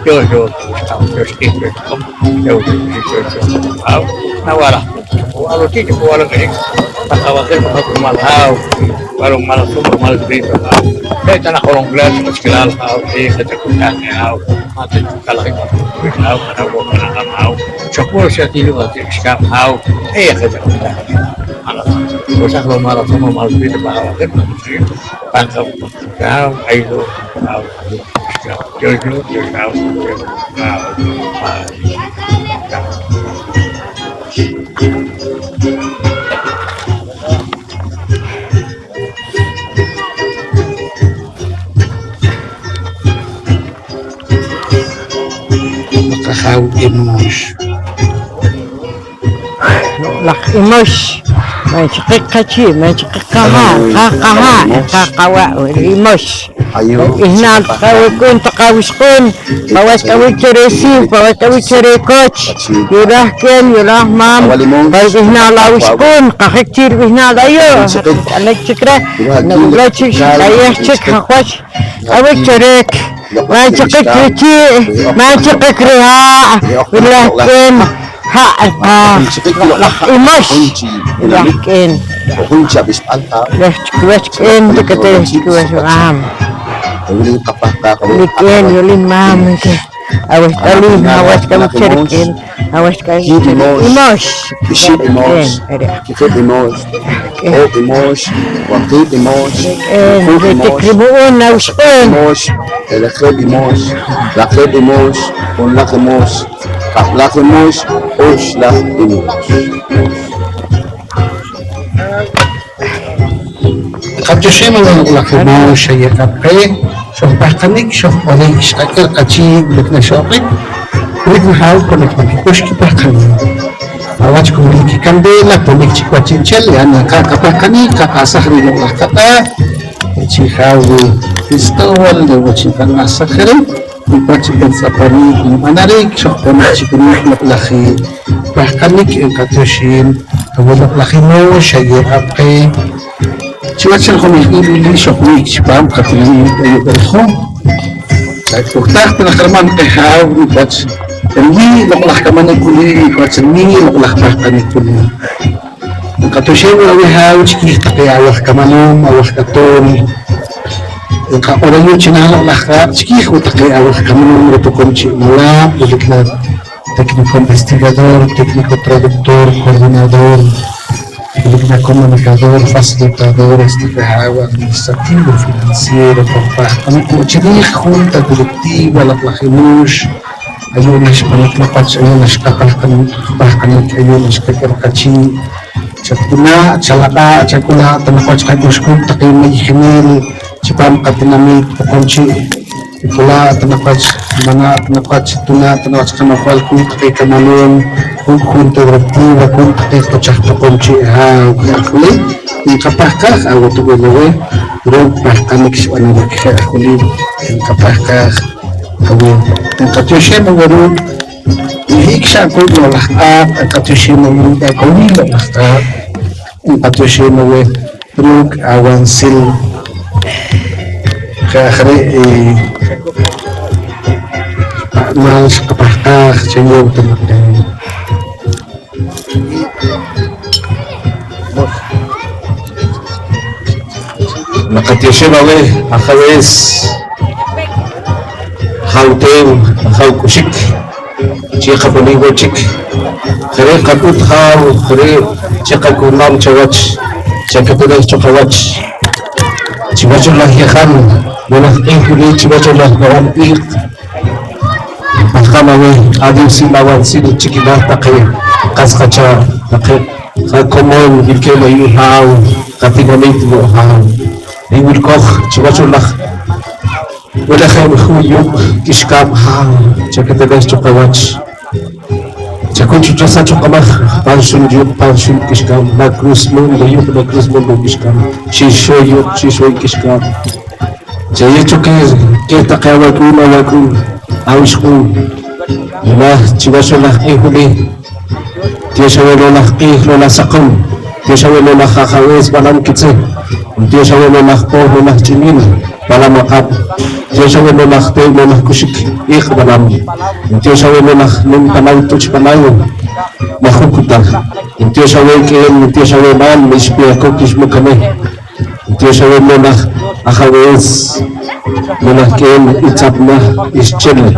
yo stick yo nawala walo tito walo kaya takawakil malhaw walong malasum malbrito kaya tanah kolong gelas maskilal haw katakutan haw mati kalaking haw kanawo kanakamaw syukur siya tilo at iskam haw katakutan usah lo malasum malbrito pakawakil pangkaw haw ayo haw yo makahaw imos lak imos may chikik kachi may chikik kaha kakawa imos ihnal kawikun takawiskun bawas kawik ceresi bawas kawik cerekoch yurah ken yurah mam baik ihnal awiskun kakik cir ihnal ayo anak cikra nagula cik ayah cik hakwas awik cerek may chikik kachi may chikik reha yurah ken imos yakin kunci habis pantau yakin dekete mam Uli kapaka kamu Bikin yulin mam ke awas kali awas kamu cerkin awas kali imos biship imos kifet imos o imos wakit imos tekribuun na uspon imos elakhed imos lakhed imos unlak imos kaplak imos oshlak imos Kapag siya mga ulak mo siya kape Shoh pahkanik, shoh oleh ishakir kachi bulik na shopik. Bulik na hao konek makikush ki pahkanik. Awaj kumiliki kandela, pulik chikwa chinchel, yan kakapahkanik, kakasah rin ang lakata. Chihawi festival, dewa chikan asakiri. Ipa chikan sapani, manarik, shoh konek chikunik laklaki. Pahkanik, katoshin, awalak laki mo, shagir apke. Chiwachal kami ibili shokwi chipam katili ayo berho. Uktak tinakaraman kehaw wach. Ni loklah kaman ikuli wach ni loklah bahkan ikuli. Katushin wala haw chiki takayawah kamanum awah katon. Ka orang yo chinala lah chiki ko takayawah kamanum retukom chi mula ulikla técnico investigador, técnico traductor, coordinador. Comunicador, facilitador, administrativo, financiero, junta directiva, la plagimush, ayunas para tlapach, ayunas ayunas kachi, chatuna, chalaka, chakula, tanapach kaikushkun, takim mayhimil, chipam katinamit, pokonchi, pula, tanapach, mana, tanapach, tuna, tanapach kanapal, kun takay kamalun, junta directiva, kun takay kochak pokonchi, yakuli, yung kapahkak, awo tuguloy, pero pahkanik siya na nakikakuli, yung kapahkak, awo, yung katusya mo garo, ihik siya ko yung lahat, ang katusya mo yung kakuli yung lahat, yung katusya mo yung pero awan sil, kakari, mas kapahkak, siya yung tumakay. Nakatiyashin awe, akawes, hawteng, hawkushik, chika panigo chik, kare kaput haw, kare chika kunam chawach, chika punay chokawach, chiwachullah yakan, munah ihuli chiwachullah nawan ik, akamawe, adim silawan sili chikina takay, kaskacha, takay, kakomon, ilkema yu haw, katinamit mo haw. Iwil koch, chiwachullah, wala kang huyok, kishkam hang, chakatagas chokawach. Chakuchu chasa chokamah, pansun yuk, pansun kishkam, na cruz mundo kishkam, shishoy kishkam. Chaye choke, keta kawakun, awakun, awishkun, na chiwachullah ihuli, tiyashawalolah ihlola sakon, tiyashawalolah kakawes balam kitse. Dia sawe melah po melah cinin balam makap. Dia sawe melah te melah kushik ik balam. Dia sawe melah nim panaw tuch panaw mahukutan. Dia sawe ken dia sawe man mispia kokis mo kami. Dia sawe melah akawes melah ken itap na ischel.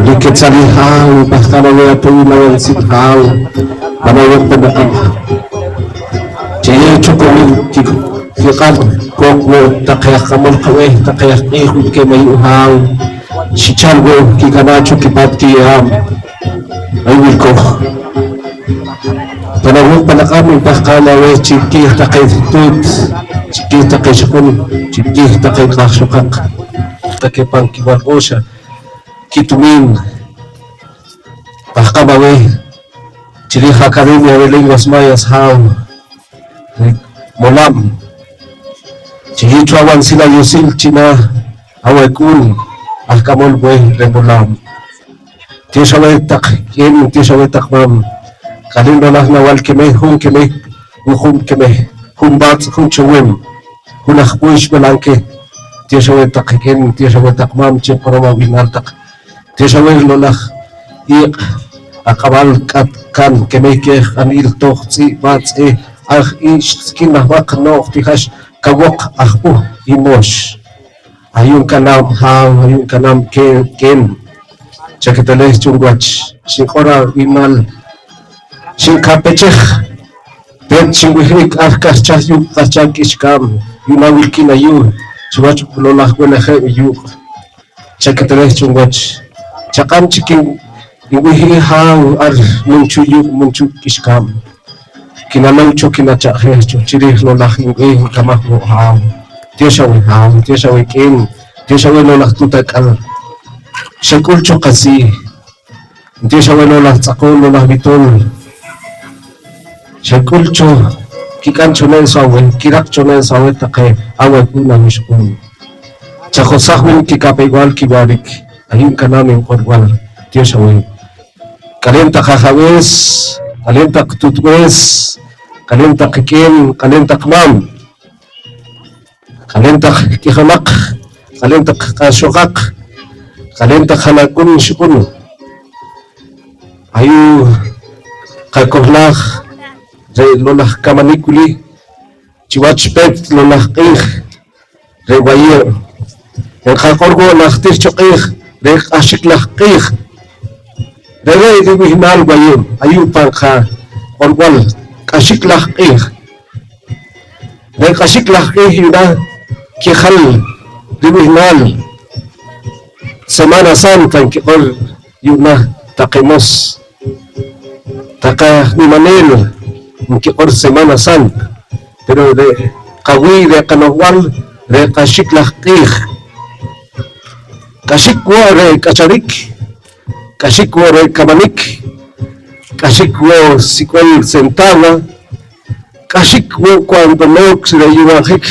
Dikit salihang bahkan awal tu lawan sithau banawat penakam. Jadi cukup Fiqad kokmo taqiyaq kamon qawe taqiyaq ihud ke may uhaw shichalgo ki kanacho ki patki aywil ko panawag panakami pahkala we chiki taqay tut chiki taqay shakun chiki taqay kakshukak taqay pang kiwakosha kitumin pahkama we chili hakademia we lenguas mayas haw molam Chihichuawan sila yusil china awakun alkamol boy rebulam. Tiyasawe tak yen tiyasawe tak mam. Kalin dolah nawal keme hum bat hum chuwem. Hunah puish balangke. Tiyasawe tak yen tiyasawe tak mam che parama binar tak. Tiyasawe lolah ik akabal kat kan keme ke anil toch si bat ish skin mahwak no tihash kawak aku imos ayun kanam hang ayun kanam ken chakatale chungwach sinkora imal sinkapecheh pet singwihik arkas chahyu kachak iskam yunawil kinayu chwach lolah walahe yu chakatale chungwach chakam chiking iwihi hang ar munchu iskam kinalaw cho kinachakhe cho chiri lolah ingay kamah mo haw tiyasawi ken Dios abuelo las tutakal. Shakulcho casi. Dios abuelo las tzakolo las bitol. Shakulcho kikancho nen sawe, kirakcho nen sawe take awe kuna mishkun. Chakosahun kikape igual kibarik. Ayun kanamin korwal. Dios abuelo. Kalenta kajawes, kalenta tutwes, kalenta kikin, kalenta kmam. Kalenta kihamak, kalenta kasokak, kalenta hanakun shukun. Ayu kakohlah, re lolah kamanikuli, chiwachpet lolah kih, re wayo. Yang kakorgo lah tirchokih, re ashiklah kih. Dere di bihinal wayo, ayu pangka korwal kashiklah kih. Re kashiklah kih yuna. Kihal dibihnal Semana Santa en que hoy yuna taquemos taca ni manel en que hoy Semana Santa pero de kawi de kanahual de kashiklah kih kashikwa de kacharik kashikwa de kamanik kashikwa sikwal sentaba kashikwa cuando no se de yunajik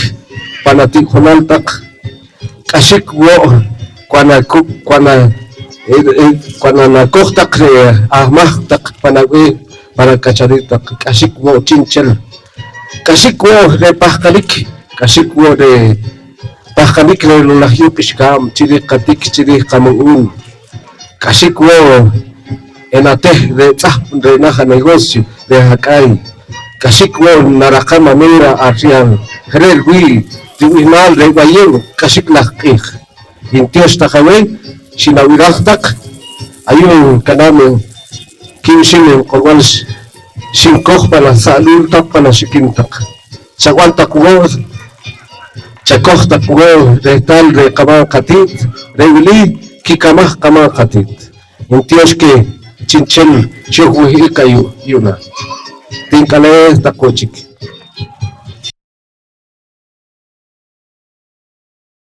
panatik honaltak kashik wo kwana nakoktak ahmahtak panawi para kacharitak kashik wo chinchel kashik wo de pahkalik kashik wo de pahkalik de lulahyu kishkam chiri katik chiri kamun kashik wo enateh de tzah de naja negocio de hakai kashik wo narakama mira arrian Herel wi diwihnal de wayo kashiklah kih intios tahawe shinawirahtak ayun kaname kimshin korwal shinkoh para salul tak para shikintak chawal takwo chakoh takwo de tal de kama katit de wili kikamah kama katit intios ke chinchel chokwi kayu yuna tinkale takochik